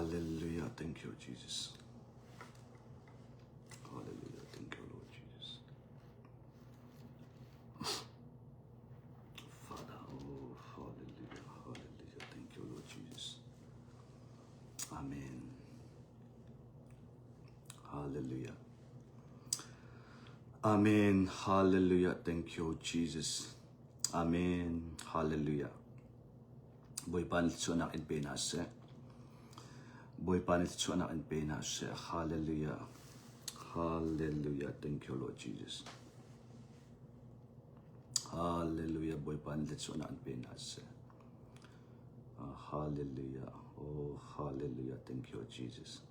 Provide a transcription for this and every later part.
Hallelujah. Thank you, Jesus. Hallelujah. Thank you, Lord Jesus. Father, oh, hallelujah. Hallelujah. Thank you, Lord Jesus. Amen. Hallelujah. Amen. Hallelujah. Thank you, Jesus. Amen. Hallelujah. Boy panit so anak in penase. Boy panit so anak in penase. Hallelujah. Hallelujah. Thank you, Lord Jesus. Hallelujah. Boy panit so anak in penase. Hallelujah. Oh, hallelujah. Thank you, Jesus.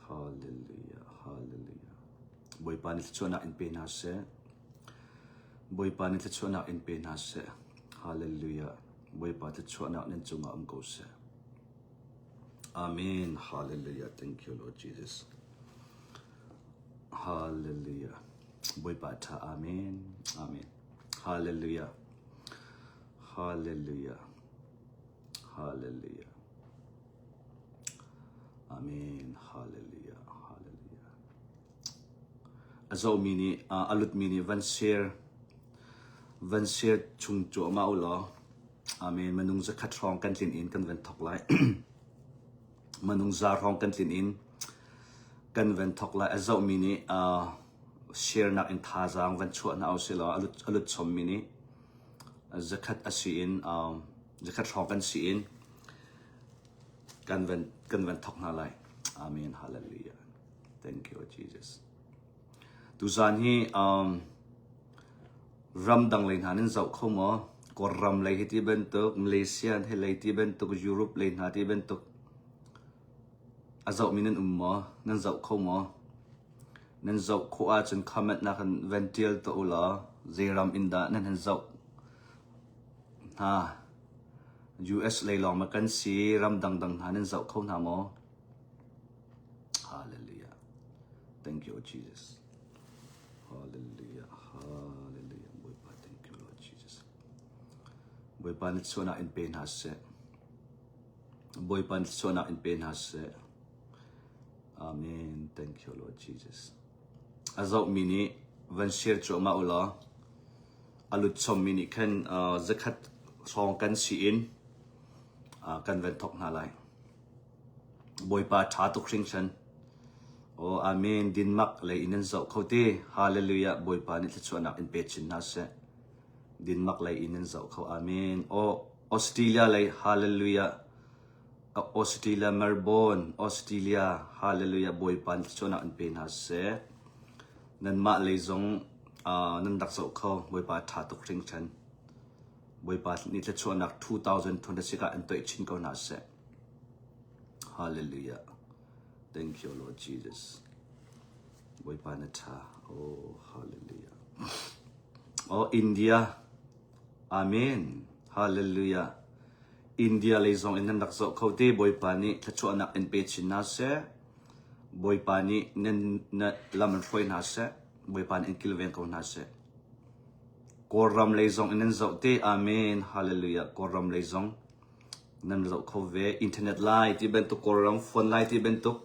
Hallelujah. Hallelujah. Boy panit so anak in penase. Boy panit so anak in penase. Hallelujah. Boy panit so anak nin chunga umkose. Amen. Hallelujah. Thank you, Lord Jesus. Hallelujah. Boy pata. Amen. Amen. Hallelujah. Hallelujah. Hallelujah. Amen. Hallelujah. Hallelujah. Azo mini alut mini van share chung cho ma ulo. Amen. Manung za khatrong kan tin in kan van thok lai. Manung za rong kan tin in kan van thok lai azo mini share na in thazang van chu na ausila alut chom mini zakat asiin zakat rong kan si in kan van thok na lai. Amen. Hallelujah. Thank you, Jesus. Tuzan hi ram dang lein hanin zau khomo ko ram lei hiti bentuk Malaysia he lei ti bentuk Europe lein hati bentuk azau minin ummo nan zau khomo nan zau kho a chen comment na kan ventil to ula zeram inda nan han zau ha US lei long ma kan si ram dang hanin zau kho na mo. Hallelujah. Thank you, Jesus. Hallelujah. Hallelujah. Boy pa, thank you, Lord Jesus. Boy pa nit so na in pain has Boy pa nit so na in pain has Amen. Thank you, Lord Jesus. Azau mini van share cho ma ula alut som mini kan zakat song kan si in kan van thok na lai. Boy pa tha to khring chan. Oh, amen. Din mak lay inan zau khote. Hallelujah. Boy pa nit chu anak in pechin na se. Din mak lay inan zau kho. Amen. Oh, Australia lay. Hallelujah. Australia Melbourne. Australia. Hallelujah. Boy pa nit chu anak in pen ha se. Nan ma lay zong nan dak zau kho. Boy pa tha to kring chan. Boy pa nit chu anak 2026 ka an to chin ko na se. Hallelujah. Thank you, Lord Jesus. Boy panata. Oh, hallelujah. Oh, India. Amen. Hallelujah. India lay zong in nak so khote boy pani thachu anak in page na se. Boy pani nen na lam foi na se. Boy pani in kilven ko na se. Koram lay zong in zo te. Amen. Hallelujah. Koram lay zong nan zo khove internet light even to koram phone light even to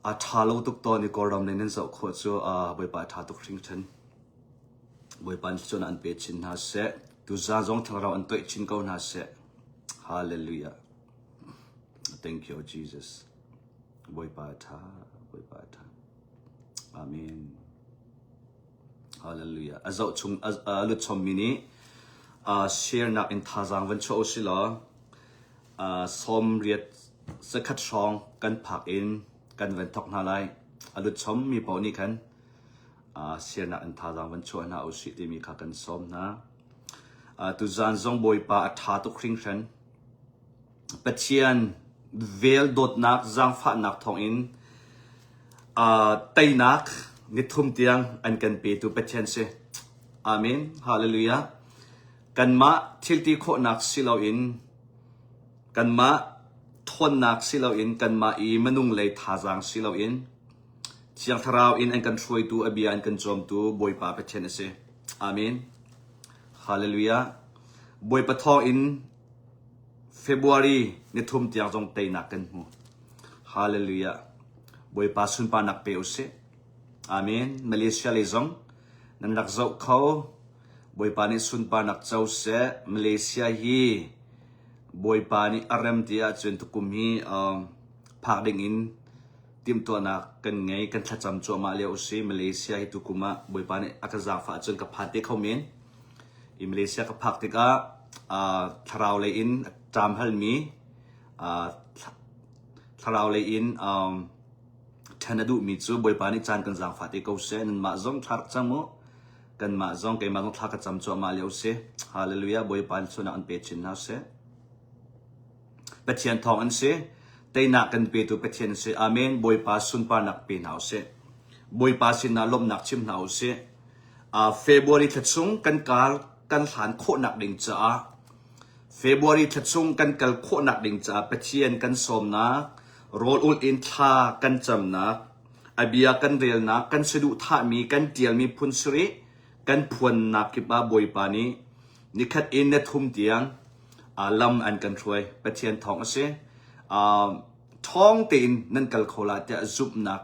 a thalo tuk to ni koram nen zo kho chu boy pa tha tuk thing chen boy pan chon an pe chin na se tu za zong thang raw an to chin ko na se. Hallelujah. Thank you, Jesus. Boy pa tha. Amen. Hallelujah. Azau chung alut chom mini share na in thazang van cho sila som riat sakhat song kan phak in kan van thok na lai alut chom mi pau ni kan share na in thazang van cho na osi ti mi kha kan som na tu zan zong boy pa tha to khring khan pachian vel dot nak zang pha nak thong in tai nak ni thum tiang an kan pe tu pachian se. Amen. Hallelujah. Kan ma tilti kho nak silaw in kan ma thon nak silaw in kan ma I manung lay thazang silaw in chiang tharau in an kan throi tu abia an kan jom tu boy pa pachen ase. Amen. Hallelujah. Boy pa tho in February นี่ทุ่มเตียงจงเตยนักกันหูฮาเลลูยาบอยปาสุนปานักเปอุเสอาเมนมาเลเซียเลยจงนั่นนักเจ้าเขาบอยปานี่สุนปานักเจ้าเสมาเลเซียฮีบอยปานี่อารมณ์ที่อาจจะตุกุมฮีภาคดิ่งอินทีมตัวนักกันไงกันทัดจำจัวมาเลเซียมาเลเซียฮิตุกุมาบอยปานี่อากาศฟ้าจนกับพัดเด็กเขาเมนอิมาเลเซียกับภาคที่ก็ทาราวเลยอินจามฮัลมีทาราวเลยอินท่านดูมีจูบอยปานี่จานกันจางฟ้าเด็กเขาเสนมาจงทักจังโมกันมาจงกันมาจงทักกันจำจัวมาเลเซียฮาเลลูยาบอยปานี่ส่วนอันเป็นชินนาเสปะเทียนทองอันเสแต่นักกันเปิดตัวปะเทียนเสอาเมนบอยปาสุนปานักเป็นหาวเสบอยปาสินาลมนักชิมหาวเสเฟบรุยทัดซุงกันการกันฐานโคนักดิ่งจ้าเฟบรุยทัดซุงกันกัลโคนักดิ่งจ้าปะเทียนกันสมนักโรลอุลอินทากันจำนักอาบียกันเรียลนักกันสะดุท่ามีกันเตียลมีพุนสริกันพวนนักกิบาบอยปานี้นิคัดอินเนทุมเตียงลำอันกันช่วยปะเทียนทองเสท้องตีนนั่นกัลโคลาจะจุบนัก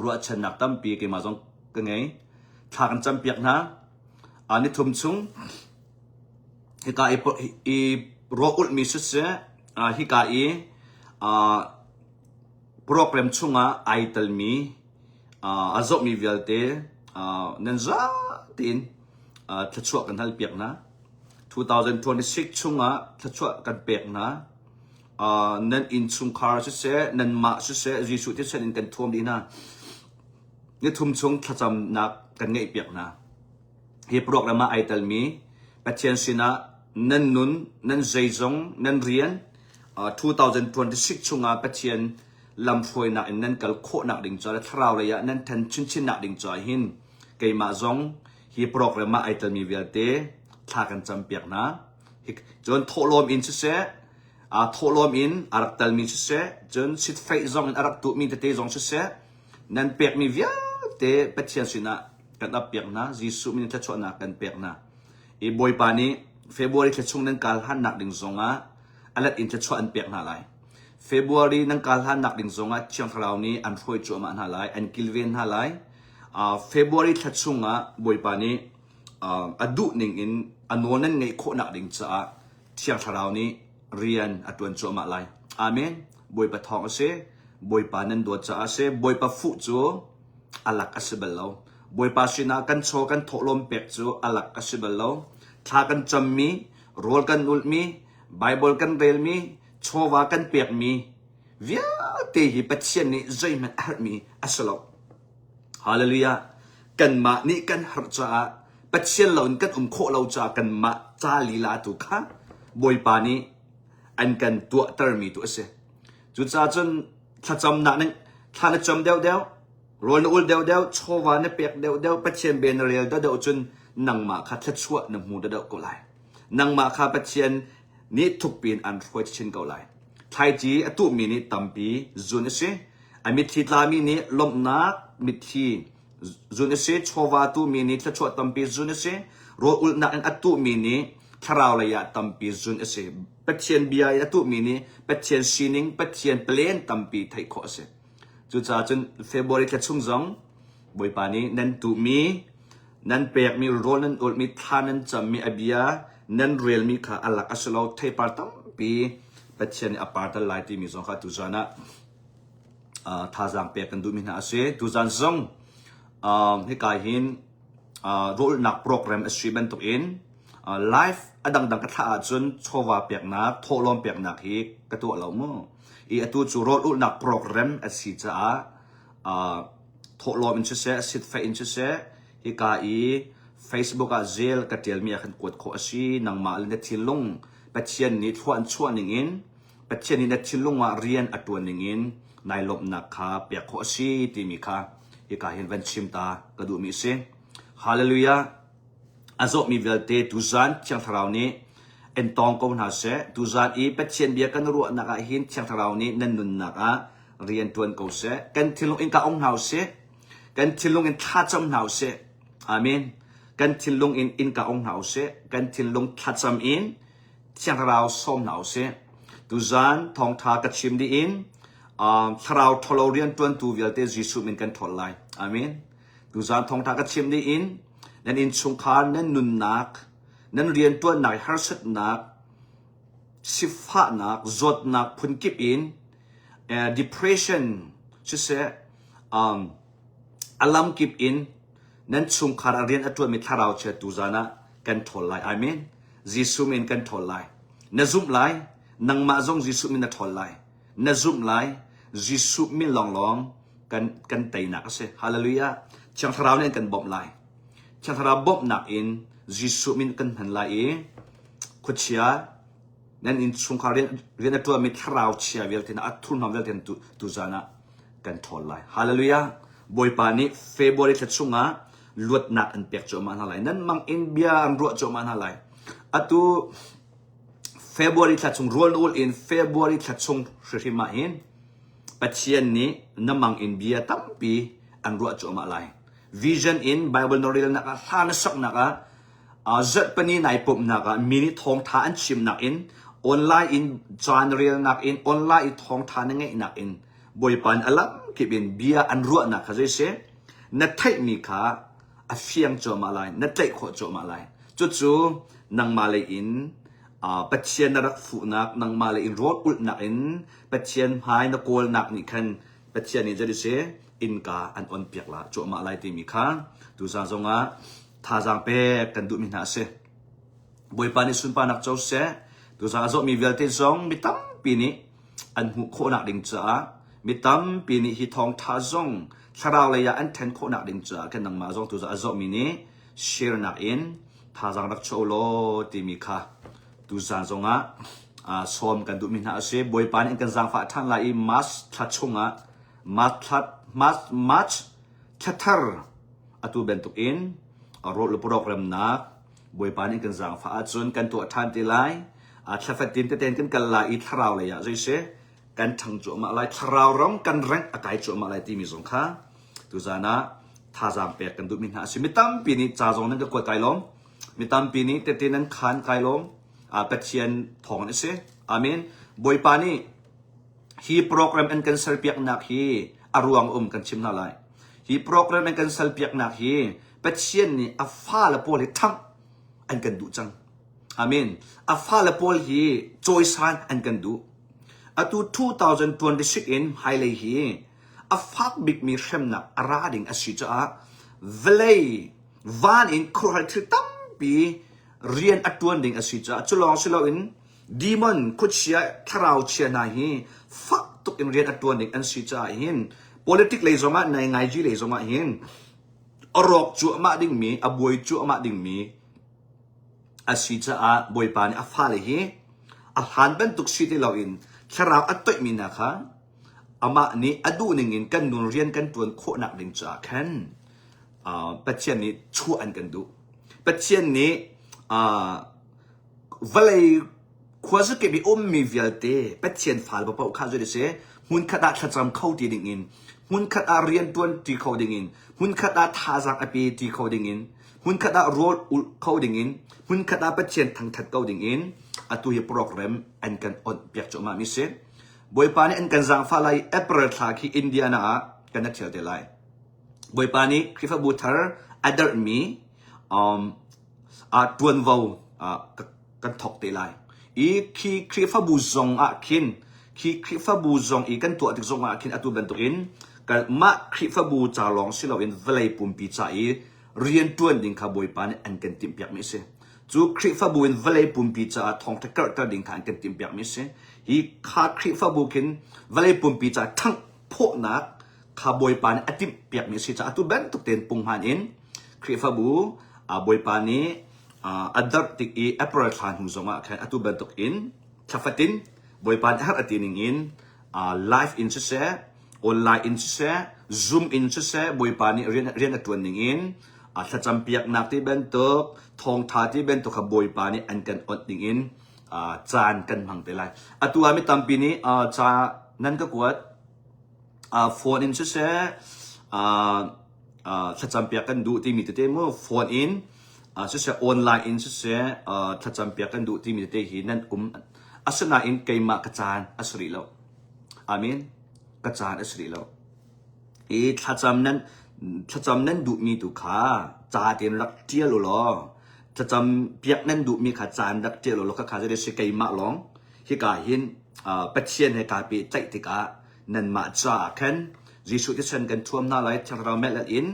รัวชนักตั้มปีกี่มาจงกันไงทากันจำเปียกนะอันนี้ทุ่มซุงฮิกาอีโรอุลมีสุดเสฮิกาอีโปรแกรมซุงไอตัลมีอาจมีเวลเตนั่นจ้าตีนทัชวกันทัลเปียกนะ2026chung ta chua kan pek na nan in chung car se nan ma se jisu ti chen in kan thom di na ni thum chung tha cham na kan ngei pek na hi program ai tal mi pathian sina nan nun nan zeizong nan rian 2026 chung pathian lam phoi na in nan kal kho na ding cha la thrau la ya nan than chin chin na ding cha hin ke ma zong hi program ai tal mi velteทากันจำเปียกนะจนโทลมอินเสโทลมอินอารักตัลมีเสจนสิทธิ์ไฟซองอารักตุมีเตจงเสนั่นเปียกมีเวียเตปเชียนสินะกันอับเปียกนะจิสุมีจะชวนนักกันเปียกนะอีบอยปานี้เฟบรุยจะช่วงนั้นการหันนักดิ่งซงอันละอินจะชวนเปียกนาไลเฟบรุยนั้นการหันนักดิ่งซงเชียงทราวนี้อันฟอยจัวมานาไลอันกิลเวนนาไลเฟบรุยจะช่วงบอยปานี้อดูหนึ่งอินอันโน้นนั่นไงโคนักดิ่งจ้าเชียงทราวนี้เรียนอดวนจัวมาไลอาเมนบอยปะทองเสบอยปานันตัวจ้าเสบอยปะฟุจูอลักอัศเบลโลบอยปาสินากันโชกันโถลมเป็กจูอลักอัศเบลโลทากันจำมีโรลกันอุลมีไบเบิลกันเรลมีโชวากันเปียกมีเวียเตหิปัจเจียนนี้ใจมันอัดมีอัศโลฮาเลลูยากันมานี่กันหัดจ้าปัจเจียนเรากันโคเราจ้ากันมาจ้าลีลาตุค่ะบอยปานี้อันกันตัวเตอร์มีตัวเสจุดจ้าจนถ้าจำหนักนึงถ้าจำเดียวโรนอุลเดียวโชวานเปียกเดียวปัจเจียนเบนเรียลเดียวจนนังมาค่ะทัดชั่วนังหูเดียวก็ไหลนังมาค่ะปัจเจียนนี้ทุกปีนอันรวยเช่นก็ไหลไทยจีตุมีนี้ตั้มปีจุนเสอมิทีตามีนี้ลมนักมิทีจุนเสโชวาตุมีนี้ทัดชั่วตั้มปีจุนเสโรอุลนักอัตุมีนี้ทราวระยะตั้มปีจุนเสปัจเจียนบีไอตุมีนี้ปัจเจียนซีนิงปัจเจียนเปลี่ยนตั้มปีไทยข้อเสจุดจ้าจนเฟบรุยแค่ชุ่งจงบอยปานี้นั่นตุมีนั่นเปียกมีโรนันอุลมีทานันจำมีอบียนั่นเรียลมีค่ะอัลลักอัสลาวเทปาร์ตัมปีปัจเจียนอปาร์ตัลไลที่มีสองค่ะตุจานะท่าจังเปียกันดูมีนาเสตุจานจงให้กายหินโรลนักโปรแกรมอชิบันตุอินไลฟ์อดังกระทาจนโชวาเปียกนักโทลมเปียกนักฮีกระตัวเราโม่อีอตูจูโรลนักโปรแกรมอชิจ้าโทลมอินเชเซสิทธิ์ไฟอินเชเซฮิกาอี Facebook อาเจลกระเทียมมีอาการกดโคอาชีนังมาเลนทิลงปัจเจียนนี้ทวนชวนหนึ่งอินปัจเจียนนี้ทิลงว่าเรียนอัตัวหนึ่งอินนายลบนักคาเปียกโคอาชีที่มีคาฮิกาเห็นวันชิมตากระดูมีเสฮาเลลูยาอาโซมีเวลเตตุจานเชียงทราวนี้เอ็นตองก็น่าเสตุจานอีปัจเจียนเบียกันรัวนักหินเชียงทราวนี้นั่นนุนนักเรียนทวนเขาเสกันทิลงอินกาองหาวเสกันทิลงอินท่าจำหาวเสอาเมนกันทิลงอินกาองหาวเสกันทิลงทัดจำอิน เชียงเราส้มหนาวเสียตุจานทองทากระชิมดีอินทราวทโลเรียนตวนตูเวลเตจิสุมินกันทอลไลอามีนตุจานทองทากระชิมดีอินนั่นอินสงคารนั่นนุนนักนั่นเรียนตัวนักฮาร์สต์นักสิฟ้านักจดนักพุนกิบอินdepression ชื่อเสียอารมณ์กิบอินนั่นสงคารเรียนอัตัวมิทราวเชตุจานะกันทอลไลอามีนจิสุมินกันทอลไลนซุมไลนังมาจงจิสุมินทอลไลนซุมไลจิสุมินลองกันเตยนักเสฮาเลลูยาช่างทราวเนี่ยกันบ่มไลช่างทราวบ่มนักอินจิสุมินกันหันไลคุชยานั่นอินสงครามเรียนตัวมิทราวเชียเวลเทนอัตทุนนำเวลเทนตุจานะกันทอลไลฮาเลลูยาบอยปานีเฟบริทัดสุงะลวดนักอันเปียกโจมันฮาไลนั่นมังอินเบียอันรัวโจมันฮาไลอัตุเฟบริทัดสุงรัวนูลอินเฟบริทัดสุงสิมาอินปัจเจียนนี้น้ำมังอินเบียตั้มปีอันรัวโจมาไลวิชั่นอินไบเบิลนอริลนักทานสักนักจัดปนีนายปุ่มนักมินิทองทานชิมนักอินออนไลน์อินจานเรียลนักอินออนไลน์ทองทานยังไงนักอินบอยปันอลัมกิบินเบียอันรัวนักเขาจะเสียนัดไทยมีขาอเฟียงโจมาไลนัดไทยโคโจมาไลจู่ๆนังมาเลยอินปัจเจียนรักฟูนักนังมาเลยอินรถอุดนักอินปัจเจียนหายนักโกลนักนี่คันปัจเจียนนี่จะได้เสียอินกาอันอ่อนเปียกละโจมาไลที่มีขาดูซาจงะท่าจางเป๊กกันดูมินาเสบอยปานิสุนปานักเจ้าเสดูซาจงมีเวลเทจงมีตั้มปีนี้อันหุโคนักดิ่งจ้ามีตั้มปีนี้ฮิทองท่าจงชราวเลยอันเทนโคนักดิ่งจ้ากันนังมาจงดูซาจงมีนี้เชียร์นักอินท่าจางรักโชโลที่มีขาดูซาจงะซ้อมกันดูมินาเสบอยปานิกันจางฟ้าท่านไล่มัสทัดชงะมัดทัดทาร์อัตุเบนตุกินรถลุปรอกรำนักบอยปานิกันจางฟ้าจนกันตัวท่านตีไลชาฟัดตินเต้นกันไล่ทราวเลยอะจะเสกันทั้งโจมาไล่ทราวร้องกันแรงอากาศโจมาไล่ที่มีสงคราตุจานะท่าจามเปียกกันดูมินาสิมิตั้มปีนี้จ่าจงนั้นก็กดไกลมมิตั้มปีนี้เต้นนั้นขานไกลมเป็ดเชียนทองนี่เสอามินบอยปานีฮีโปรแกรมอันกันเซลเปียกนักฮีอารวงกันชิมนาไลฮีโปรแกรมอันกันเซลเปียกนักฮีเป็ดเชียนนี่อัฟฟาละโพลิทั้งอันกันดูจังอามินอัฟฟาละโพลีจอยซันอันกันดูอัตุ2026 in ไฮเลยฮีอัฟฟักบิกมีเข็มนักอาราดิงอาศิจ้าเวลัยวานอินครัลที่ตั้มปีเรียนอัตวันดิงอาศิจ้าจุลองสิลาอินดีมันคุชยาทราวเชียนาฮีฟักตุกอินเรียนอัตวันดิงอาศิจ้าหิน politic เลยสมาในไงจีเลยสมาหินอรอกจั่วมาดิ่งมีอบวยจั่วมาดิ่งมีอาศิจ้าบวยปานีอัฟฟาเลยฮีอาหารเป็นตุกสิที่เราอินชราวอัตโตมีนะคะอามานี้อดูหนึ่งอินกันนุนเรียนกันตัวโคนักดิ่งจากแค่ปัจเจียนนี้ชั่วอันกันดูปัจเจียนนี้เวลัยควาสเก็บอมมีเวลเต้ปัจเจียนฝาลบ่าวข้าจะได้เสียหุ่นขดาขจำเข้าตีดิ่งอินหุ่นขดาเรียนตัวตีเข้าดิ่งอินหุ่นขดาท่าจักอภิตีเข้าดิ่งอินหุ่นขดาโรดอุเข้าดิ่งอินหุ่นขดาปัจเจียนทางทัดเข้าดิ่งอินอัตุยโปรแกรมอันกันอดเปียกจมามิเสบอยปานีอันกันจางฟ้าไลเอเปอร์ทาคีอินเดียนากันนัดเชียวเดลัยบอยปานีคริฟบูเทอร์อัดเดอร์มีตวนวาวกันถกเดลัยอีคีคริฟบูซงคินคีคริฟบูซงอีกันตัวติกซงคินอัตุบันตุอินกันมาคริฟบูจาลองสิเราอินเวลัยปุ่มปีจ่าอีเรียนตัวดิ่งขาบอยปานีอันกันติมเปียกมิเสจูคริฟบูอินเวลัยปุ่มปีจ่าทองตะเกิดตะดิ่งทางกันติมเปียกมิเสฮีขาคริฟบูคินเวลัยปุ่มปีจ่าทั้งพวกนักขาบอยปานีอติมเปียกมิเสจ่าอัตุบันตุเต็นปุ่งหันอินคริฟบูบอยปานีอัดดับติกีแอปเปิลทานหุ่นสงะแค่อัตุบันตุอินชัฟตินบอยปานีฮัตตินิงอินไลฟ์อินเสออนไลน์อินเสซูมอินเสบอยปานีเรียนอัตวันนิงอินถ้าจำเปียกนักที่เป็นตัวทองทาที่เป็นตัวขบวยปานี่อันกันอดดิ่งอินจานกันพังไปเลยตัวไม่ตามปีนี้จานั่นก็กวดโฟนอินถ้าจำเปียกกันดูที่มีตัวเต็มโฟนอิน sẽ sẽ online sẽ sẽ thật chăm bịa kan du ti mi te hi nan asana in keima kachan asri lo amen kachan asri lo e thật chăm nan du mi tu kha cha tiền rak tia lo thật chăm bịa nan du mi kha chan rak tia lo khaจะได้se keima long hi ka hin patient he ka pi chai ti ka nan ma cha khan jisu ti chen kan thuam na lai thang ra mel in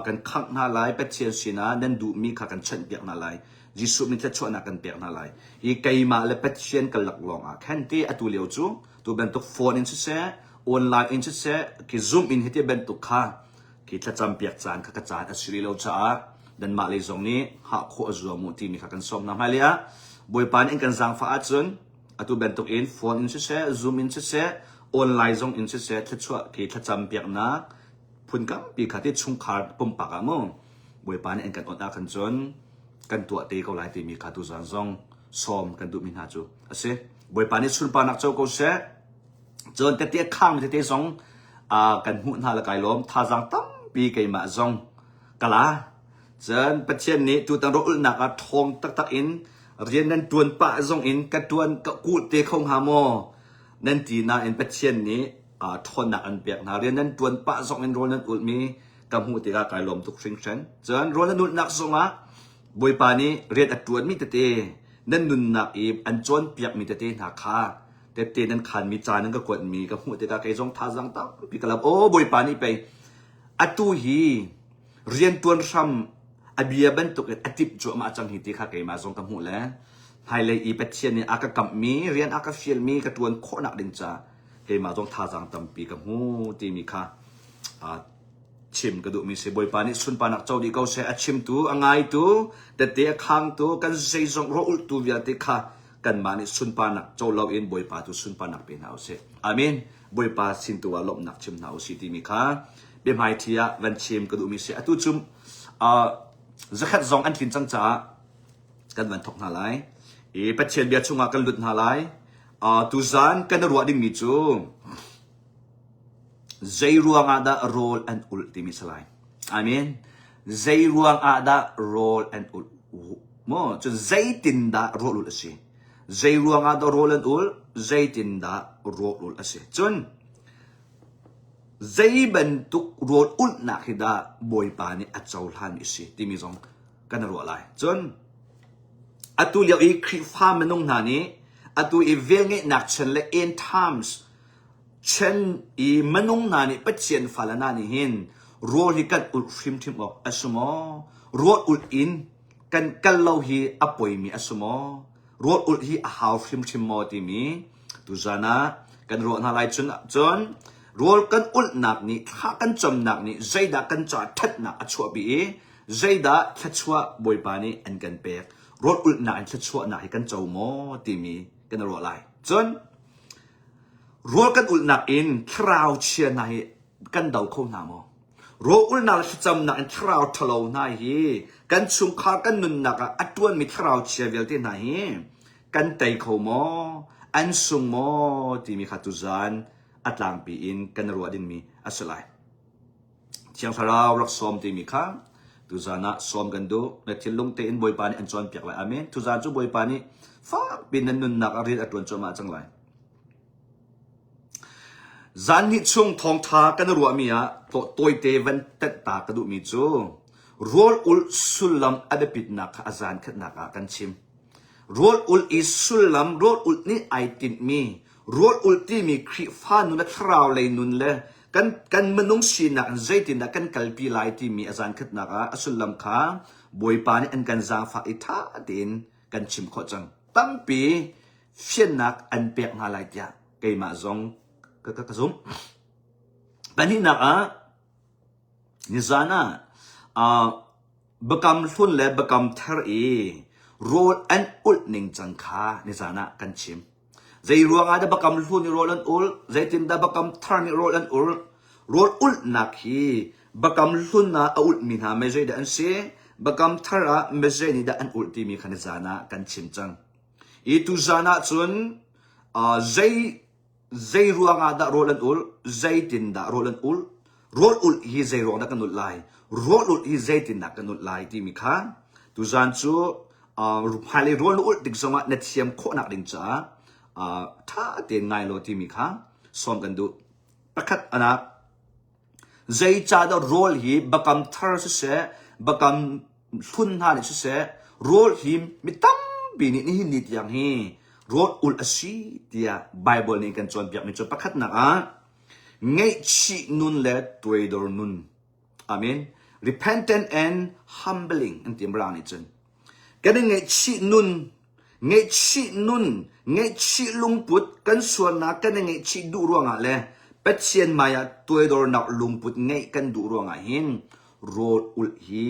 kan khak na lai patient sina nan du mi kha kan chen biak na lai jisu mi te chona kan biak na lai hi keima le patient kan lak long a khan ti atu leo chu tu ben to phone in se online in se ki zoom in heti ben to kha ki tha cham biak chan kha ka chan asri lo cha dan ma le zong ni ha kho azua mu ti mi kha kan som na malia boy pan in kan zang fa a chun atu ben to in phone in se zoom in se online zong in se thla chua ki thla cham biak na phun kam pi khati chung khar pum pa ka mo boy pan in kan ota kan chun kan tua te ko lai ti mi khatu zang zong som kan du min ha chu ase boy pan ni chun pa nak chau ko se chon te te khang te zong kan hu na la kai lom tha jang tam pi kai ma zong kala chen patient ni tu tang ro ul nak a thong tak tak in rian nan tuan pa zong in ka tuan ka ku te khong ha mo nan ti na in patient ni thon nak an pek na rian nan tuan pa zong in rol nan ul mi kam hu te ka kai lom tuk sing chen chen rol nan ul nak zong a boy pa ni rian at tuan mi te te nan nun nak i an chon piak mi te te na kha te te nan khan mi cha nan ka kwat mi ka hu te ka kai zong tha jang ta pi ka lab o boy pa ni pe atu hi rian tuan ram abia ban tuk atip jo ma chang hi ti kha kai ma zong kam hu le hai le i patient ni aka kam mi rian aka fiel mi ka tuan kho nak ding cha kai ma zong tha jang tam pi kam hu ti mi kha chim ka du mi se boy pa ni sun pa nak chau di kau se achim tu angai tu te khang tu kan sei zong ro ul tu via te kha kan ma ni sun pa nak chau lo in boy pa tu sun pa nak pe nau se amen boy pa sin tu wa lop nak chim nau si ti mi kha be mai thia van chim ka du mi se atu chum zakhat zong an tin chang cha kan van thok na lai e patient bia chunga kan lut na lai tu zan kan ruwa ding mi chu zai ruang ada role and ultimate salai amen zai ruang ada role and mo chu zai tin da role ul ase zai ruang ada role and ul zai tin da role ul ase chun zai ban tuk role ul na khida boy pa ni achau han isi timi zong kan ro lai chun atu liao i khri fa manung na ni atu i velnge nak chen le in times chen i manung na ni patien falana ni hin role hi kan ul phim thim ok asumo role ul in kan kallo hi apoi mi asumo role ul hi a haw phim thim mo ti mi tu zana kan ro na lai chun role kan ul nak ni kha kan chom nak ni zaida kan cha that nak achua bi zaida thachua boy pa ni an kan pek role ul na an thachua na hi kan chau mo ti mi kan ro lai chun role kan ul nak in thraw chia na hi kan dau kho na mo role ul na cham na an thraw thalo na hi kan chung kha kan nun nak atun mi thraw chia vel ti na hi kan tai kho mo an sung mo ti mi khatuzan atlang pi in kan ro din mi asalai chiang sarau rak som ti mi kha tu zana som kan do na thilung te in boy pa ni an chon piak lai amen tu zan chu boy pa ni fa bin nan nun nak arit atun choma chang lai zan ni chung thong tha kan ro mi a to toy te van tat ta ka du mi chu rol ul sulam adapit nak azan khat nak kan chim rol ul is sulam rol ul ni ai tin mi rol ultimi khri fa nu na thraw le nun le kan manung sin na zaitin na kan kalpi lai ti mi azan khat na ka asulam kha boy pa ni an kan za fa itha din kan chim kho chang tampi fian nak an pek na lai tia kai ma zong ka zum bani na a ni zana bakam thun le bakam thar e rol an ul ning chang kha ni zana kan chim zai ruang ada bakam lu ni rolan ul zai tin da bakam thar ni rolan ul rol ul nak hi bakam lu na ul min ha me zai da an se bakam thara me zai ni da an ul ti mi khan zana kan chim chang i tu zana chun zai ruang ada rolan ul zai tin da rolan ul rol ul hi zai ruang da kan ul lai rol ul hi zai tin da kan ul lai ti mi kha tu zan chu hali rol ul tik zonga na thiam kho nak ding cha tha te ngai lo ti mi kha som kan du pakhat ana zai cha da rol hi bakam thar se bakam thun ha ni se rol him mitam bi ni ni tiang hi rol ul asi tia bible ni kan chon piak ni chu pakhat na a ngay chi nun le tuidor nun amen repentant and humbling an tim rang ni chen cái ngay chi lung put kan suan na cái ngay chi du ruang a le pet chen maya tuidor nak lung put ngay kan du ruang a hin rol ul hi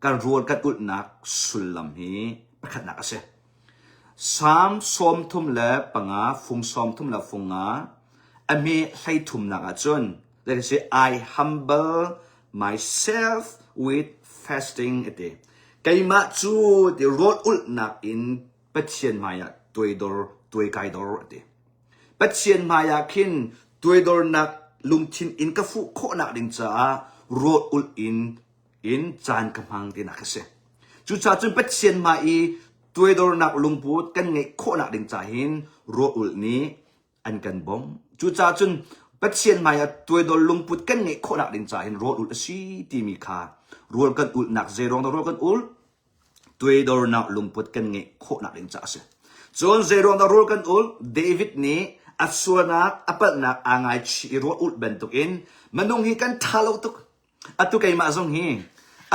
kan rol kat ul nak sulam hi pakhat nak ase sam som thum le panga phung som thum la funga ami hay thum nak a chon let us say I humble myself with fasting ate kaima chu the rol ul nak in patien maya tuidor tui kaidor ate patien maya kin tuidor nak lungthin in ka fu kho nak ding cha rol ul in chan kamang tin akase chu cha chun patien mai tuidor nak lungput kan ngai kho nak ding cha hin rol ul ni an kan bom chu cha chun patien maya tuidor lungput kan ngai kho nak ding cha hin rol ul si ti mi kha rol kan ul nak zerong da rol kan ul tuidor nak lungput kan ngai kho nak ding cha se chon zerong da rol kan ul David ni asuanak apat nak angai chi rol ul bentuk in manung hi kan thalo tuk atu kai ma zong hi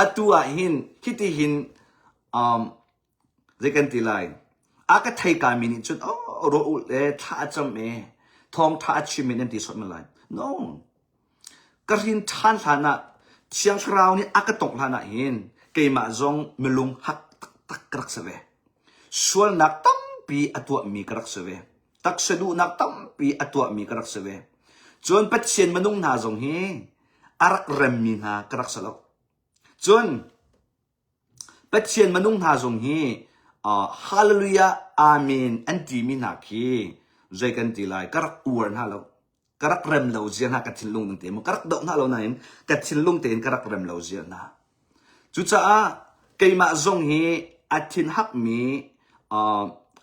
atua hin kiti hin they can delay aka thai ka mini chun ro ul le tha cham me thong tha chi min an ti sot ma lai no karin than thana chiang krau ni aka tok thana hin kai ma zong melung hak tak krak save sual nak tam pi atua mi krak save tak sedu nak tam pi atua mi krak save chon patchen manung na zong hi arak rem mi ha krak salok chon patchen manung na zong hi hallelujah amen anti mi na ki zai kan ti lai karak ur na lo karak rem lo zian ha ka thin lung te mo karak do na lo na in ka thin lung te in karak rem lo zian na chu cha a kai ma zong hi athin hak mi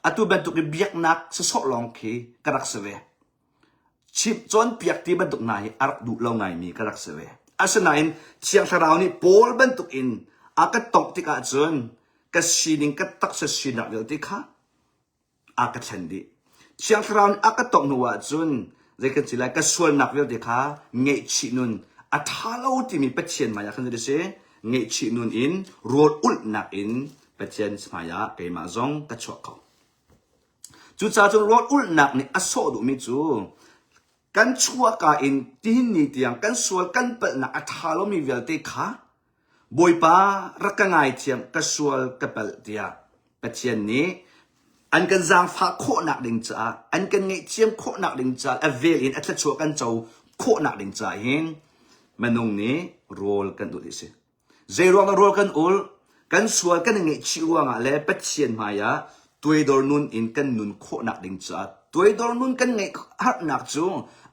atu ban tu ki biak nak sa so long ki karak save chip chon piak ti ban tuk nai arak du lo ngai mi karak save asanain chiang tharau ni pol ban tuk in aka tok ti ka chon ka sining ka tak sa sinak vel ti kha aka thandi chiang tharau aka tok nuwa chun zai kan chilai ka sual nak vel ti kha nge chi nun athalo ti mi patchen maya khan de se nge chi nun in rol ul nak in patchen maya ke ma zong ka chok ko chu cha chung rol ul nak ni aso du mi chu kan chua ka in tin ni tiang kan sual kan pel na athalo mi vel ti kha boy pa rakangai thiam ka sual ka pel tia patchen ni an kan zang fa kho nak ding cha an kan ngai chiam kho nak ding cha avel in atla chu kan chau kho nak ding cha hin manung ni rol kan du li se zero na rol kan ul kan sual kan ngai chi wa nga le patchen maya tuidor nun in kan nun kho nak ding cha tuidor nun kan ngai hat nak chu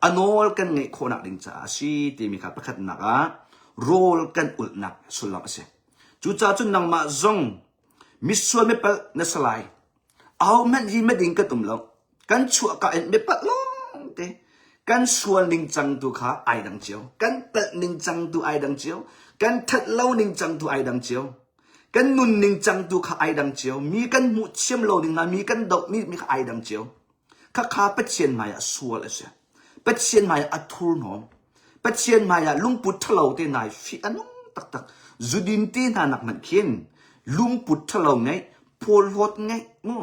anol kan ngai kho nak ding cha si ti mi kha pakhat naka rol kan ul nak sulam ase chu cha chun nang ma zong missual me pal na salai aw man hi mading ka tumlo kan chua ka en me pat long te kan sual ning chang tu kha ai dang chiao kan pal ning chang tu ai dang chiao kan that lo ning chang tu ai dang chiao kan nun ning chang tu kha ai dang chiao mi kan mu chiam lo ning na mi kan dok mi kha ai dang chiao kha kha patchen maya sual ase patchen maya athur nom patchen maya lungput thalo te nai fi anong tak tak zudin ti na nak man khin lungput thalo ngai pol hot ngai ngo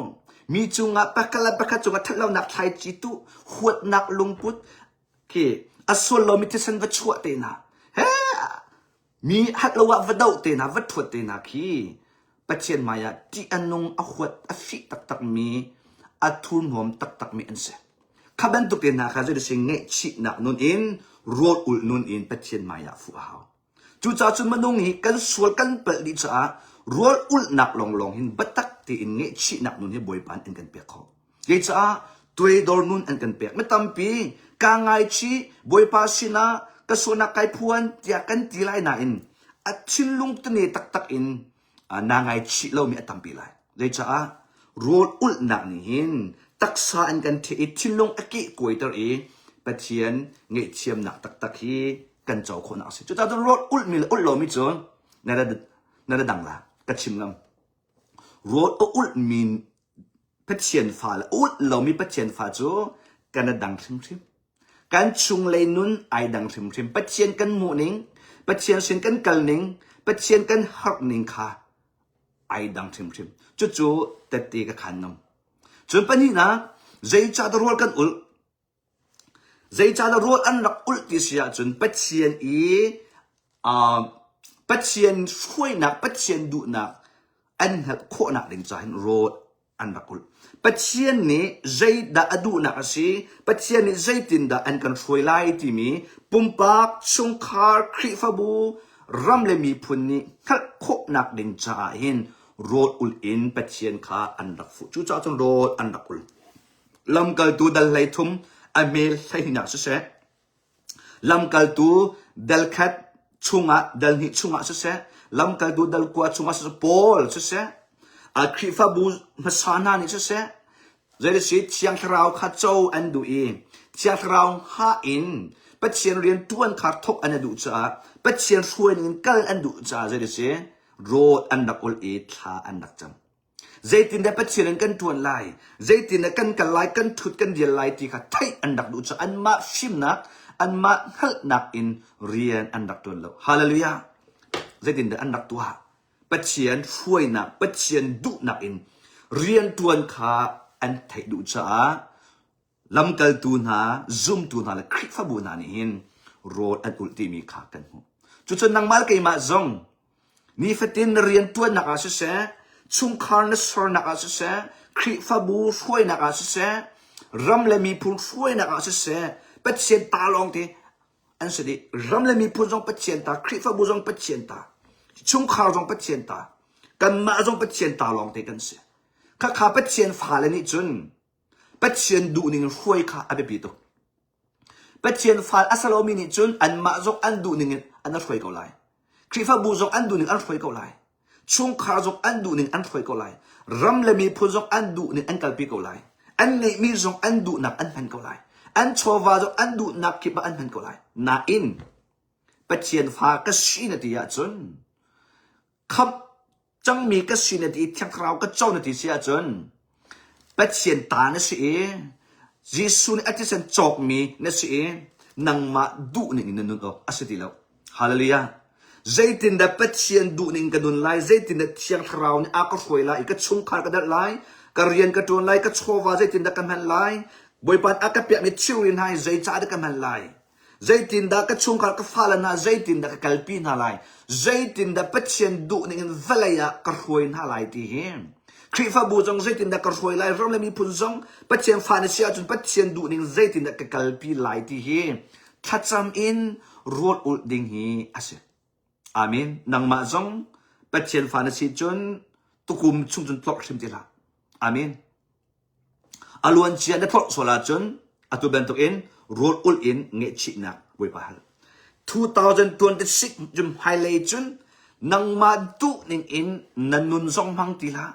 mi chunga pakala pakha chunga thalo nak thai chi tu huat nak lungput ke asol lo mi te san va chua te na he mi hat lo wa va dau te na va thuat te na khi patchen maya ti anong a huat a fi tak tak mi athun hom tak tak mi anse khaban tu te na kha je sing ngai chi nak nun in rol ul nun in patchen maya fu hao chu cha chun manung hi kan sual kan pel di cha rol ul nak long long hin batak ti in nge chi nak nun hi boy pan en kan pek kho ge cha tui dor nun en kan pek me tampi ka ngai chi boy pa sina ka sona kai phuan tia kan ti lai na in a chin lung tu ne tak tak in นางไงชิโลมีตัมปีไลเลยจ้าโรดอุลนักนี่หินตักษาอันกันที่ทิลงอกิกวยตัวเอปะเทียนเงยเทียมหนักตักฮีกันเจ้าคนนักสิจุดจ้าโรดอุลมีอุลโลมิจอนนั่นดังละกระชิมงำโรดอุลมีปะเทียนฟ้าละอุลโลมีปะเทียนฟ้าจูกันดังทิมกันชุงเลยนุนไอดังทิมปะเทียนกันหมูนิงปะเทียนเส้นกันกัลนิงปะเทียนกันฮักนิงค่ะไอดังทิมจู่ๆแต่ตีกับขันนมจนปนี้นะใจจ่าตรัวกันอุลใจจ่าตรัวอันรักอุลที่เสียจนปะเทียนปะเทียนช่วยนักปะเทียนดูนักอันหัดโคนักดึงใจโรดอันรักอุลปะเทียนนี้ใจด่าดูนักสิปะเทียนนี้ใจตินด่าอันกันช่วยไล่ที่มีปุ่มปากชงคาร์คริฟบูรำเลมีพุนนี้หัดโคนักดึงใจเห็นโรดอุลอินปะเทียนขาอันรักฟุจู่จ้าจงโรดอันรักอุลลำกัลตูดัลไลทุมอเมลไลนักเสลำกัลตูดัลคัดชุงะดัลหิชุงะเสลำกัลตูดัลกัวชุงะเสปอลเสอาคริฟาบูมาสานานิเสเจริสิเชียงราวข้าเจ้าอันดูเองเชียงราวฮาอินปะเชียนเรียนต้วนขาดทกอันดูจ้าปะเชียนช่วยนินกัลอันดูจ้าเจริสิโรดอันดักอุลเอทาอันดักจำใจตินได้ปัจเจริญกันทวนไลใจตินได้กันไลกันทุดกันเดียไลที่ข้าไทยอันดักดูจ้าอันมาชิมนักอันมาฮัลนักอินเรียนอันดักทวนแล้วฮาเลลูยาใจตินได้อันดักตัวปัจเจริญช่วยนักปัจเจริญดูนักอินเรียนทวนข้าอันไทยดูจ้าลำกัลตูนาซุ่มตูนาและคริฟบูนานี่หินโรดอันอุลติมีข้ากันหูจุดจนนางมาลกัยมาซงนี่ฟตินเรียนตัวนักอาศัยชุงคาร์นสโรนักอาศัยคริฟบูช่วยนักอาศัยรำเลมีพูนช่วยนักอาศัยปัจเจนตาลองทีอันสิดีรำเลมีพูนจงปัจเจนตาคริฟบูจงปัจเจนตาชุงคาร์จงปัจเจนตากันมาจงปัจเจนตาลองทีกันเสียข้าปัจเจนฟ้าเลนิจุนปัจเจนดูนิ่งช่วยข้าอเบปิโตปัจเจนฟ้าอัสลามินิจุนอันมาจงอันดูนิ่งอันนั้นช่วยเขาไลคริฟบูจงอันดูนิ่งอันช่วยเขาไลชุงคาจงอันดูนิ่งอันช่วยเขาไลรำเลมีพูจงอันดูนิ่งอันกัลปีเขาไลอันนี้มีจงอันดูนักอันพันเขาไลอันชัววาจงอันดูนักคิดว่าอันพันเขาไลนาอินปัจเจนฟ้าก็สีนาทียาจุนคำจังมีก็สีนาทีเที่ยงคราวก็เจ้านาทีเสียจุนปัจเจนตาเนี่ยสิยิสุนอาทิตย์สันจอกมีเนี่ยสินังมาดูนิ่งนั่นนู่นอาศัยดีแล้วฮาเลลูยาใจตินได้ปัจเจียนดูนิ่งกันดุนไลใจตินได้เชียงคราวนี่อาก็ช่วยไลก็ชุงขาก็ได้ไลก็เรียนก็โดนไลก็โชว์ว่าใจตินได้กันมันไลบอยปันอาก็เปียกมีชิวรินให้ใจจ่าได้กันมันไลใจตินได้ก็ชุงขาก็ฟ้าละนะใจตินได้ก็กัลปีน่าไลใจตินได้ปัจเจียนดูนิ่งเวลายก็ช่วยน่าไลที่เห็นคริฟบูจงใจตินได้ก็ช่วยไลรำเลยมีพุ่งจงปัจเจียนฟ้าเนี่ยเสียจนปัจเจียนดูนิ่งใจตินได้ก็กัลปีไลที่เห็นทัดจำอินรวดอุดดิ่งฮีอาศัยอามินนังมาจงปัจเจียนฟานสิจนตุกุมชุมจนพลอกชิมติละอามินอลวนเจียนได้พลอกโซลาจนอัตุเบนตุอินโรดอุลอินเงชินักเวปาฮัล2026จุมไฮไลท์จนนังมาดูนิงอินนันนุนจงพังติละ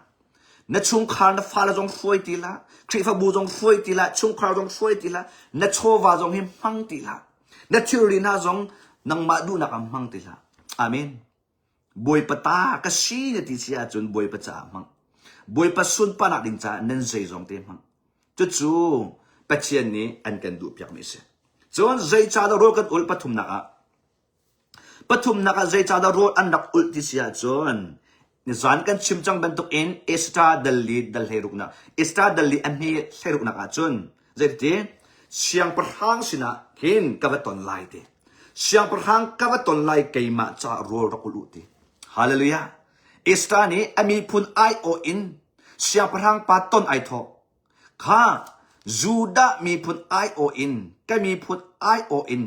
นัชุงคาร์นฟ้าละจงฟวยติละคริฟบูจงฟวยติละชุงคาร์จงฟวยติละนัชโชวาจงหิมพังติละนัทิรินาจงนังมาดูนักอัมพังติละอามินบอยปตากษีนติเสียจนบอยปจ่ามังบอยปสุนปานักดิงจ่านั่นใจจงเต็มมังจู่ๆปัจเจียนนี้อันกันดูเปียกไม่เสียจนใจจ่าดารกันอุลปฐุมนักใจจ่าดารอันดักอุลติเสียจนนี่จานกันชิมจังเป็นตุกอินเอสตาดัลลีดัลเฮรุกนะเอสตาดัลลีอันนี้เฮรุกนักจนใจที่เสียงประทังสินะเห็นกับตอนไล่เตเสียงประทังกับตนไลเกยมาจาโรรักลุติฮาเลลูยาอิสตานีมีพุนไอโออินเสียงประทังปาต้นไอทอข้าจูดามีพุนไอโออินก็มีพุนไอโออิน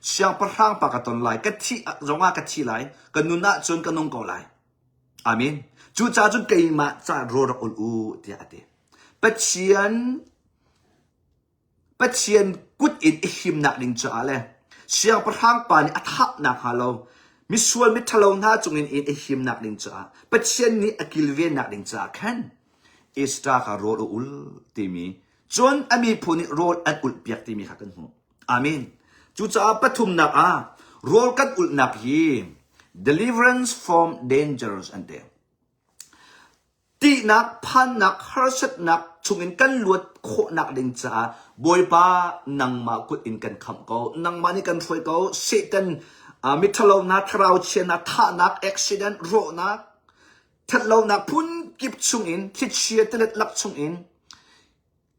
เสียงประทังปากตนไลก็ที่จงอาก็ที่ไลก็นุนาจนก็นงเกาไลอามินจูจ้าจนเกยมาจาโรรักลุติอาเตปัจเจียนกุดอินหิมนักดิงจ้าเลยเสียงประทังปานี่อัฐนักฮาโล มิส่วนมิทะเลน่าจงอินเอหิมนักดิงจ้าปัจเจนนี้อกิลเวนนักดิงจ้าขันอิสตาคาโรดอุลตีมีจนอามีพูนิโรดอันอุลเปียกตีมีขักันหูอาเมนจูจ้าปฐุมนักโรดกันอุลนักฮี deliverance from dangers and death ตีนักพันนักฮาร์ชัดนักชงอินกันลวดโคนักดิงจ้าบอยป้านังมากุดอินกันคำเขานังมานี่กันช่วยเขาเสกันมิทะเลนักเราเชนักท่านักอุบิเหตุโรนักทัดเรานักพุ่นกิบชงอินคิดเชียตเล็ดลักชงอิน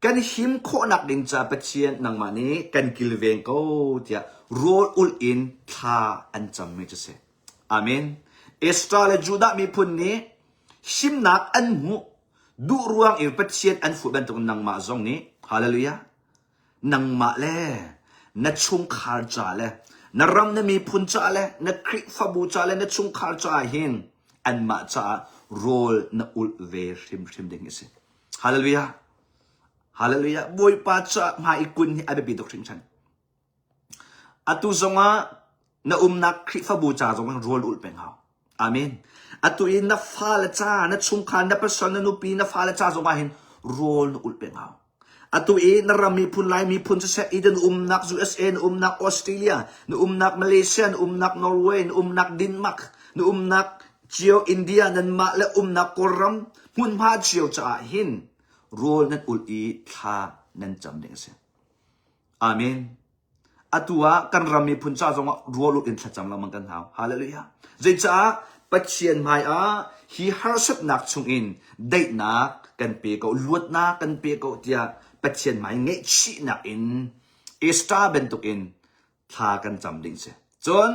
กันหิมโคนักดิงจ้าเปเชียนนังมานี้กันกิลเวงเขาเดียโรอุลอินท่าอันจำไม่จะเสอาเมนเอสตราและจูดามีพุ่นนี้หิมนักอันหูดูรวงอินเปเชียนอันฟุบันตุนังมาจงนี้ฮาเลลูยานังมาเล่นัดชงคาร์จ้าเล่นรำนมีพุนจ้าเล่นคริฟบูจ้าเล่นชงคาร์จ้าหินอันมาจ้าโรลนอุลเวริมดิ่งสิฮาเลลูยาฮาเลลูยาบอยป้าจ้ามาอีกุนที่อาเบบีดอกชิงชันอตุจงะนนักคริฟบูจ้าจงะโรลอุลเป็นเขาอาเมนอตุอินนัฟฟาเลจ้านัชงคาร์นับประสานนุปีนัฟฟาเลจ้าจงะเห็นโรลอุลเป็นเขาอตุอีนรามีพุนไลมีพุนจะเสอีดันนัก USA นักออสเตรเลียนักมาเลเซียนักนอร์เวย์นักดินมาร์กนักเจียวอินเดียนันมาและนักกอรัมหุ่นพาเจียวจะหินโรลนั้นอุลอีท่านั้นจำเด้งเสียอาเมนอตัวกันรามีพุนจ้าจงโรลอุลอินท่าจำเรามันกันเท้าฮาเลลูยาใจจ้าปัจเจียนไม่ฮีฮาร์สับนักชงอินได้นักกันเปียกลวดนักกันเปียกเดียปัจเจียนไม่เงยชีนักอินเอสตาเบนตุกอินท่ากันจำดิ่งเสียจน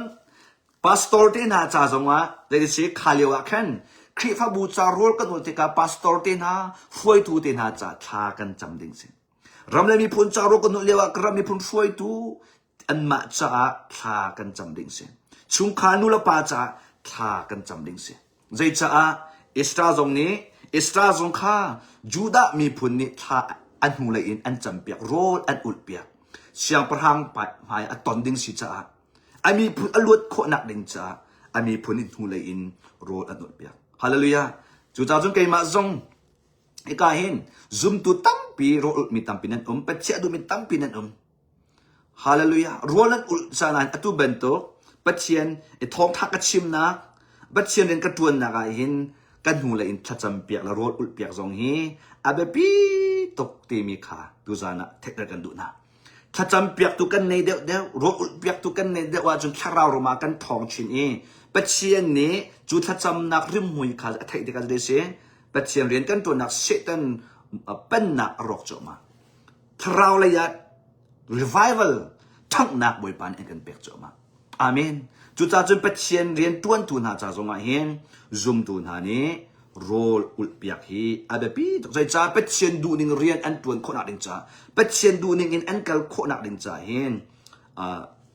พาสตอร์ที่น่าจะจงว่าได้สิขาเลียวแค่คริฟบูชาโรลกันอุติกาพาสตอร์ที่น่าฟวยตูที่น่าจะท่ากันจำดิ่งเสียรำเลยมีพุนจาโรกันอุเลียวกรำมีพุนฟวยตูอันมาจะท่ากันจำดิ่งเสียชุงขานุลปาจะท่ากันจำดิ่งเสียใจจะอิสตาจงนี้อิสตาจงข้าจูดามีพุนนี้ท่าอันหูเลยอินอันจำเปียกโรลอันอุดเปียกเสียงประหังไปหายอัตตอนดิ่งสิจ้าอามีพุนอลวดโคนักดิ่งจ้าอามีพุนอินหูเลยอินโรลอันอุดเปียกฮาเลลูยาจูจ้าจงเกยมาจงอีกาหินซุมตุตั้มปีโรลมีตั้มปีนั้นปัจเจดูมีตั้มปีนั้นฮาเลลูยาโรลอันอุดจานันอตุเบนโตปัจเจียนไอทองทักกระชิมนักปัจเจียนเรียนกระตวนนักหินกันหูเลยอินทัดจำเปียกและโรลอุดเปียกจงฮีอาเบปีตกตีมีขาดูจานะเทคนิคกันดูนะถ้าจำเปียกตุกันในเดียวรถเปียกตุกันในเดียวว่าจนแค่เราลงมากันทองชิ้นเองปัจเจียนนี้จุดถ้าจำนักริมหุยขาเทคนิคกันได้เสียปัจเจียนเรียนกันตัวนักเสตันเป็นนักรกจมาถ้าเราเลยะ revival ทั้งนักบอยปานเองกันเปียกจมาอาเมนจุดจ้าจนปัจเจียนเรียนตัวตุนหาจ้าจงมาเห็นซุ่มตุนหานี้โรลอุลเปียกฮีอาเบปีตกใจจ้าเป็ดเชียนดูนิงเรียนอันตวนโคนักดิงจ้าเป็ดเชียนดูนิงอินอันกัลโคนักดิงจ้าเห็น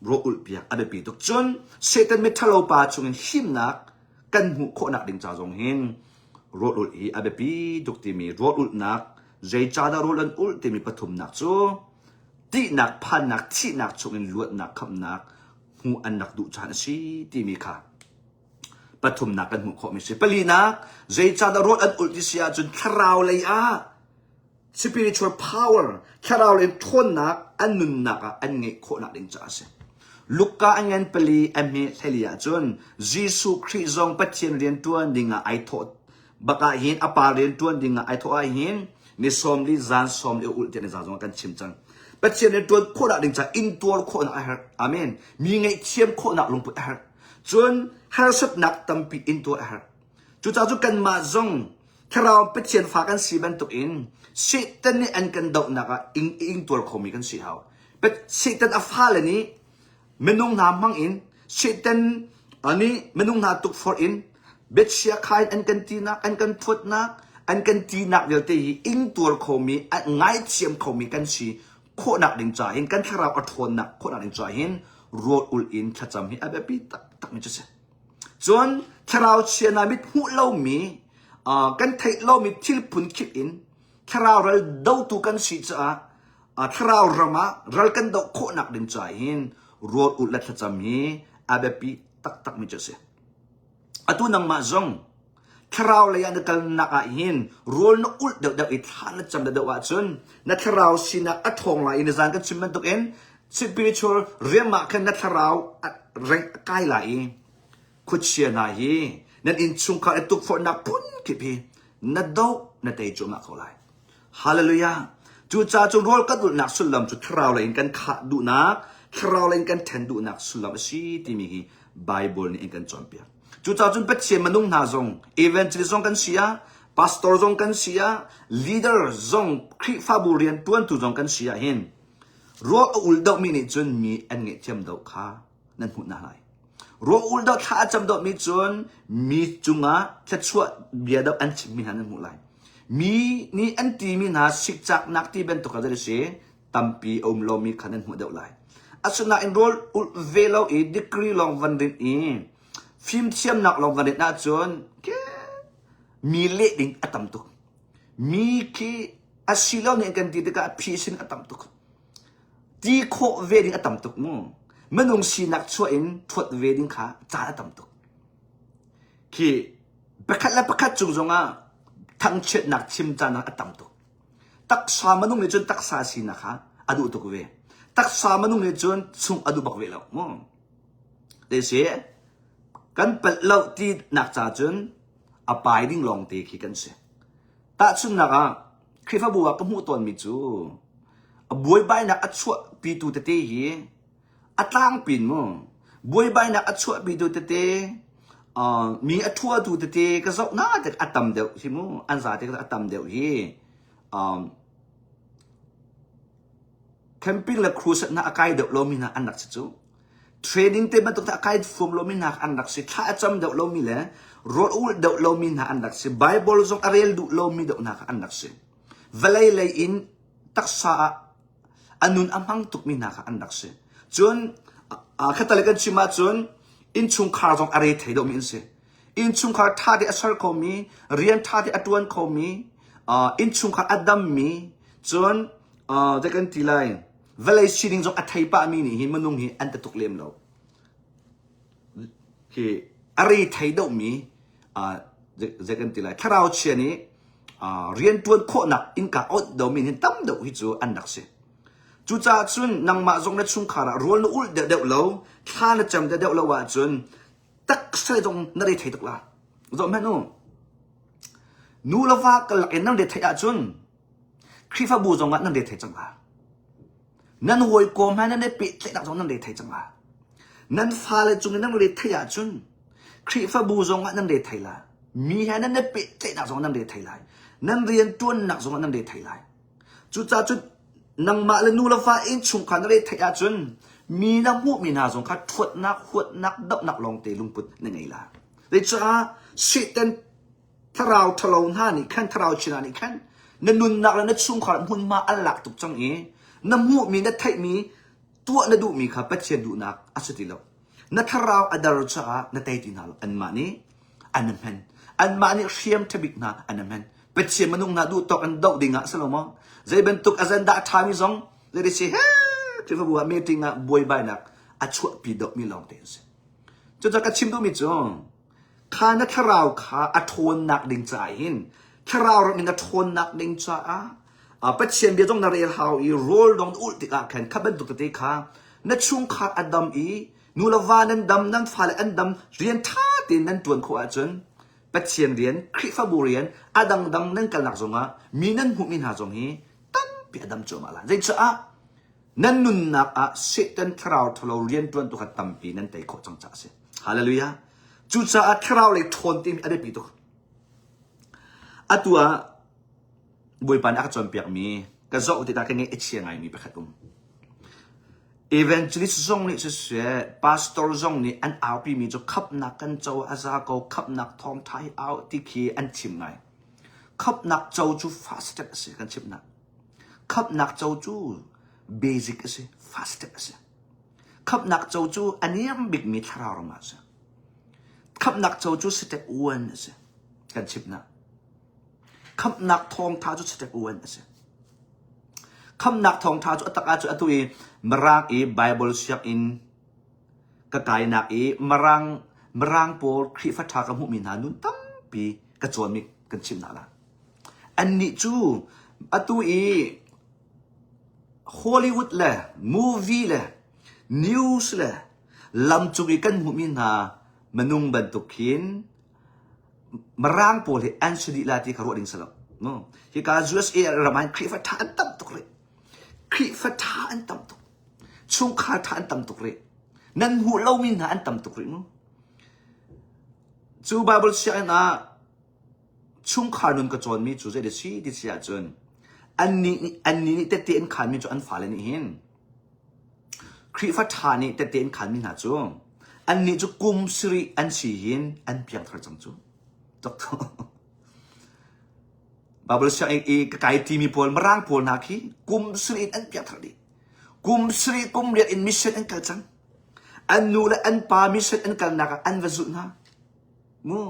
โรลอุลเปียกอาเบปีตกจนเซตันเมทัลโลปาจงเห็นหิมนักกันหูโคนักดิงจ้าจงเห็นโรลอุลฮีอาเบปีตกที่มีโรลอุลนักใจจ้าดาโรลันอุลที่มีปฐมนักจูตีนักพันนักที่นักจงเห็นลวดนักคำนักหูอันนักดุจานชีที่มีค่ะปฐมนักกันหูขอมิเสปลีนักใจจาดรถอันอุลติเซียจนคราวเลยspiritual power คราวเลยทนนักอันนุนนักอันเงยโคนักดิงจ้าเสลูกกาอันเงินปลีเอเมเฮลียจนยิสุคริสต์ทรงปัจเจนเรียนตัวดิ่งไอทอดบักหินอปาเรียนตัวดิ่งไอทอดหินนิสอมลิจานสอมลิอุลเจนจาจงกันชิมจังปัจเจนเรียนตัวโคนักดิงจ้าอินตัวโคนักอาเมนมีเงยเทียมโคนักลงไปจนฮาร์สับนักตั้มปีอินตัวจุดจ้าจุกันมาจงถ้าเราไปเชียนฝากันสีบันตุอินเซตันนี่อันกันดอกนักอิงตัวเขามีกันสีเขาเป็นเซตันอัฟฮาเลนี้เมนุ่งน้ำมังอินเซตันอันนี้เมนุ่งน้ำตุกฟอร์อินเบ็ดเชียคายอันกันตีนักอันกันพุดนักอันกันตีนักเดียวตีอิงตัวเขามีอันง่ายเชียมเขามีกันสีโคนักดิงจ่าเห็นกันถ้าเราอดทนนักโคนักดิงจ่าเห็นโรดอุลอินขจำให้อาเบปีตักไม่จะเสจนถ้าเราเชียนามิดหูเล่ามีกันไทยเล่ามีที่ปุ่นคิดอินถ้าเราเดาตุกันสิจ้าถ้าเรารำเรากันดอกโคนักดินใจหินโรดอุลและขจำให้อาเบปี tak mi jose atu nang ma zong tharau le yan kal naka hin rol no ul da it han cham da wa chun na tharau sina athong la in zan ka chimman tok en spiritual rema kan na tharau reng kai la i khuchia na hi nan in chung kha tuk for na pun ki pi na do na te chu ma kholai hallelujah chu cha chu rol ka du nak sulam chu tharau la in kan kha du na tharau la in kan then du nak sulam si ti mi hi bible ni in kan chompia chu cha chun pet che manung na zong evangelist zong kan sia pastor zong kan sia leader zong khri fa bu rian tuan tu zong kan sia hin ro ul do mi ni chun mi an nge chem do kha nan hu na lai ro ul do tha cham do mi chun mi chunga tha chua bia do an chim mi han mu lai mi ni an ti mi na sik chak nak ti ben to ka de se tampi om lo mi khanan hu do lai asuna enroll ul velo e decree long van din in phim thiam nak long van din na chun ke mi le ding atam tu mi ki asilo ni kan ti ka phi sin atam tu ti kho ve ding atam tu mu manung si nak chua in thot ve ding kha cha atam tu ki pakhat la pakhat chu zonga thang chet nak chim cha na atam tu tak sa manung ni chun tak sa si na kha adu tu ve tak sa manung ni chun chung adu bak ve lo mo de se kan pel lo ti nak cha chun apai ding long te khi kan se ta chun na ka khifa buwa ka mu ton mi chu buai bai na achua pi tu te te hi atlang pin mo buai bai na achua pi tu te te mi athua tu te te ka zau na te atam deu hi mo an za te ka atam deu hi camping la cruise na akai deu lo mi na anak chu training te matok ta akai fum lo mi na anak si tha cham deu lo mi le road ul deu lo mi na anak si bible zong arel du lo mi deu na anak si valai lay in taksa anun amang tuk mi na anak si chun khatalakan chima chun in chung khar jong are thai do min se in chung khar tha de asar ko mi rian tha de atuan ko mi in chung khar adam mi chun de kan tilai velai sining jong athai pa mi ni hi manung hi an ta tuk lem lo ki are thai do mi de kan tilai tharau che ni rian tuan kho nak in ka out do mi hin tam do hi chu an dak se chu cha chun nang ma zong na chung khara rol no ul de lo kha na cham de lo wa chun tak sai dong na re thai tuk la zo ma no nu la wa ka la en nang de thai a chun khri fa bu zong nang de thai chang la nan hoi ko ma nan de pi thai dak zong nang de thai chang la nan fa le chung nang de thai a chun khri fa bu zong nang de thai la mi ha nan de pi thai dak zong nang de thai la nan rian tuan nak zong nang de thai la chu cha chun nang ma le nu la fa in chung khan le thai a chun mi na mu mi na zong kha thot nak hot nak dap nak long te lung put na ngai la le cha sitan tharau thalo na ni khan tharau china ni khan na nun nak la na chung khan hun ma alak tuk chang e na mu mi na thai mi tua na du mi kha pa chen du nak asati lo na tharau adar cha na tai ti na an ma ni an ma ni khiam thabik na an man pa chen manung na du tok an dau dinga salomo zai ben tuk azanda thami zong zai si he ti fa bua meeting a boy bai nak a chua pi dok mi long te se cho ka chim do mi chong kha na tharau kha a thon nak ding cha hin tharau ro min a thon nak ding cha a pa chen bia jong na re how I roll dong ul ti ka khan kha ben tuk te kha na chung kha adam I nu la wa nan dam nan fa le an dam rian tha tin nan tuan kho a chun pa chen rian khri fa bu rian adang dang nan kal nak zonga mi nan hu min ha zong hi tam pi adam cho ma la zai cha nan nun nak a sitan tharau thalo rian tuan tu kha tam pi nan tai kho chang cha se hallelujah chu cha a tharau le thon tim ade pi to atua boi pan ak chon piak mi ka zo ti ta ka nge echiang ai mi pa khatum evangelist zong ni se pastor zong ni an au pi mi jo khap nak kan chaw aza ko khap nak thom thai au ti khi an chim ngai khap nak chaw chu fast step se kan chim nak khap nak chaw chu basic ase fast step ase khap nak chaw chu aniam big mi tharau ma se khap nak chaw chu step 1 ase kan chim nak khap nak thom tha chu step 1 ase kham nak thong tha chu ataka chu atui marak I bible siak in กะกายนักมรังโปลคริฟัทธากะมุมินานุนตั้มปีกะจวนมีกันชิมนาละอันนี้จูอตุอีฮอลลีวูดเลยมูวี่เลยนิวส์เลยลำจุกกันมุมินามนุงบันตุกินมรังโปลอันสุดิลาติคารวดิงสลับโน้ฮิกาจูสเอรามันคริฟัทธาอันตั้มตุกเลยคริฟัทธาอันตั้มตุกชุงคาทาอันตั้มตุกเลยนั่นหูเล่ามินหาอันตั้มตุกเลยมั้งจูบาเบิลเชียนะชุงคานุนกระจรมีจูเจเดชีดิเชียจนอันนี้เตเตียนขันมีจูอันฟ้าเลยนี่เห็นคริฟัทธานี่เตเตียนขันมีหนาจูอันนี้จูกุมสรีอันชีหินอันเพียงทรจังจูจบตัวบาเบิลเชียอีกไก่ทีมีโพลมาร่างโพลนาคีกุมสรีอันเพียงทรดีกุมสรีกุมเรียนอินมิชชั่นอันกัลจังอันนูและอันปามิชชั่นอันกัลนักอันวจุนะมู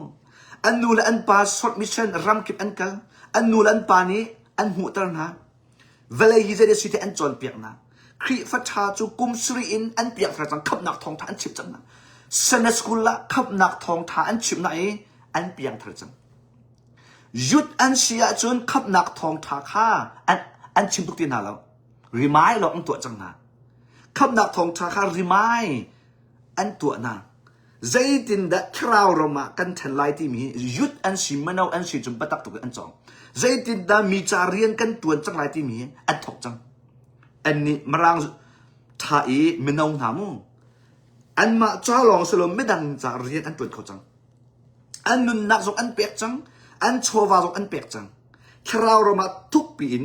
อันนูและอันปาสอดมิชชั่นรำกิบอันกัลอันนูและอันปานี้อันหูตระนะเวลาฮิเจเดสิเตอันจอนเปียกนะคริฟัทธาจูกุมสรีอินอันเปียกทรจังขับนักทองทานชิบจังนะเซนสกุลละขับนักทองทานชิบไหนอันเปียกทรจังยุดอันเสียจนขับนักทองทาข้าอันชิมทุกทีน่าแล้วรีมายหลอกอันตัวจังนะขับนักทองทาข้ารีมายอันตัวน่ะใจตินดะคราวเรามากันทันไลที่มียุดอันสิมันเอาอันสิจนปะตักตุกอันจองใจตินดะมีจารียนกันตัวจังไลที่มีอันถกจังอันนี้มรังท่าอีมันเอาหามูอันมาจ้าลองสโลมไม่ดังจารียนอันตัวเขาจังอันนุนนักจงอันเปียกจังอันโชวาจงอันเปียกจังคราวเรามาทุกปีน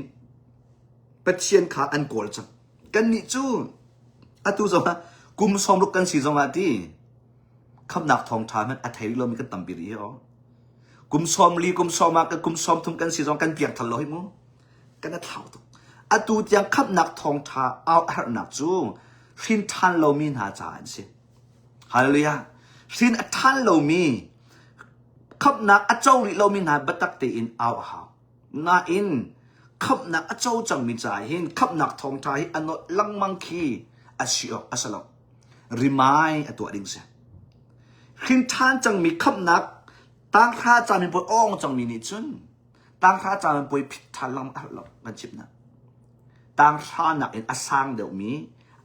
เป็ดเชียนขาอันโกลจังกันนี่จูอะตูจงกุมสมลุกกันสีจงอาที่คำนักทองทามันอัฐิโลมีกันตั้มปีรีอ๋อกุมสมลีกุมสมมากับกุมสมทุ่มกันสีจงกันเปียกทันลอยมั้งกันนั่นเท่าตุอะตูยังคำนักทองทาเอาหนักจูสินทันโลมีหาจานสิฮาเลลูยาสินทันโลมีขับนักอเจ้าลิโลมินาบัตักเตอินเอาหาวนาอินขับนักอเจ้าจังมิจ่ายหินขับนักทองไทยอันนลังมังคีอาชิโออาสลอริมายอตัวดิ่งเสียหินท่านจังมีขับนักตั้งข้าจามีป่วยอ้องจังมีนิจุนตั้งข้าจามีป่วยผิดทันลังอัลลอกันชิบนะตั้งข้านักอินอาสังเดียวมี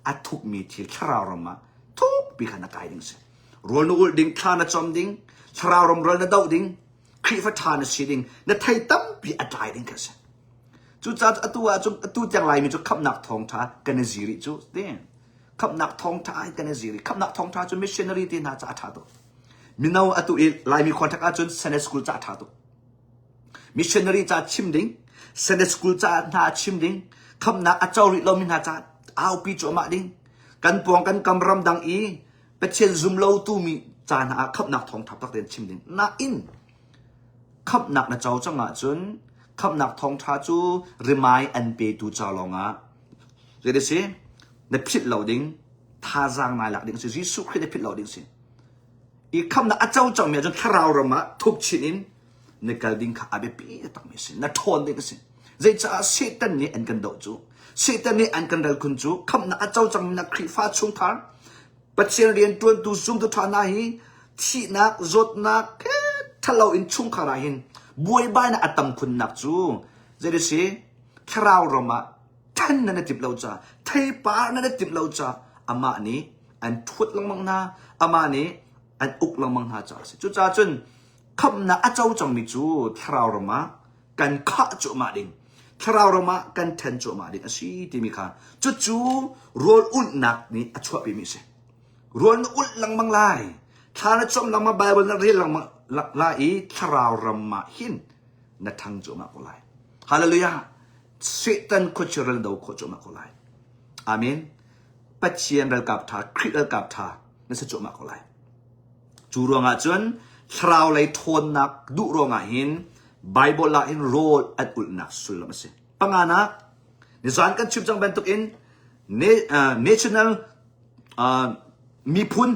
อัทุกมีที่คราวรมาทุกปีขันนักไก่ดิ่งเสียรัวนูดิ่งข้านักจอมดิ่งชราวรำรนดาวดิ้งคริฟัทธานสีดิ้งนไทยตั้มปีอัดไลดิ้งกันสิจุดจัดตัวจังไรมีจุดขับนักทองท้ากันซีรีจุดเด่นขับนักทองท้ากันซีรีขับนักทองท้าจุดมิชชันนารีที่น่าจะอัดตัวมินาวตัวไลมีคอนแทคจุดเซนสกูลจะอัดตัวมิชชันนารีจะชิมดิ้งเซนสกูลจะน่าชิมดิ้งขับนักอัจฉริยะมิน่าจะเอาปีจุมาดิ้งกันปวงกันกำรำดังอีเป็นเช่นซุ่มเล่าตู้มีจานาขับนักทองทับตักเดินชิมดินนาอินขับนักนะเจ้าจังอ่ะจนขับนักทองท้าจูริมายอันเปตูเจ้าลองอ่ะเรียกได้สิในพิษเหล่าดิ้งท่าจางนายหลักดิ้งสิยิสุคริสในพิษเหล่าดิ้งสิอีขับนักเจ้าจังเมียจนข้าวเรามาทุกชิ้นในการดิ้งข้าอาเบปีตั้งมีสินัทอนดิ้งสิใจจะเสตันนี่อันกันดอกจูเสตันนี่อันกันดัลคุณจูขับนักเจ้าจังนักคริฟ้าชุงทานปัจเจเรียนตัวดูซุ่มตัวทานาหิที่นักจดนักถ้าเราอินชุ่มขราหินบวยบ้านอัตมคุณนักจูจะได้สิคราวเรามาท่านนั่นติบเราจ้าไทยป้านั่นติบเราจ้าอามานี้อันทุดลังมังนาอามานี้อันอุกลังมังหาจ้าสิจูจ้าจนคำนักเจ้าจังมิจูคราวเรามากันข้าจุมาดิ่งคราวเรามากันเทนจุมาดิ่งอาชีที่มีค่ะจู่โรลอุ่นนักนี้อัชวะไปมิเสรวนอุลลังมังไลท่านชมลังมาไบเบิลนักเรียนลังมาไล่ทราวรำมาหินนัทธังจุมากุไลฮาเลลูยาเซตันโคจรลดาวโคจุมากุไลอาเมนปัจเจียนรัลกับทาคริสรัลกับทานั่นจะจุมากุไลจูรวงอาจนทราวไลทนนักดุรวงอาหินไบเบิลลาหินโรลอัดอุลนักสุลมาเสปังอานักนิสานกันชิบจังเป็นตุกินnational มีพุน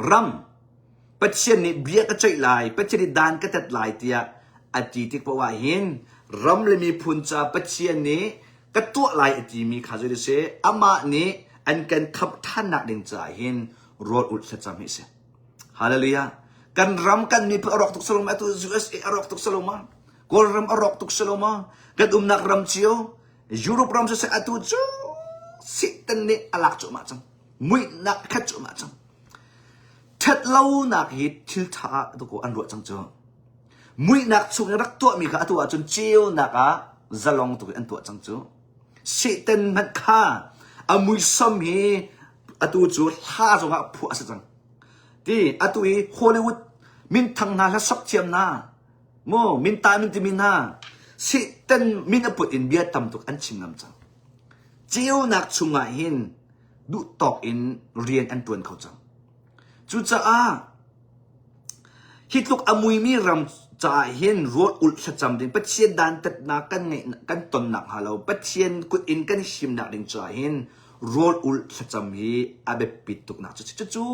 รำปัจเจนี่เบียกระจายลายปัจเจนี่ดานกระตัดลายเตียอดีตที่ปว่าเห็นรำเลยมีพุนจ้าปัจเจนี่กระตัวลายอดีมีข้าจะได้เสอามานี่อันกันขับท่านนักเดินจ่าเห็น รถอุดจะจำให้เสียฮาเลลูยากันรำกันมีเพื่ออรอกตุกสโลมาตัว USA อรอกตุกสโลมากอลรำอรอกตุกสโลมากันนักรำเชียวยุโรปรำจะเสียตัวจูสิตันนี่อลักจุมาจังมุยนักขัดจุมาจังเท็ดเล่านักฮิตทิลท่าตัวกูอันรัวจังจ้ามุยนักชุกนักตัวมีข้าตัวจนเจียวนักจะลองตัวอันตัวจังจ้าสิตันมันข้าอามุยสมีตัวจูท่าจงอาผัวสัจังที่ตัวฮอลลีวูดมินทั้งนาและสักเทียมนาโมมินตามินติมินนาสิตันมินอปุดอินเบียตำตุกอันชิงน้ำจังเจียวนักชุงหินดูตอกอินเรียนอันตัวเขาจังจุดจ้าฮิตลุกอมุยมีรำจ่าหินรถอุลจำดิ่งปัจเจียนดันตัดนักกันไงกันตนหนักฮาเราปัจเจียนกุดอินกันชิมนักดิ่งจ่าหินรถอุลจำฮีอาเบปิดตุกนักจู่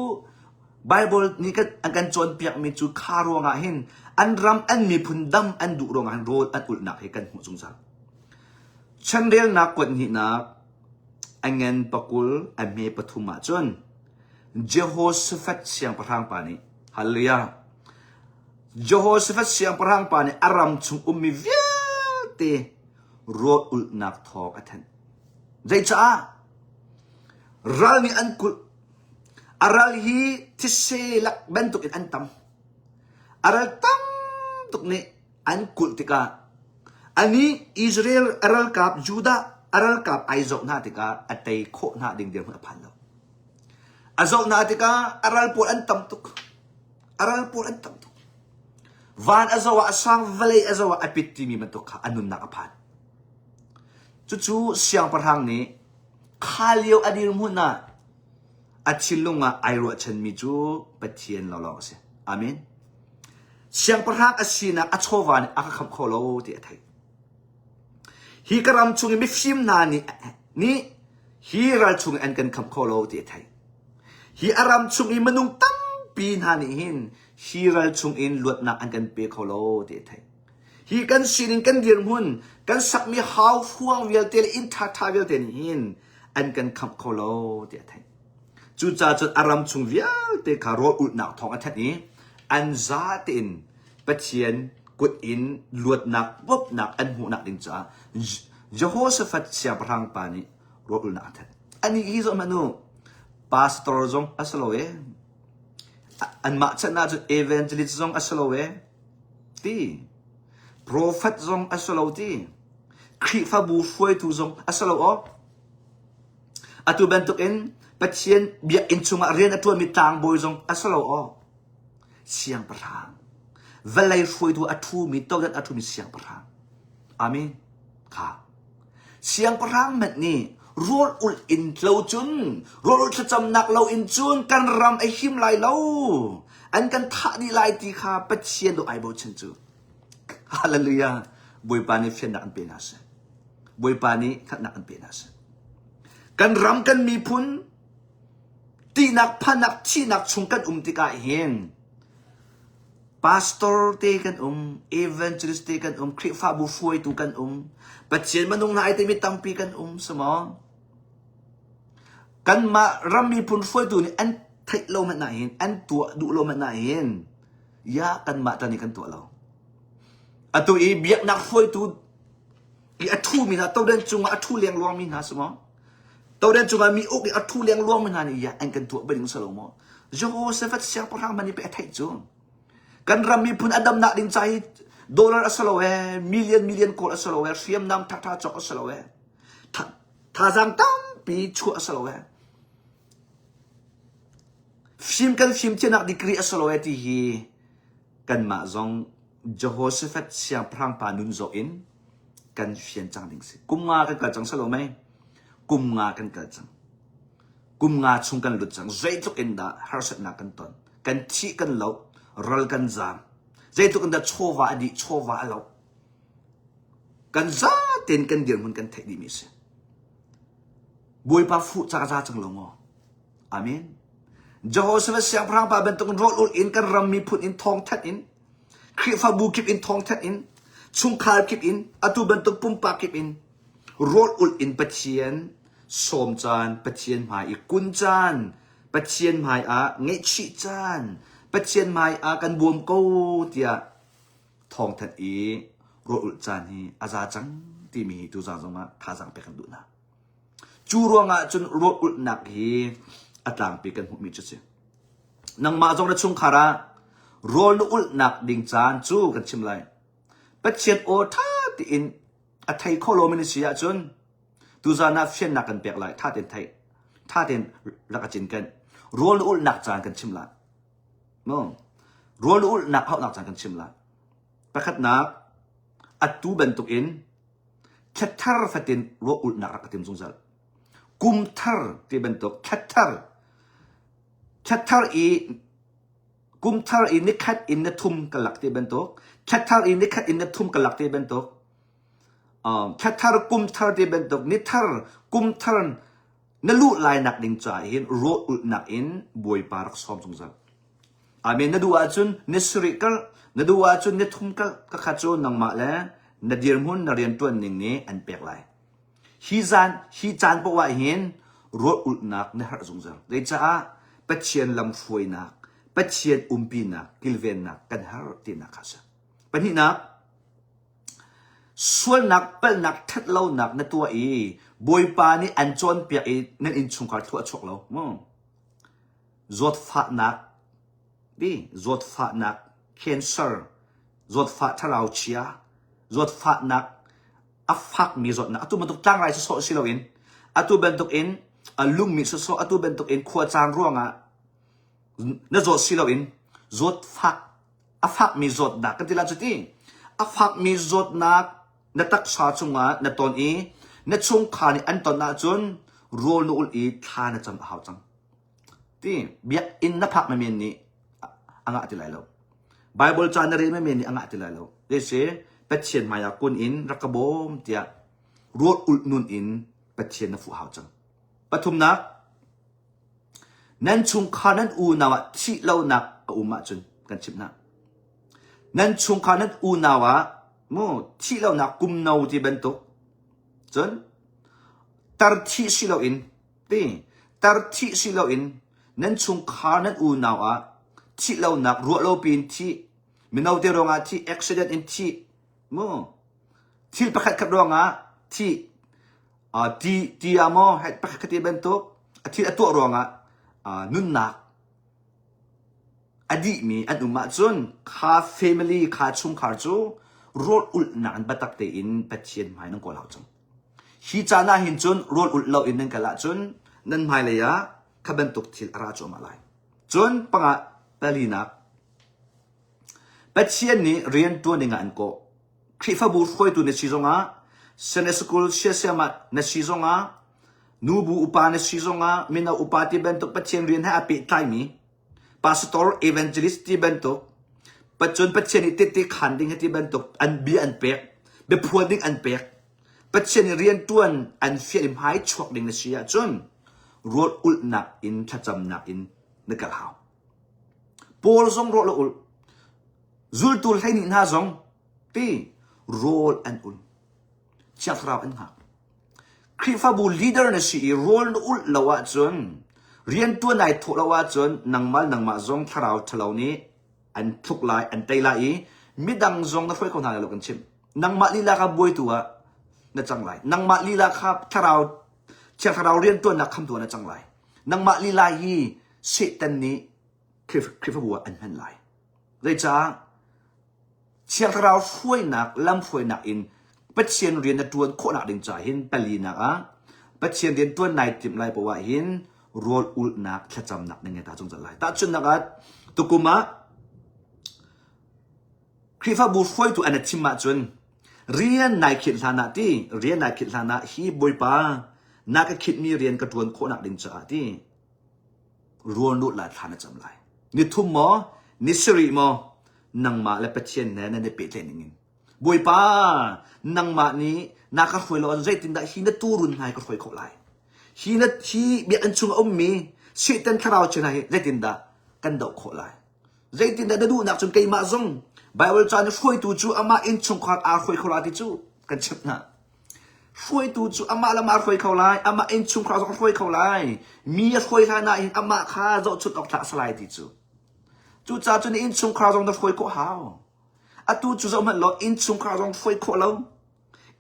ไบเบิลนี่ก็อันกันจวนเปียกมีจู่คารวงหินอันรำอันมีพุนดำอันดุรงอันรถอันอุลนักให้กันหัวจงจังฉันเรียนนักกว่านี้นักอันเงินปะกุลอันมีปฐุมจนเจโฮสฟัดเสียงประทางปานีฮัลโหลยาเจโฮสฟัดเสียงประทางปานีอารามชุงมีเวียเตรถอุลนักทอกอันใจจ้ารัลมีอันกุลอารัลฮีที่เซลักเป็นตุกอันตั้มอารัลตั้มตุกนี้อันกุลติกาอันนี้อิสราเอลอารัลกับยูดาอารัลกับไอโซนาติกาอัตย์โคนาดิ่งเดียวมันพันแล้วอาโซนาติกาอารัลปูอันตั้มตุกอารัลปูอันตั้มตุกวันอาโซวะสังเวลีอาโซวะอภิติมีมันตุกขาอันนุนนักพันจู่ๆเสียงประทังนี้ข้าเลี้ยวอดีตมุ่นน่ะอาชิลลุงอ่ะไอรัวฉันมีจู่ปะเทียนเราลองสิอามินเสียงประทังอาชีนักอาโชวานอาคำโคโลที่ไทยฮีกรำชุงไม่ฟิมนานี่ฮีรัลชุงอันกันคำโคโลที่ไทยฮีอารำชุงอิมนุงตั้มปีนานี่หินฮีรัลชุงอินลวดนักอันกันเปโคโลที่ไทยฮีกันสินิกันเดียร์มุนกันสักมีฮาวฟวงเวลเตลอินทักทาเวลเตนหินอันกันคำโคโลที่ไทยจู่จ้าจนอารมณ์ชุงเวียเตคารออุดหนักทองอันทัดนี้อันซาตินปะเชียนกุดอินลวดหนักวบหนักอันหูหนักดิ่งจ้าเยโฮสฟัดเสียงพลังปานิรออุดหนักทัดอันนี้ฮิโซมานูพาสตอร์จงอัสโลเวอันมาชนะจนเอเวนเจลิสจงอัสโลเวตีโปรเฟตจงอัสโลตีคริฟาบูฟวยตูจงอัสโลออัตุเบนตุกอินปัจเจียนเบียอินชุมาเรียนตัวมีทางบอยจงอัสโลอเสียงพลังเวลาฟวยตัวอัตุมีตัวนั้นอัตุมีเสียงพลังอามินค่ะเสียงพลังแบบนี้รถอุลอินเราจุนรถอุลจะจำนักเราอินจุนกันรำไอหิมไลเราอันกันท่าดีไลตีขาปัจเจียนตัวไอโบชันจูฮาเลลูยาบวยปานีเฟียนนักอันเป็นอาเซบวยปานีขัดนักอันเป็นอาเซกันรำกันมีพุนตีนักพันนักที่นักชงกันติกาเห็นพาสตอร์เตกันเอเวนเจลิสเตกันคริฟาบูฟวยตูกันปัจเจียนมันตรงไหนแต่มีตังปีกันสมองกันมารำมีพุนฟวยตูนี่อันไทยเรามันไหนเห็นอันตัวดูเรามันไหนเห็นยากันมาตอนนี้กันตัวเราอัตัวอีเบียกนักฟวยตูอีอัทูมีนะตัวเดินจุงอัทูเลี้ยงลวงมีนะสมองตัวเดินจุงมีอกอีอัทูเลี้ยงลวงมีนะนี่ยาอันกันตัวเป็นสโลโมโยเซฟัตเสียงพลังมันนี่เป็นไทยจุงกันรำมีพุนอดัมนักดิ่งใจดอลลาร์อัสโลเวมิลเลียนโกลอัสโลเวเฟียมนำท่าจอกอัสโลเวท่าจังตั้มปีชัวอัสโลเวฟิล์มกันฟิล์มที่นักดีกรีอัสโลเวที่ฮีกันมาจงโจโฮสเฟตเสียงพลังปานุนโจอินกันเฟียนจังดิ่งสิกุมงากันเกิดจังสโลไหมกุมงากันเกิดจังกุมงาชงกันหลุดจังใจทุกอินดาฮาร์เซนักกันตอนกันที่กันเหลารัลกันจามใจทุกคนจะโชว์อดีโชว์เรากันจ้าเต็นกันเดียวมันกันเทดีมิสบวยปาฟุจ้าจังลงอามินโจโฮสเวสเสียงพลังปาเป็นตุกรถอุลอินกันรำมีพุนอินทองทัดอินคริฟาบูคิปอินทองทัดอินชุงคาร์คิปอินอตุเป็นตุกปุ่มปาคิปอินรถอุลอินปะเชียนโสมจานปะเชียนหมายกุนจาน ปัจเจียนหมายเงชิจานปัจเจียนหมายกันบวมกูเตียทองทันรถอุลจานีอาจาจังที่มีตุจางจงมาท่าจังไปกันดูนะจูรวงจนรถอุลนักอัตลังไปกันหุมีจุดเสียนังมาจงระชุงคาระรถอุลนักดิ่งจานจูกันชิมไรปัจเจียนโอท่าที่อินอัฐิโคโลมินิเซียจนตุจานาเฟียนนักกันเปียกไรท่าเต็นไทยท่าเต็นรักจินกันรถอุลนักจานกันชิมไรมั้งรถอุลนักเขานักจานกันชิมไรประคัดนักอัตตูเป็นตุกินแคทาร์ฟัตินรถอุลนักรักติมสงสัยกุมทาร์ที่เป็นตุกแคทาร์กุมทาร์นิคัดอินเนทุมกันหลักที่เป็นตุกแคทาร์นิคัดอินเนทุมกันหลักที่เป็นตุกแคทาร์กุมทาร์ที่เป็นตุกนิทาร์กุมทาร์นลูลายนักดิ่งใจเห็นรถอุลนักอินบวยปารักซ้อมสงสัยอามีนดูอาจุนนิสริกัลนดูอาจุนนิทุมกัลก็ขัดโจนังมาแล้วนเดียร์มุนนเรียนตัวหนึ่งนี้อันเปียกไรฮีจานบอกว่าเห็นรถอุลนักในหาสงสัยได้จ้าปัจเจียนลำฟวยนักปัจเจียนปีนักกิลเวนนักกันหาตีนักข้าศึกเป็นที่นักส่วนนักเป็นนักทัดเล่านักในตัวบอยปานี่อันจนเปียกนั่นอินชุงการทั่วชกเราจดฟ้านักดีจดฟ้านักแคนเซอร์จดฟ้าทาราวเชียจดฟ้านักอัฟฟักมีจดนักตัวมันตุกตั้งไรจะโซ่สิเราอินตัวเป็นตุกอินลุงมีโซ่ตัวเป็นตุกอินขวดจานร่วงนั่นจดสิเราอินจดฟักอัฟฟักมีจดนักกันที่ละจุดที่อัฟฟักมีจดนักนัตักชาจงนัตอนนัชงขานี่อันตอนนั้นจนโรนูลทานะจำหาวจังที่เบียอินนับพักไม่มีนี่อ่างติไลแล้วไบเบิลจานเรียนไม่มีนี่อ่างติไลแล้วเดชเป็ดเชียนมายากุนอินรักบอมเตียรวดอุลนุนอินเป็ดเชียนนับฟูหาวจังปฐุมนักนั่นชงขานั้นอูนาวะที่เล่านักอุมาจนกันชิมนักนั่นชงขานั้นอูนาวะโมที่เล่านักกุมนาวที่เป็นตุกจนตาร์ที่สิเราอินตีตาร์ที่สิเราอินนั่นชงขานั้นอูนาวะที่เรานักรัวเราปีนที่มินเอาเดรองที่ accident in ที่โมที่ประคัดขัดรองที่ที่โมให้ประคัดที่เป็นตุกที่ตัวรองนุนนักอดีมีอันอุมาจนข้า family ข้าชงขาจูรถอุลนักบัตักเตอินเป็ดเชียนหมายนั่งกอลาวจังฮีจานาหินจนรถอุลเราอินนั่งกะละจนนั่นหมายเลยขบันตุกทิลราชมาลายจนปังเปลีนักเป็ดเชียนนี้เรียนตัวหนึ่งอันก็คริฟบูฟอยตัวในชีซงเซนสกูลเชียเซียมาในชีซงนูบูอุปาในชีซงมินาอุปาที่เป็นตุกเป็ดเชียนเรียนให้อภิไทมีพาสตอร์เอเวนเจลิสที่เป็นตุกปัจจุบันเช่นนี้ติดขันดิ้งที่เป็นตุกอันบีอันเปียกเบพวนดิ้งอันเปียกปัจจุบันเรียนตัวอันเฟียมหายชกดิ้งในเชียจนรถอุลนักอินทัดจำนักอินนึกกะลาวโพลซงรถอุลจุลตุลให้นินหาซงตีรถอันอุลจักราวอันหักคริฟาบูลีดเดอร์ในเชียรถอุลละวะจนเรียนตัวไหนถูกละวะจนนังมาซงทาราวทลาวนี้อันทุกลายอันไตลายมิดังซงนักไฟคนหาเรากันชิมนังมาลีลาครับบวยตัวนั่นจังไรนังมาลีลาครับถ้าเราเรียนตัวนักคำตัวนั่นจังไรนังมาลีลาฮีเสตันนี้คลิปบัวอันนั้นไรเลยจ้าเชียงเราช่วยนักลำช่วยนักอินเป็ดเชียนเรียนตัวโคนักดึงใจหินเปลีนักเป็ดเชียนเรียนตัวไหนจิมไรเพราะว่าหินโรลอุลนักแค่จำนักในไงตาจงจังไรตาจุนนักตุกุมะคริฟาบูฟอยตัวอันชิมมาจนเรียนนายคิดลานาที่เรียนนายคิดลานาฮีบอยปานักคิดมีเรียนกระทวนโคนักดินจ่าที่รวนลุลาทานจำไรนิทุมมอนิสริมอนังมาและเป็ดเชียนแน่ในเปิดเลนิงินบอยปานังมานี้นักข่อยเราอันใจตินได้ฮีนัตูรุนไฮก็ข่อยเขาไล่ฮีเบียอันชุงอมมีเสียตันทาราวเชนไฮใจตินได้กันดอกเขาไล่ใจตินได้ดูนักจนไกมาซงไบเบิลจานช่วยตัวจูอามาอินชงขาดอาช่วยเขาลาติจูกันชิบนะ ช่วยตูจูอามาละมาช่วยเขาไล่อามาเอ็นชุมคราวสองช่วยเขาไล่มีช่วยท่านาอินอามาข้าจะชุดออกทักสลายติจูจ้าจุนอินชุมคราวสองจะช่วยก็หาวอะตูจูจะมันล้ออินชุมคราวสองช่วยก็แล้ว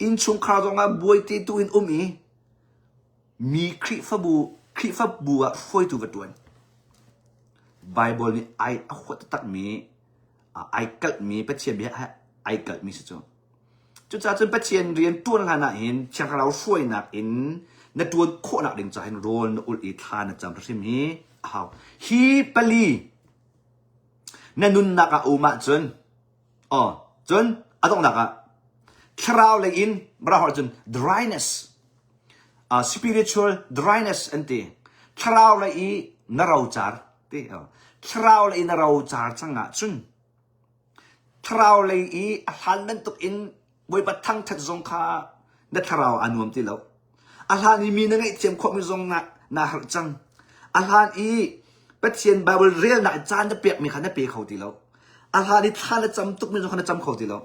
อินชุมคราวสองอ่ะบวยตีตูอินมีคริฟบัวช่วยตูกระตัวนไบเบิลนี่ไอขวดตักมีไอเกิดมีเป็นเชียนเบียไอเกิดมีสิจูจุดจ้าจนเป็นเชียนเรียนตัวขนาดเห็นเชียงเราช่วยนักเห็นในตัวโคหนักเด้งใจเห็นโรนอุลอีธานจำประสิมีเอาฮีปลีนั่นนุนนักอุมาจนจนต้องนักคราวเลยอินบราฮอจน dryness spiritual dryness อันที่คราวเลยอีนราจารที่คราวเลยนราจารจังอ่ะจนคราวเลยอีหันมันตุกอินบวยปัดทั้งทัดซงคาเด็ดคราวอันวมที่เราอาหารนี้มีนั่งไอเจียมความมีซงน่าหักจังอาหารอีเป็ดเชียนไบเบิลเรียลน่ะจานจะเปียกมีขันจะเปียกเขาที่เราอาหารนี้ท่านจะจำตุกมีซงขันจะจำเขาที่เรา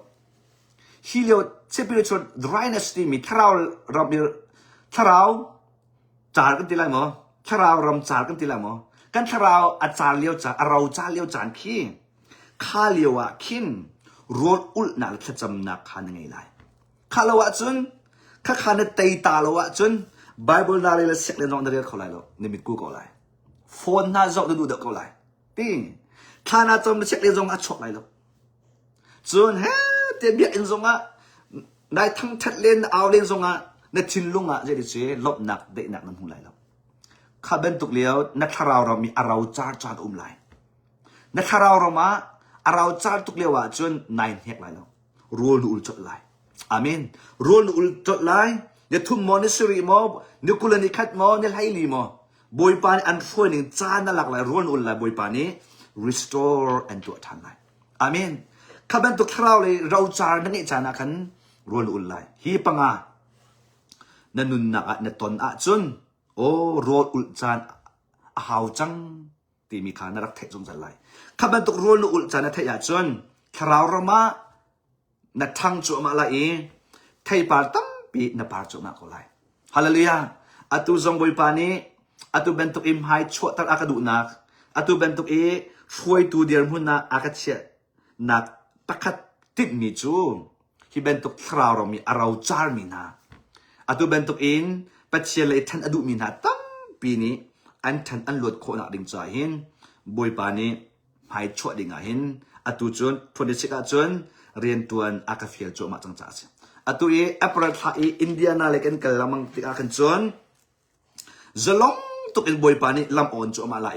ฮิเลโอ spiritual dryness ที่มีคราวเรามีคราวจาร์กันที่ไรมั้งคราวรำจาร์กันที่ไรมั้งกันคราวอาจารย์เลี้ยวจาเราจาร์เลี้ยวจานขี้ข้าเลี้ยวอ่ะขินรถอุลนักขจำนักขันยังไงไรข้าละวะจนข้าขันเตยตาละวะจนไบเบิลนาเรลเสกเลนองนาเรลเขาไรแล้วนิมิตกูเขาไรโฟนน่าจะดูเด็กเขาไรตีข้าน่าจะมาเสกเลนองอาชกไรแล้วจนเฮ้เตียนเบียอินซงอ่ะได้ทั้งทัดเลนเอาเลนซงอ่ะในชินลุงอ่ะจะได้เชื่อลบหนักเด็กหนักนั่นหุ่นไรแล้วข้าเป็นตุกเลี้ยวนักข่าวเรามีอาราวจาร์จาร์ไรนักข่าวเรามาเราจารตุกเลียวจนนายเฮกไรแล้วรัวลุลจดไลอาเมนรัวลุลจดไลเนี่ยทุ่มมอนิสรีมอเนี่ยกุลนิคัดมอเนี่ยไลลีมอบอยปานอันช่วยหนึ่งจานนั่นหลักไลรัวลุลไลบอยปานนี้ restore and ตัวทันไลอาเมนข้าเป็นตุกคราวเลยเราจารนั่นเองจานักันรัวลุลไลฮีปังอานันนุนนักนัตนอาจนโอ้รัวลุลจานหาวจังที่มีขานารักเทจงจันไลข้าเป็นตุกรัวลุลจานเทียจนคราวเรามานัดทั้งจุมาละเอไทยปาร์ตั้มปีนับปาร์จุมาก็ไลฮาเลลูยาอัตุจงบอยปานีอัตุเป็นตุกอิมไฮชวตักอากาดูนักอัตุเป็นตุกเอช่วยตูเดียร์มุนนักอากาเชียนักตักติดมีจูที่เป็นตุกคราวเรามีอาราวจาร์มีนาอัตุเป็นตุกอินปัจเจเลยทันอดูมีนาตั้มปีนี้อันทันอันหลุดโคนักดิ่งใจเห็นบอยปานีหายชั่วดิ่งเห็นอตุจนพอดีสิกาจนเรียนตัวอากาเฟียโจมาจังจ้าสิอตุเอแอปเปิลไทยอินเดียนาเล็กกันละมังติอากันจนจะลงตุกินบอยปานีลำอ่อนโจมาละ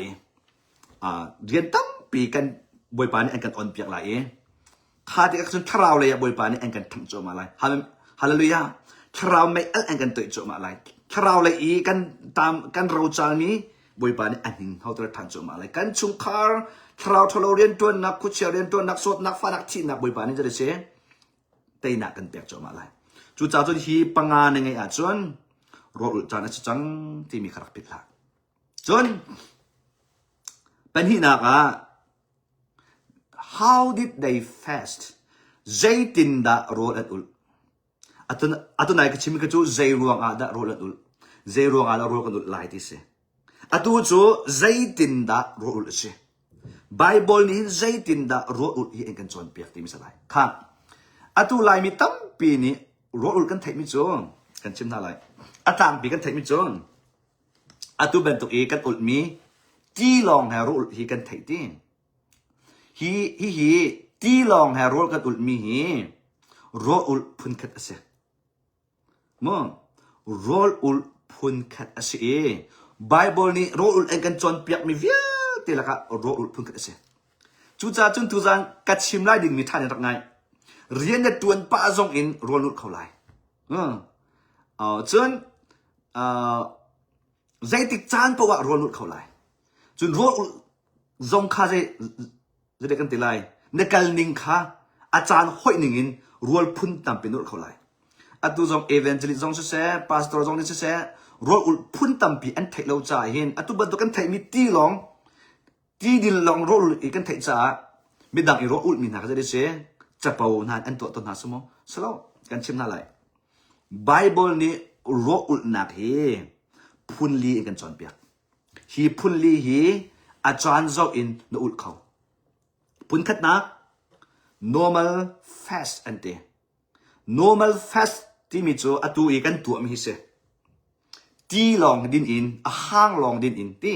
เรียนตั้งปีกันบอยปานีอันกันอ่อนเปียกละข้าที่กันคราวเลยบอยปานีอันกันทำโจมาละฮาเลลูยาคราวไม่อันกันตัวโจมาละคราวเลยกันตามกันเราจานี้บอยปานีอันหนึ่งเขาตัวทันโจมาละกันชุงคาร์คราวทะเลเรียนตัวนักคุชเชียเรียนตัวนักสวดนักฟ้านักที่นักบอยปานีจะได้เชื่อเตยนักกันเปียกโจมาละจู่จ้าจนที่ปังงานยังไงจนรถจานจังที่มีขรักปิดหลักจนเป็นที่นักhow did they fast ใจตินดารถอุลอัตุนายก็ชิมก็จู่ใจรวงดารถอุลใจรวงดารถอุลไล่ที่เสอัตุจู่ใจตินดารถอุลเสไบเบิลนี้ใจตินดารถอุลที่เองกันจนเปียกที่มิสลายค่ะอัตุไลมีตั้มปีนี้รถอุลกันเทมิจงกันชิมท่าไรอัตางปีกันเทมิจงอัตุเป็นตัวเอกันอุลมีจีลองให้รถอุลที่กันเทติฮีจีลองให้รถกันอุลมีรถอุลพุนขัดเสมั้งรถอุลพุนขัดเสไบเบิลนี้รถอุลเองกันจนเปียกมีเวียตีละก็รถอุลพุนขัดเสจู่จ้าจนทุจังกัดชิมไล่ดิ่งมีท่านยังไงเรียนในตัวป้าจงอินรถอุลเขาไล่จนใจติดจานเพราะว่ารถอุลเขาไล่จนรถอุลจงข้าจะได้กันตีไล่ในการนิงข้าอาจารย์ห้อยหนึ่งอินรถพุนตามเป็นรถเขาไล่อัตุจงเอเวนเจลิสจงเสียพาสตอร์จงนี่เสียรถอุลพุนตามปีอันเทเราจ่ายเห็นอัตุบันตัวกันเทมีตีลองตีดินลองรถอุลอีกันเทจ่าไม่ดังอีรถอุลมีหนักจะได้เสียจะเป่านานอันตัวต้นหาสมองสโลกันชิมน่าไร Bible ni ro ul nak hi phun li in kan chon piak hi phun li hi a chan zo in no ul khau phun khat nak normal fast ante normal fast ti mi chu atu I kan tu mi hi se ti long din in a hang long din in ti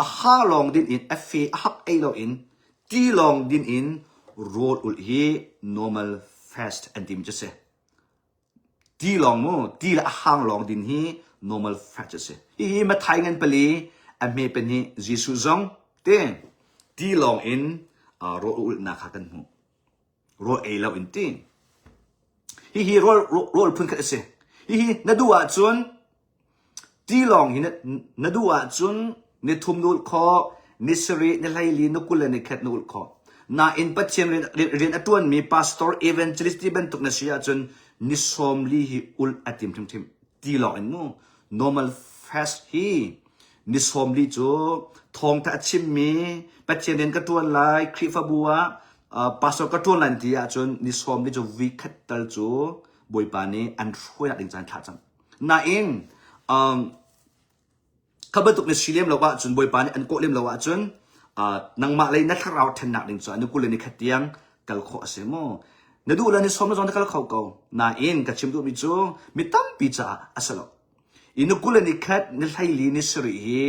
a hang long din in a fe a hak a lo in ti long din in road ul hi normal fast anti mi se ti long mo ti la hang long din hi normal fast se hi ma thai ngan pali a me pen hi jisu zong te ti long in road ul na kha kan hu road a lo in ti hi roll phun khat se hi na duwa chun ti long hi na duwa chun ni thum nul kho ni sri ni lai li no kul ni khat nul kho na in pachem rin atun mi pastor evangelist ben tuk na sia chun ni som li hi ul atim thim ti long in no normal fast hi ni som li chu thong ta chim mi pachem rin ka tuan lai khrifa bua pastor ka tuan lan ti a chun ni som li chu vi khat tal chu boi pa ni an thoi na ding chan tha chang na in kabatuk ni silem lawa chun boi pa ni an ko lem lawa chun nang ma lei na tharau then nak ding chu an ku le ni khatiang kal kho ase mo na du la ni som na jong kal khau ko na in ka chim du mi chu mi tam pi cha asalo inu ku le ni khat ni lai li ni sri hi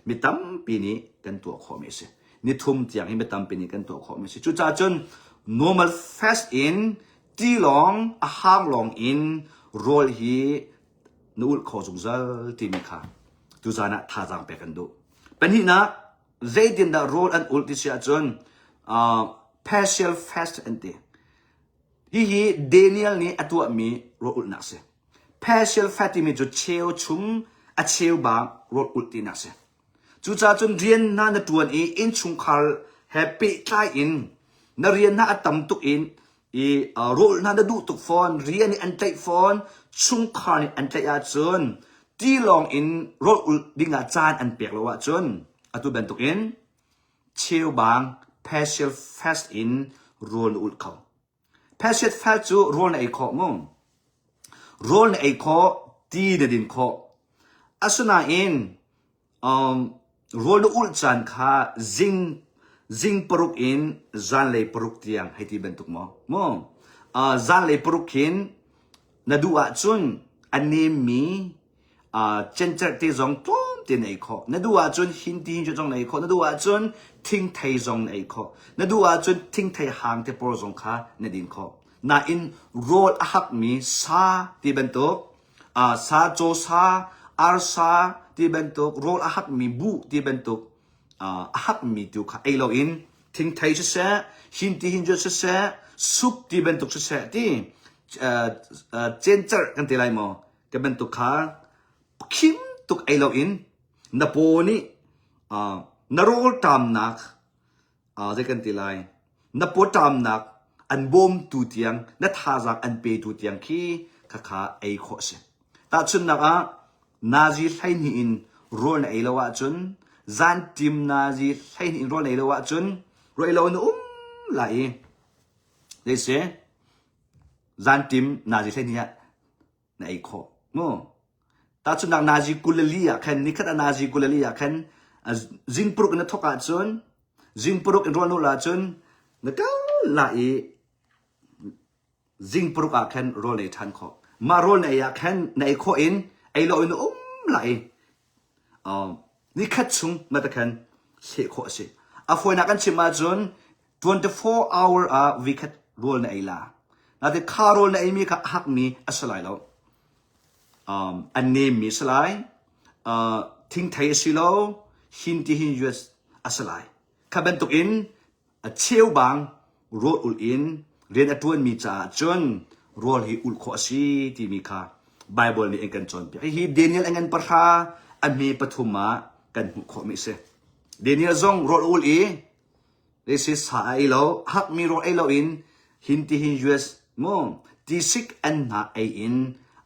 mi tam pi ni kan tu kho me se ni thum tiang hi mi tam pi ni kan tu kho me se chu cha chun normal fast in ti long a hang long in roll hi nul kho jung zal ti mi kha tu zana tha jang pe kan du pen hi na zaidin da roll an ul ti sia chun partial fast ante hi Daniel ni atua mi roll na se partial fast mi jo cheu chum a cheu ba roll ul ti na se chu cha chun rian na na tuan in chung khal happy try in na rian na atam tuk in roll na da du tuk phone rian ni an tai phone chung khal ni an tai a chun ti long in roll dinga chan an pek lawa chun atu ben tuk in cheu bang partial fast in roll ul khau partial fast chu roll na ai kho mo roll na ai kho ti de din kho asuna in roll na ul chan kha zing paruk in zan le paruk tiang haiti ben tuk mo zan le paruk kin na duwa chun anemi chen char te zong tom te nei kho na duwa chun hindi jong nei kho na duwa chun thing thai zong nei kho na duwa chun thing thai hang te por zong kha na din kho na in roll a hak mi sa ti ben to sa cho sa ar sa ti ben to roll a hak mi bu ti ben to a hak mi tu kha ai lo in thing thai se hindi hinjo se sup ti ben to se ti chen char kan te lai mo ka ben to kha kim tuk ai lo in na po ni na roll tam nak zai kan ti lai na po tam nak an bom tu tiang na tha jak an pe tu tiang khi kha ai kho se ta chun na a nazi hlai ni in roll na ai lo wa chun zan tim nazi hlai ni in roll na ai lo wa chun roi lo na lai they say zan tim nazi hlai ni na ai kho mo ta chun nak nazi kulalia khan ni khat nazi kulalia khan jing pruk na thoka chun jing pruk in roll no la chun na ka lai jing pruk a khan roll nei than kho ma roll nei ya khan nei kho in ai lo in lai ni khat chung ma ta khan se kho se a foi na kan chima chun 24 hour a we khat roll nei la na te kha roll nei mi kha hak mi asalai lo an name mi salai thing thai silo hindi hin us asalai khaben tuk in a cheu bang roll ul in ren atuan mi cha chon roll hi ul kho si ti mi kha bible ni engkan chon pi hi Daniel engan parha an mi pathuma kan hu kho mi se Daniel zong roll ul e this is ai lo hak mi roll ai lo in hindi hin us mo ti sik an na ai in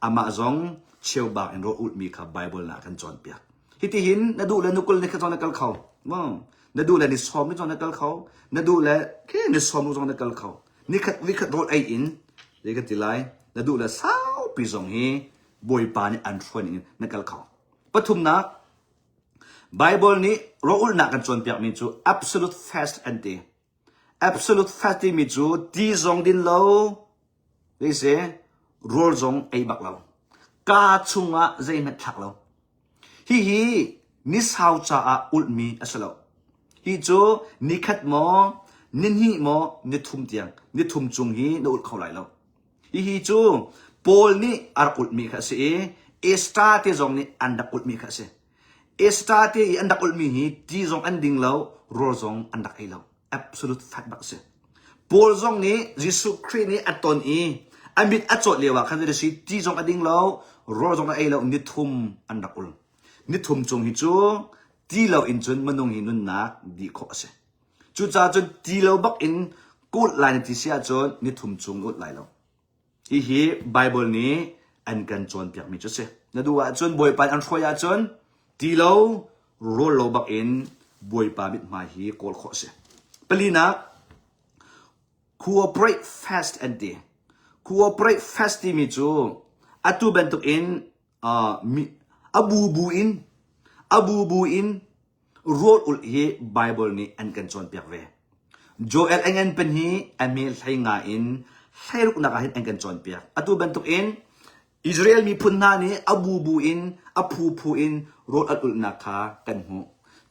ama zong cheu bang en ro ut mi kha bible na kan chon pia hiti hin na du la nukul ni kha chon kal khaw mo na du la ni som ni chon kal khaw na du la ke ni som chon kal khaw ni khat wi khat ro ai in le ka tilai na du la sao ปีจงฮีบอยปานี่อันทวนนี่นักกัลเขาปฐุมนักไบเบิลนี้เราอุลนักกันจนเปียกมีจู absolute fast and day absolute fast มีจูดีจงดินเราดิเสโรลจงไอบักเรากาชุงะใจเม็ดทักเราฮีนิสาวจ้าอุลมีอัสเราฮีจูนิคัดมอนินฮีมอนิทุมเตียงนิทุมจุงฮีนอุลเขาไหลเราฮีจูปอลนี่อาร์อุลมีข้าเสเอสตาเตจงนี่อันดักอุลมีข้าเสเอสตาเตอันดักอุลมีฮีดีจงอันดิ่งเราโรลจงอันดักไอเรา absolute fat บักเสปอลจงนี่ยิสุคริสนี่อัตตนอีอันบิดอัจฉริยะขันเดชิดีจงอันดิ่งเราโรลจงไอเรานิทุมอันดักอุลนิทุมจงฮิจูดีเราอินจนมันงหินุนนักดีข้อเสจูจ้าจนดีเราบักอินกูดไลน์ที่เสียจนนิทุมจงกูดไลน์เราฮีไบเบิลนี้อันกันจนเปียกมีจุดเสนดูว่าจนบอยปานอันช่วยจนดีเราโรลเราบักอินบอยปาบิดมาฮีโกลข้อเสปลีนัก cooperate fast and day cooperate fast ที่มีจูอัตุเป็นตุกอินมีอบูบูอินโรดอุลฮีไบเบิลนี้อันกันจนเปียกเวโจเอลเองเป็นฮีอเมลให้งาอินให้ลูกนักหินอันกันจนเปียกอัตุเป็นตุกอินอิสราเอลมีพุนนานี้อบูอินอพูอินโรดอุลนักขากันหู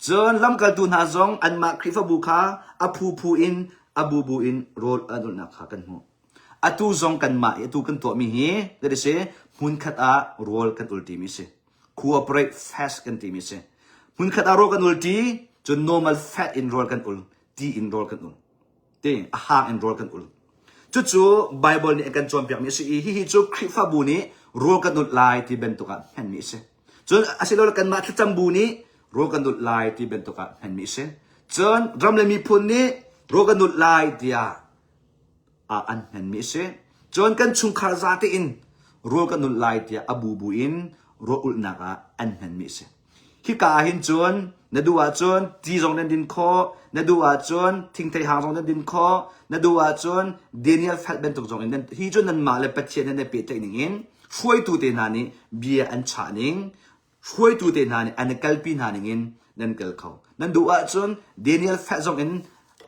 จนลำกัลตุนหาจงอันมาคริฟบูคาอพูอินอบูอินโรดอุลนักขากันหูอัตุจงกันมาอัตุกันตัวมีฮีเดี๋ยวเสมุนขัดอาโรลกันอุลติมิเสcooperate fast กันทีมิเสมุนขัดอารมณ์กันอุลตีจน normal fat enroll กันอุลตี enroll กันอุลตีอาหาร enroll กันอุลจู่ๆ Bible นี่กันจนเปียกมิเสฮีจู่คริฟบูนี่โรกันอุลไลที่เป็นตัวกันเห็นมิเสจนอาศัยเรากันมาที่จำบูนี่โรกันอุลไลที่เป็นตัวกันเห็นมิเสจนรำเลมีพุนนี่โรกันอุลไลที่อันเห็นมิเสจนกันชุงคาร์ซาติอินโรกันอุลไลที่อบูอินโรอุลนักอันเห็นมิเสฮิกาหินจวนนดูว่าจวนจีจงเดินดินคอนดูว่าจวนทิ้งไทยหางจงเดินดินคอนดูว่าจวนเดนิเอลฟัดเป็นตุกจงเดินฮิจวนนั้นมาเลยปัจเจนนั้นเปิดเทคนิคอินช่วยตัวเตนานี่เบียอันชานิงช่วยตัวเตนานี่อันกัลปีนานิงอินนั่นเกิดเขานั่นดูว่าจวนเดนิเอลฟัดจงอิน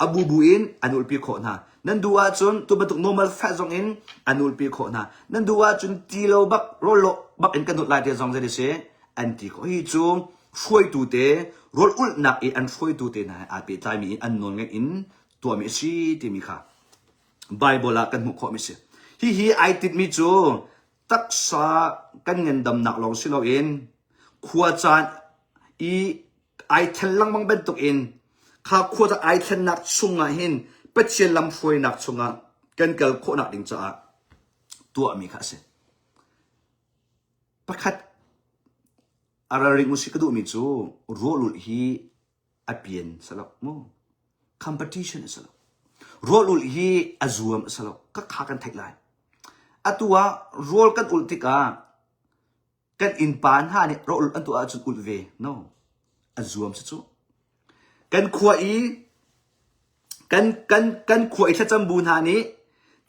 อบูอินอันอุลปีโคนานั่นดูว่าจวนตัวเป็นตุก normal fat จงอินอันอุลปีโคนานั่นดูว่าจวนตีโลบักโรโลบักอินกันตุลายเดียจงจะได้เสอันที่เขาฮิจวนช่วยตัวเตะโรลอุลนักอันช่วยตัวเตะนะอาจเป็นใจมีอันนนไงอินตัวมิชีที่มีค่ะไบเบิลกันหุกข้อมิชีฮีไอติดมิจูตักษากันเงินดำหนักลงสิเราเองขวดจานไอเทนลังบังเป็นตัวเองข้าขวดไอเทนนักชงอ่ะเห็นเป็ดเชลลำช่วยนักชงอ่ะกันเกิดโคนักดิ่งจ้าตัวมีค่ะเสประคัดอะไรริงมุสิกดูมิจูโรลุฮีอเปียนสลับโม competition สลับโรลุฮีอาซูมสลับก็ขากันแท็กไลน์อัตัวโรลกันอุลติกากันอินปานฮานี่โรลอันตัวอาจุดอุลเว no อาซูมสิจูกันขวายกันขวายถ้าจำบูนฮานี่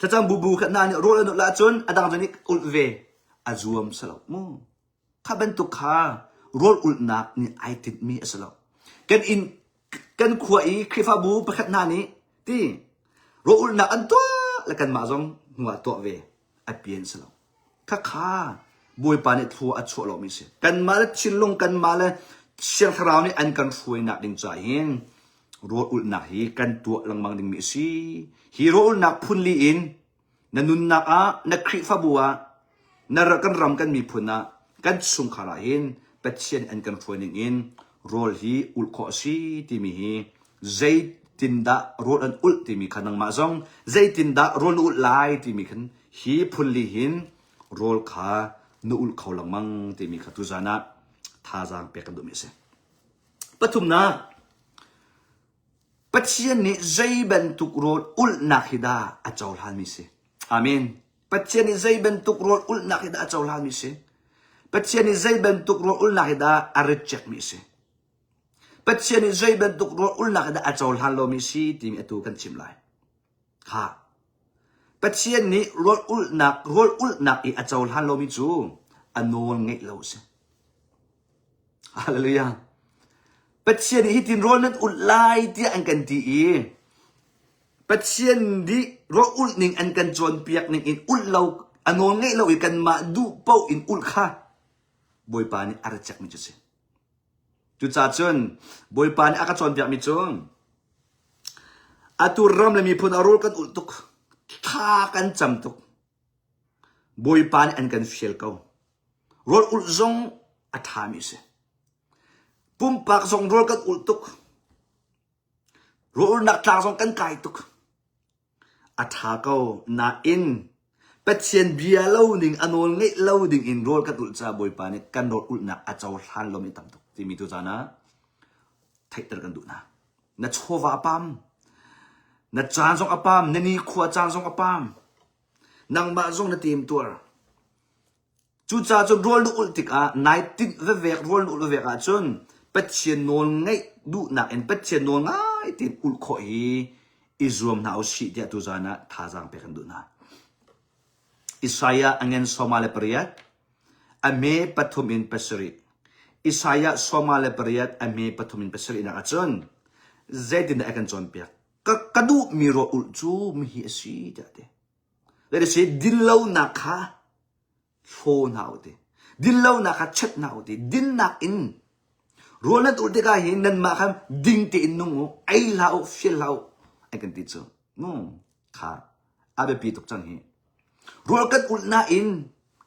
ถ้าจำบูกันนานี่โรลอันตัวละจุนอดังจุนี่อุลเวอาซูมสลับโมข้าเป็นตุกขาโรลอุลนักนี่ไอติดมีอสลับกันขวายคริฟาบูประคัดนานี่ที่โรลอุลนักอันตัวแล้วกันมาจงหัวตัวเวอเปียนสลับข้าบวยปานี่ทัวอัดชัวเราไม่เสียกันมาแล้วชิลลงกันมาแล้วเชียงคราวนี่อันกันช่วยนักดิ่งใจเห็นโรลอุลนักฮีกันตัวลังมังดิ่งมิสีฮีโรลนักพุนลีอินนันนุนนักนักคริฟาบัวนารกันรำกันมีพุนนะกันสุงขาราหินเป็ดเชียนอันกันช่วยนิ่งอินโรลฮีอุลข้อสีที่มีฮีใจตินดาโรลอันอุลที่มีขันนังมาจงใจตินดาโรลอุลไลที่มีขันฮีพุนลีหินโรลขานูอุลเขาลังมังที่มีขัตุจานะท่าจางเปียกันดูมิเสปฐุมนะเป็ดเชียนนี่ใจเป็นตุกโรลอุลนักฮิดาอาจารย์ฮันมิเสอาเมนเป็ดเชียนนี่ใจเป็นตุกโรลอุลนักฮิดาอาจารย์ฮันมิเสปัจจัยนี้ใจเป็นตุกโรอุลนักดาอาริจักมิเสปัจจัยนี้ใจเป็นตุกโรอุลนักดาอาจารย์ฮัลโลมิสีที่มีตัวกันชิมไลค่ะ ปัจเจียนนี้รถอุลหนักอีอาจารย์ฮันโลมิจูอันโนนเงยเราสิฮาเลลูยาปัจเจียนนี้ที่รถนั้นอุลไลที่อันกันที่ปัจเจียนนี้รถอุลหนึ่งอันกันจวนเปียกหนึ่งอินอุลเราอันโนนเงยเราอีกันมาดูเป้าอินอุลข้าบอยปานี่อาร์จักมิจูสิจุดจ่าจนบอยปานี่อากาศจวนเปียกมิจูอาตุรำเลยมีพลอรุณกันอุลตุกท่ากันจำตุกบอยปานอันกันเฟียลเการถอุลซงอัฐามิเสปุ่มปากซงรถกันอุลตุกรถอุลนักทางซงกันไก่ตุกอัฐาเกานาอินเป็ดเชียนเบียเล่าหนึ่งอโนลเงยเล่าหนึ่งอินรถกันอุลจ้าบอยปานกันรถอุลนักอาจารย์ฮันลมิตัมตุกที่มีตัวจานะไทยตระกันดูนะโชวาปั๊มนัดจานซงอปามนันี่ขวดจานซงอปามนังมาซงนัดทีมตัวจุดจ่าจนรัวลุอุลติกะนายติดเวกรัวลุอุลเวกะจนเป็ดเชียนนวลไงดูหนักเอ็นเป็ดเชียนนวลง่ายติดอุลข่อยอิสรวมนาอุชิเดียตุจานะท่าจางเปกันดูนะอิสายาอังเงินสมาเลปริยัตอเมปฐุมินเปสริอิสายาสมาเลปริยัตอเมปฐุมินเปสรินักจนเจดินเอกันจนเปียกกระดูมีรอุลจูมีเฮสีจัดเดเลยสิดินเล่านักฮะโฟนเอาเดดินเล่านักฮะชัดเอาเดดินนักอินรัวนั้นอุลติกาเห็นนั่นมาคำดิ่งตีนนุ่งไอเล่าเฟียเล่าไอกันติดจ้ะนู่นค่ะอาเบปีตุกจังเฮรัวกันอุลนาอิน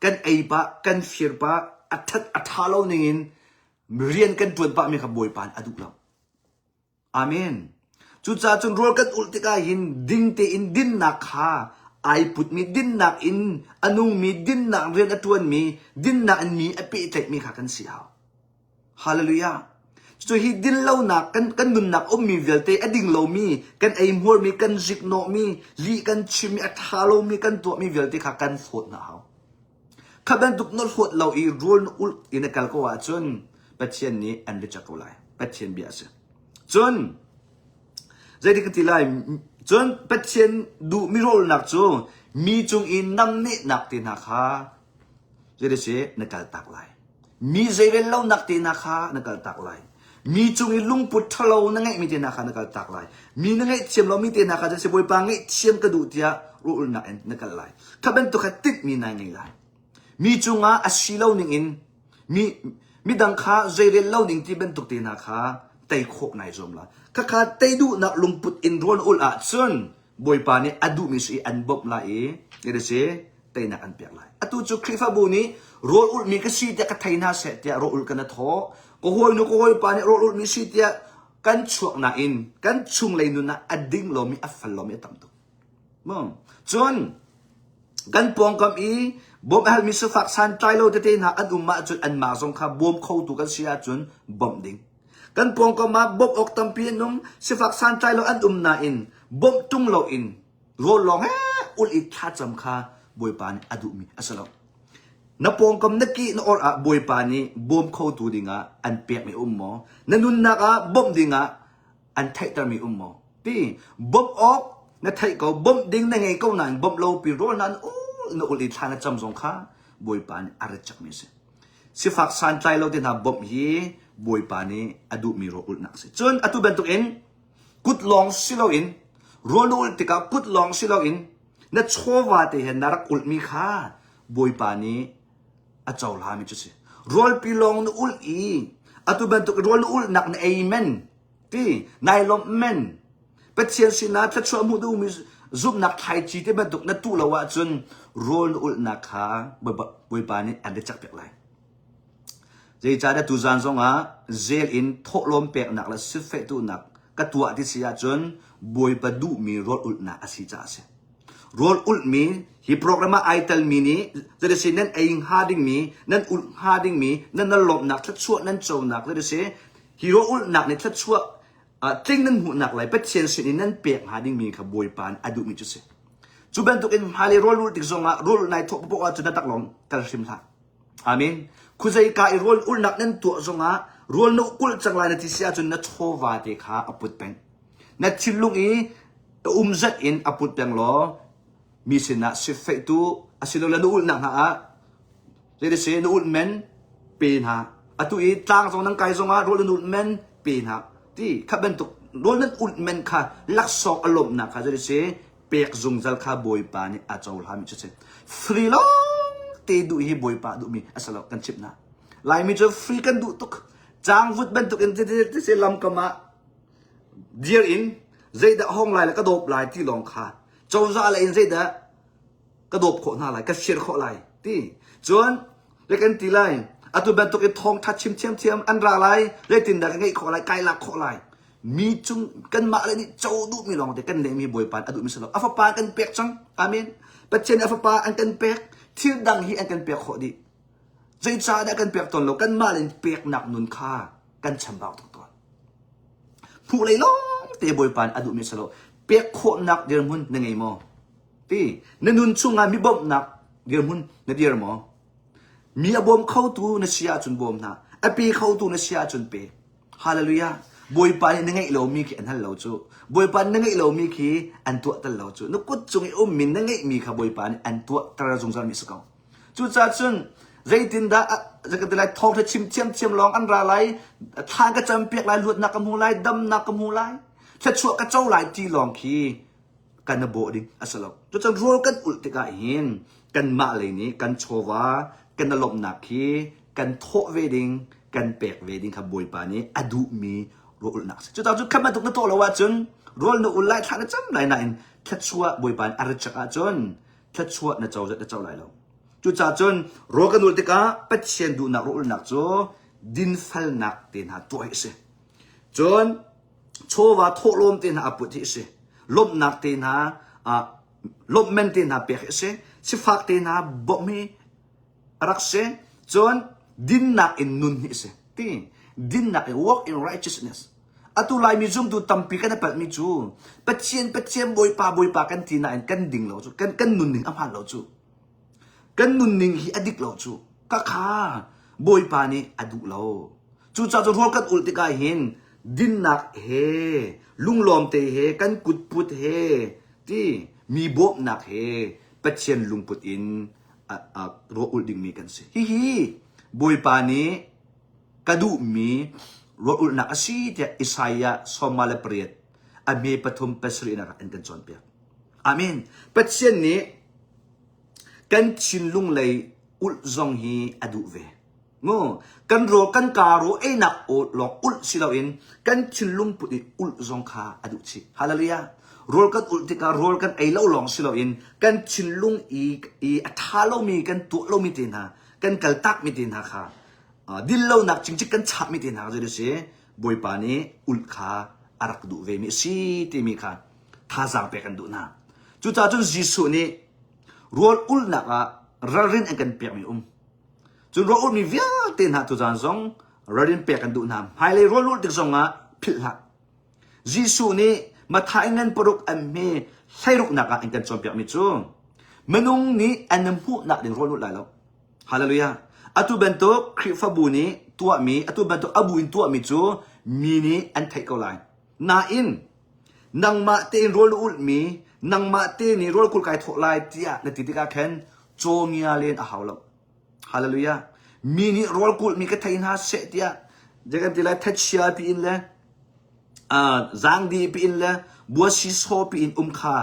กันไอปะกันเฟียปะอัฐาเล่าหนึ่งอินเรียนกันจวนปะมีขบวยปานอดุเราอาเมนจุดจ่าจนรัวกันอุลติกาหินดิ่งตีอินดินนักฮาไอพุดมีดินนักอินอนุมีดินนักเรียนอตวนมีดินนักอันมีอภิเตมีขากันเสียวฮาเลลูยาจุดที่ดินเล่านักกันนุนนักอมมีเวลเตอดิ่งเล่ามีกันไอมัวมีกันจิกโนมีลีกันชิมีอัฐาโลมีกันตัวมีเวลเตขากันโฟดนะฮะขับดันตุกนอลโฟดเราอีรัวอุลอินกัลก็ว่าจนปัจเจียนนี้อันเดจักรุไลปัจเจียนเบียสจนใจที่กติไลจนเป็ดเชียนดูมิโรลนักจูมีจงอินนังเนนักตีนักฮะใจที่เสนักการตักไลมีใจเวลเล่านักตีนักฮะนักการตักไลมีจงอินลุงพุทธเรานั่งไงมีตีนักฮะนักการตักไลมีนั่งไงเชียมเรามีตีนักฮะจะเสบวยปังไงเชียมกระดูกเดียรู้นักนักการไลถ้าเป็นตัวขัดติดมีนายไงไลมีจงอาชีเล่าหนึ่งอินมีดังข้าใจเวลเล่าหนึ่งที่เป็นตัวตีนักฮะไต่โคกนายจอมละข้าเตดูนักลุงพุทอินรอนอุลอาจนบอยปานี่อดูมิสีอันบบลายเดี๋ยวเสียเตนักอันเปียกลายอตุจุคริฟาบุนี่รอนอุลมีกษีเดียกไทยนาเสตียรอนอุลกันท้อก็หอยนุก็หอยปานี่รอนอุลมีสีเดียกันช่วงนาอินกันชุงเลยนุนะอดิ่งลมีอัฟฟัลลมีตั้มตุมั่งจนกันปองกับบอมฮัลมิสฟักซันใจเราจะเตนักอันอุมาจุนอันมาสงคาบอมเข้าตุกันเสียจุนบอมดิ่งกันปองก็มาบกออกตัมพีนุ่มสิฟักสันใจเราอันนาอินบกจุงเราอินโรลองอุลอิทัดจำคาบวยปานีอดุมีอัสลามนับปองก็นักกี้นอร์บวยปานีบอมเข้าตัวดิ่งอันเปียกไม่มอนันุนนักบอมดิ่งอันไทยตามีมอปีบอมออกนัทไทยก็บอมดิ่งนั่งไงก็นั่นบอมเราปีโรนั้นโอ้นอุลอิทัดจำสงคาบวยปานีอาร์จักมิเสสิฟักสันใจเราเดินหาบอมฮีบอยปานีอดูมีโรอุลนักสิจนอดูเป็นตัวเองกุดลองสิเราอินโรลุลติกากุดลองสิเราอินนัดโชวาเตเห็นนารักอุลมีค่าบอยปานีอาเจ้าลามิจุสิโรลปีลองนอุลอีอดูเป็นตัวโรลอุลนักในเอเมนที่นายลมเมนเป็นเชียนสินาถ้าชัวมุดูมีซุบนักไทยจีที่เป็นตัวนัดตู้ละว่าจนโรลอุลนักค่าบอยปานีอันเดจักเปียกไรใจจ่าได้ตุจานซงเจลอินทกลมเปียกหนักและสิเฟตุหนักกระตัวที่เสียจนบวยประดูมีรถอุลนักอาศิจ่าเสรถอุลมีฮีโปรแกรมไอเทลมีนี้จะได้เสียนั่นเองฮาร์ดิงมีนั่นอุลฮาร์ดิงมีนั่นนั่นลมหนักทัดชั่วนั่นโจหนักจะได้เสียฮีโร่อุลหนักในทัดชั่วจริงนั่นหูหนักไหลเป็นเชียนสินั่นเปียกฮาร์ดิงมีขบวยปานอดุมีจุดเสจุบันตุกินฮาลีรถอุลติกซงรถในทบปกจุดนักหลงกัลชิมท่าอามินคุณใจกายรวนอุลนักนั้นตัวจงรวนนุกุลจังไรนัทิเสียจนนัทโชวาเดขาอปุตเป็นนัทชิลุงอีจัดอินอปุตเป็นล้อ มีสินะสิเฟตุอาศิโลละนูอุลนังฮะเรเดเซนูอุลเมนปีนฮะอตุอีต่างตรงนั้นไกลตรงฮะโรลนูอุลเมนปีนฮะที่ขับเป็นตุกโรลนั้นอุลเมนค่ะลักษอกอารมณ์นะค่ะเรเดเซเปียกจงจัลข้าบอยปานี่อาจจะอุลฮามิจุดเซฟรีลองเตดูฮีบอยปาดูมีอาศัยกันชิบนะลายมีจะฟรีกันดูตุกจางฟุตเป็นตุกอินที่เซลัมกามาเดียร์อินใจเดาห้องลายแล้วก็โดบลายที่ลองขาเจ้าจะอะไรอินใจเดากระโดบโขนาลายก็เชียร์โขลายที่จวนเรียกกันตีลายอัตุเป็นตุกอินทองทัดชิมเทียมเทียมอันราลายเรียกตินดากันไงโขลายไกลลักโขลายมีจุงกันมาเลยนี่เจ้าดูมีลองแต่กันเนี่ยมีบอยปานอัตุมีสลับอัฟปากันเปียกจังอามินปัจเจนอัฟปาอันกันเปียกที่ดังฮีอันกันเปียกโขดีใจจ้าได้กันเปียกตนเรากันมาเลยเปียกหนักนุนค่ากันฉ่ำเบาทุกตัวผู้เลยล้อเตะบอยปานอดุมิสโลเปียกโคหนักเดือดมุนในไงมอที่นนุนช่วงงานมีบ่มหนักเดือดมุนในเดือดมอมีอบมเข้าตูในเสียจนบ่มนะอปีเข้าตูในเสียจนเปฮาเลลูยาบอยปานในไงเรามีขี้อันฮัลโหลจูบอยปานในไงเรามีขี้อันตัวตลอดจูนกุดจงไอ้มินในไงมีข้าบอยปานอันตัวตระจงจารมิสกาวจูจ่าจุนใจตินดาจะกันได้ทองที่ชิมลองอันราไลทางกระจำเปียกลายลวดนักกมูลายดำนักกมูลายถ้าชั่วกระเจ้าลายที่ลองคีกันนโบดิอัสลบจะรัวกันอุลติกาหินกันมาเลยนี้กันโชวากันนลมนักคีกันโทเวดิงกันเปียกเวดิงขบวยปานี้อดูมีรัวอุลนักจะต้องขึ้นมาตุกนโตแล้วว่าจนรัวนุอุลไลทางกระจำลายนั่นถ้าชั่วบวยปานอริจักอาจนถ้าชั่วน่ะเจ้าจะเจ้าลายเราจุดจ่าจนโรกันอุลติกาเป็ดเชียนดูนักอุลนักโจดินฟัลนักเต็นหาตัวเอเสจนโชว่าโทลมเต็นหาปุถิเสลมนักเต็นหาลมเมนเต็นหาเปียกเสสิฟักเต็นหาบ่มีรักเสจนดินนักอินนุนเสที่ดินนัก walk in righteousness อตุลายมีจุ่มดูตัมปีกันเป็ดมีจูเป็ดเชียนบอยปากันทีน่ะกันดิ่งเราจูกันนุนดิ่งอัมพันเราจูกันนุนนิ่งฮีอดิกเราจูก็ข้าบอยปานี่อดุเราจูจ่าจะรัวกันอุลติกาเห็นดินนักเฮลุงลอมเตเฮกันกุดปุดเฮที่มีโบกนักเฮเป็ดเชียนลุงปุดอินรัวอุลดิ่งมีกันสิฮีบอยปานี่กระดูมีรัวอุลนักอาศัยที่อิสายาสมาเลเปรียดอเมปฐุมเปสรีนักอันกันจอนเปียอาเมนเป็ดเชียนนี้กันชินลุงเลยอุลจงฮีอดุเวงูกันโรกันการุเอนักโอลองอุลสิลาวินกันชินลุงปุติอุลจงคาอดุชิฮาเลลูยาโรกันอุลติการโรกันไอเล่าลองสิลาวินกันชินลุงอีอัฐาเรามีกันตัวเรามีตินากันกัลตักมีตินาค่ะดิลเราหนักจริงๆกันฉามีตินาจะได้เสียบอยปานีอุลคาอารักดุเวมีสิติมีค่ะท่าจางเปกันดูนะจุดจ้าจุดจิสุนี่รัวอุลนักระรินกันเปียกมีจนรัวอุลมีเวียเต็นหาตุจานซองระรินเปียกันดูน้ำไฮเลยรัวอุลติกซองพิลหักจิสุนี่มาถ่ายเงินปรุกอันเมใช้รุกนักกันจอมเปียกมีจูมนุงนี้อันนำหูนักเดินรัวอุลไหลแล้วฮาเลลูยาอตุบันโตคริฟบูนี้ตัวมีอตุบันโตอบูอินตัวมีจูมีนี้อันไทยเกาไลนาอินนังมาเตนรัวอุลมีนังมาเตนี่รัวกุลไก่ทอลายเตียในติดกาเคนโจเงียเลนอาหาวแล้วฮาเลลูยามีนี่รัวกุลมีกระทายนาเสตียจะกันทีไรทัชเชียปีอินเลยจางดีปีอินเลยบัวชิโซปีอินคา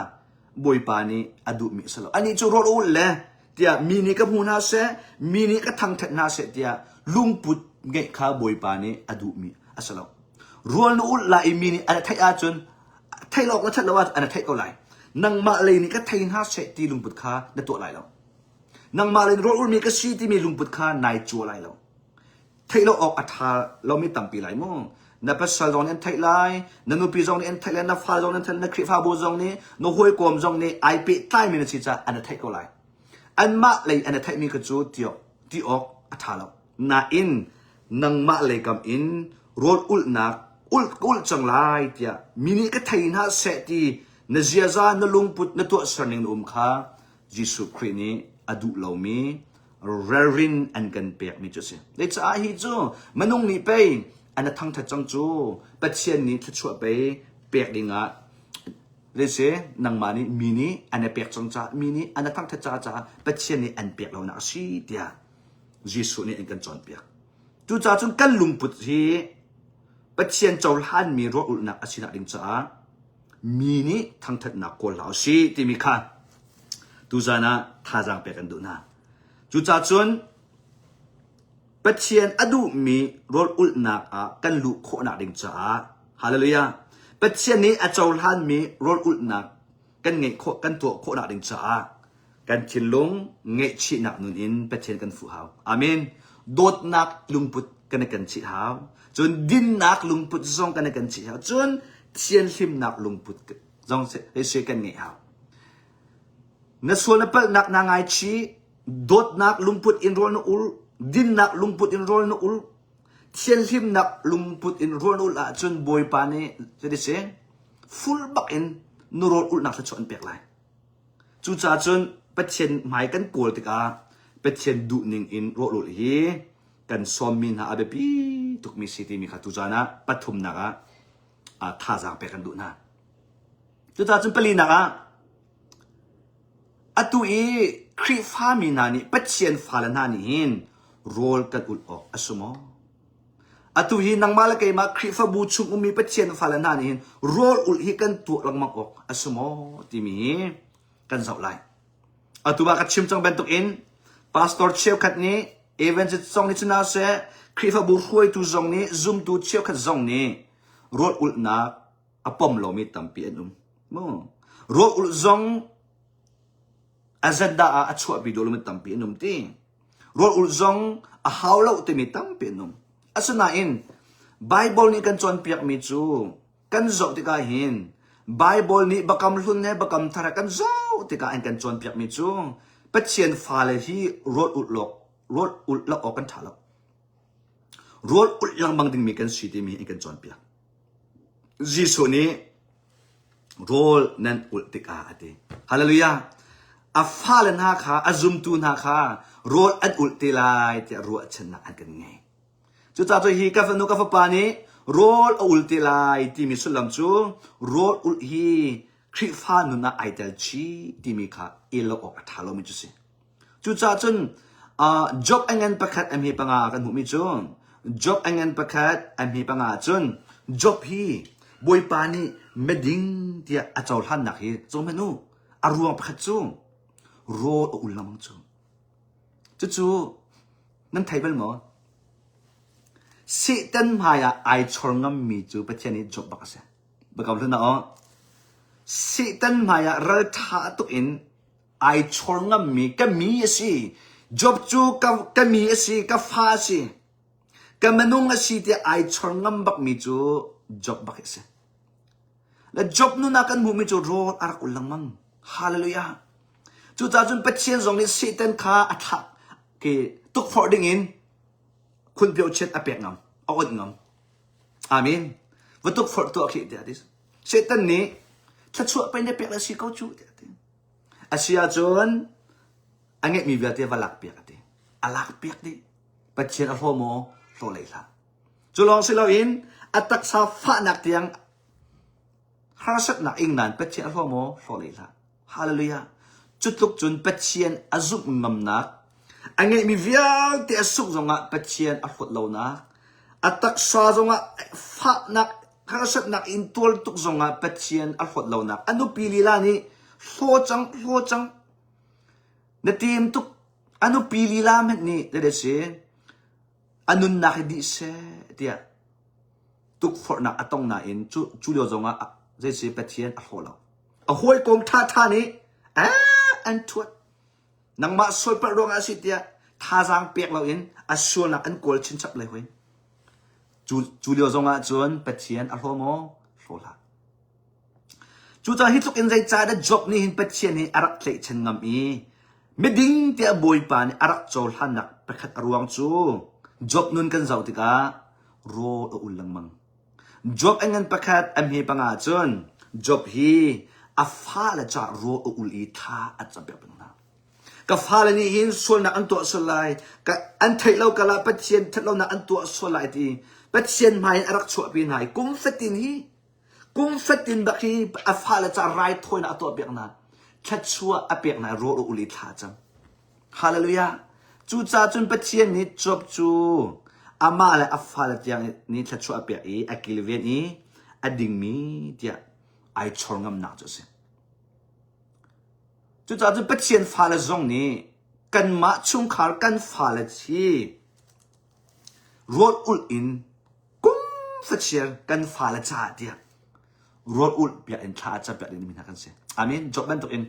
บอยปานีอดุมิสลอันนี้จะรัวอุลเลยเตียมีนี่กับหูนาเสมีนี่กับทางทัดนาเสตียลุงปุดเงะข้าบอยปานีอดุมิอัสลามรัวอุลลายมีนี่อันไทยอาจนไทยโลกและชัดแล้วว่าอันไทยเกาหลีนังมาเลยนี่ก็ไทยน่าเสตีลุงปุดข้าในตัวไรแล้วนังมาเลยรัวอุลมีก็ชีที่มีลุงปุดข้านายจัวไรแล้วไทยเราออกอัฐาเราไม่ต่ำปีไรมั้งนับภาษาจงนี้ไทยไรนันุปีจงนี้ไทยแล้วนับฟ้าจงนี้ไทยนับคริฟ้าบูจงนี้นับห้วยกวมจงนี้ไอปีใต้มีนชิจาอันไทยเกาหลีอันมาเลยอันไทยมีกระจูที่ออกอัฐาเรานาอินนังมาเลยกำอินรัวอุลนักอุลจังไรที่มินิก็ไทยน่าเสตีนเจียจานลุงปุดนตัวสนิงข้ายิสุครินี้อดุเหล่ามีเรรินอันกันเปียกมีจุดเสียเดี๋ยวจะอาฮิจูมันนุ่งนี่ไปอันนั้นทั้งทัดจังจูปัจเจียนนี้ทัดชัวไปเปียกดิ่ง เลยเสนังมานี่มินิอันนี้เปียกจงจ้ามินิอันนั้นทั้งท่าจ้าเป็ดเชียนนี่อันเปียกเราหนักสิเดียยิสุนี่อันกันจอนเปียกจู่จ้าจนกันลุงปุดที่เป็ดเชียนเจ้าหันมีรถอุลนักอาชินาดิงจ้ามินิทั้งทัดนักโกลเหล่าสิที่มีค่ะจู่จ้านะท่าจางเปียกกันดูนะจู่จ้าจนเป็ดเชียนอดูมีรถอุลนักกันลุโคนักดิงจ้าฮาเลลูยาเป็ดเชียนนี้อาจารย์ฮันมีรถอุดนักกันเงยโคกันตัวโคนักดิงจ้ากันชินลงเงยชีนักนุนอินเป็ดเชียนกันฟูหาวอาเมนโดดนักลุงปุดกันกันชีหาวจนดินนักลุงปุดซองกันกันชีหาวจนเชียนหิมนักลุงปุดซองเสกันเงยหาวนั่นส่วนนั้นเป็นนักนางไอชีโดดนักลุงปุดอินโรนอุลดินนักลุงปุดอินโรนอุลเชียนหิมนักลุงปุดอินโรนอุลจนบอยปานีจะได้เสียfull back in นรอุลนักจะชนเปียกไรจู่จ้าจนเป็ดเชียนหมายกันกลัวติกาเป็ดเชียนดูนิงอินรถลุฮีกันซ้อมมินหาอาเบปีทุกมีสิที่มีขาจู่จ้านะปฐุมนักท่าจางเปียกันดูนะจู่จ้าจนเปลีนักตุอีครีฟ้ามีนานี่เป็ดเชียนฟ้าละนานี่หินโรลกันอุลออกอสมอตุฮีนังมาละเกมาครีฟ้าบูชุงมีเป็ดเชียนฟ้าละนานี่หินโรลอุลฮีกันตัวลังมังออกอสมที่มีกันเสาไลอตุบากัดชิมจังเป็นตุกอินพาสตอร์เชียวขัดนี้เอเวนต์ซองนี้ชนะเสครีฟ้าบูช่วยตุซองนี้ซุ่มตุเชียวขัดซองนี้โรลอุลนักอปอมโลมิตัมปีอันโรลอุลซองอาจารย์ด่าช่วยไปดูลมิตัมปีนุ่มตีรถอุลซงหาวเล่าติมิตัมปีนุ่มอาศัยอินไบเบิลนี่กันจวนเปียกมิจูกันจบติกาหินไบเบิลนี่บักำลุนเนี่ยบักำทาระกันจบติกาอินกันจวนเปียกมิจูเป็ดเชียนฟ้าเลยที่รถอุลล็อกออกกันทาร์รถอุลลังบางดิ่งมีกันสีที่มีอินกันจวนเปียกจีสุนี้รถนั่นอุลติกาอดีฮาเลลูยาอาฟ้าเลนหาขาอาซุมตูนหาขาโรดอัดอุลติลายที่รัวชนะอันกันไงจุดท้ายฮีกับนุกับปานีโรดอุลติลายที่มีสุลัมจูโรดอุลฮีคริฟ้านุนาไอเดลชีที่มีขาเอโลออกทาโลมิจุสิจุดท้ายจนจ็อบเงินประคัดมีปังอากันหูมิจุนจ็อบเงินประคัดมีปังอาจนจ็อบฮีบอยปานีเมดิงที่อาจารย์ฮันนักฮีจงเมนูอารวงประคัดจูโรดอุลลังจู่นั่นไทยเป็นหมอสิตันพายไอชงงมีจู่ประเทศนี้จบบักเสียบักเอาเรื่องนั้นสิตันพายรัฐาตุอินไอชงงมีก็มีสิจบจู่ก็มีสิก็ฟ้าสิก็มนุษย์สิที่ไอชงงบักมีจู่จบบักเสียแล้วจบนู้นนักมุมิจู่โรดอารักอุลลังมังฮาเลลูยาจู่จ้าจนเป็ดเชียนตรงนี้สิตันขาอัฐะที่ตุกฟอร์ดิ้งอินคุณเปียวเช็ดอเปียกงำเอาอดงำอามินว่าตุกฟอร์ตัวขี้เดียดิสเซตันนี้ถ้าช่วยไปในเปียกแล้วสิเขาจู่เดียดิอาเซียจนอันนี้มีเวลาที่ว่าหลักเปียกดิอาลักเปียกดิเป็ดเชียนอัลโฮโมโตเลยละจู่ลองสิเราอินอัตักซาฟ้าหนักเตียงฮาร์สัตหนักอิงนันเป็ดเชียนอัลโฮโมโตเลยละฮาเลลูยาจุดลุกจนเป็ดเชียนอาซุกงำนักอันนี้มีวิญที่อาซุกจงอ่ะเป็ดเชียนอัลฟุดเหล่านักอัตักสวาจงอ่ะฟ้านักฮาร์สัตหนักอินตัวตุกจงอ่ะเป็ดเชียนอัลฟุดเหล่านักอันนู้ปีลีลานี่โลจังในทีมตุกอันนู้ปีลีลามันนี่เดี๋ยวเสียอันนู้นนักดิเสียเดียตุกฟอร์นักอัตองน่ะอินจูเลียวจงอ่ะเดี๋ยวเสียเป็ดเชียนอัลฟุดเหล่าเอาห้วยกงท่านี่อันทวดนังมาสวยประรองอาศิเดียท่าจางเปียกเราเองอาชวนนักอันกอลชินชับเลยเว้ยจูเลียวจงอาจวนเป็ดเชียนอัลโฮโมโซลาจูจะฮิตุกินใจจ่ายได้จ็อบนี่หินเป็ดเชียนนี่อารักเละเชนงำอีไม่ดิ้งเตียบอยปานอารักโจลหันนักประคัดอรวงจูจ็อบนุนกันเจ้าติกาโรอุลลังมังจ็อบเงินประคัดอันฮีปังอาจวนจ็อบฮีอาฟ้าละจ่าโรอุลีท่าอัจฉริยะเป็นนะกับฟ้าละนี่หินส่วนนักอันตัวสลายกับอันไทยเรากะลาเป็ดเชียนทัดเรานักอันตัวสลายที่เป็ดเชียนหมายอารักชัวปีนหายกุ้งเฟตินฮี กุมฟัดตินบักฮีอัฟฮาลจะไรถอยนะตัวเปียกนะชัดชัวอเปียกนะโรอุลิท่าจังฮาเลลูยาจูจ่าจุนปะเชียนนี่จบจูอามาและอัฟฮาลยังนี่ชัดชัวอเปียกอีอกิลเวียนอีอดิ่งมีเดียไอชงงำหนักจุสิจูจ่าจุนปะเชียนฟาลจงนี่กันมาชุงขารกันฟาลชีโรอุลอินกุมฟัดเชียนกันฟาลจ่าเดียรถอุดเปียอินท่าจะเปียอินมินากันเสียอามินจบเป็นตัวอิน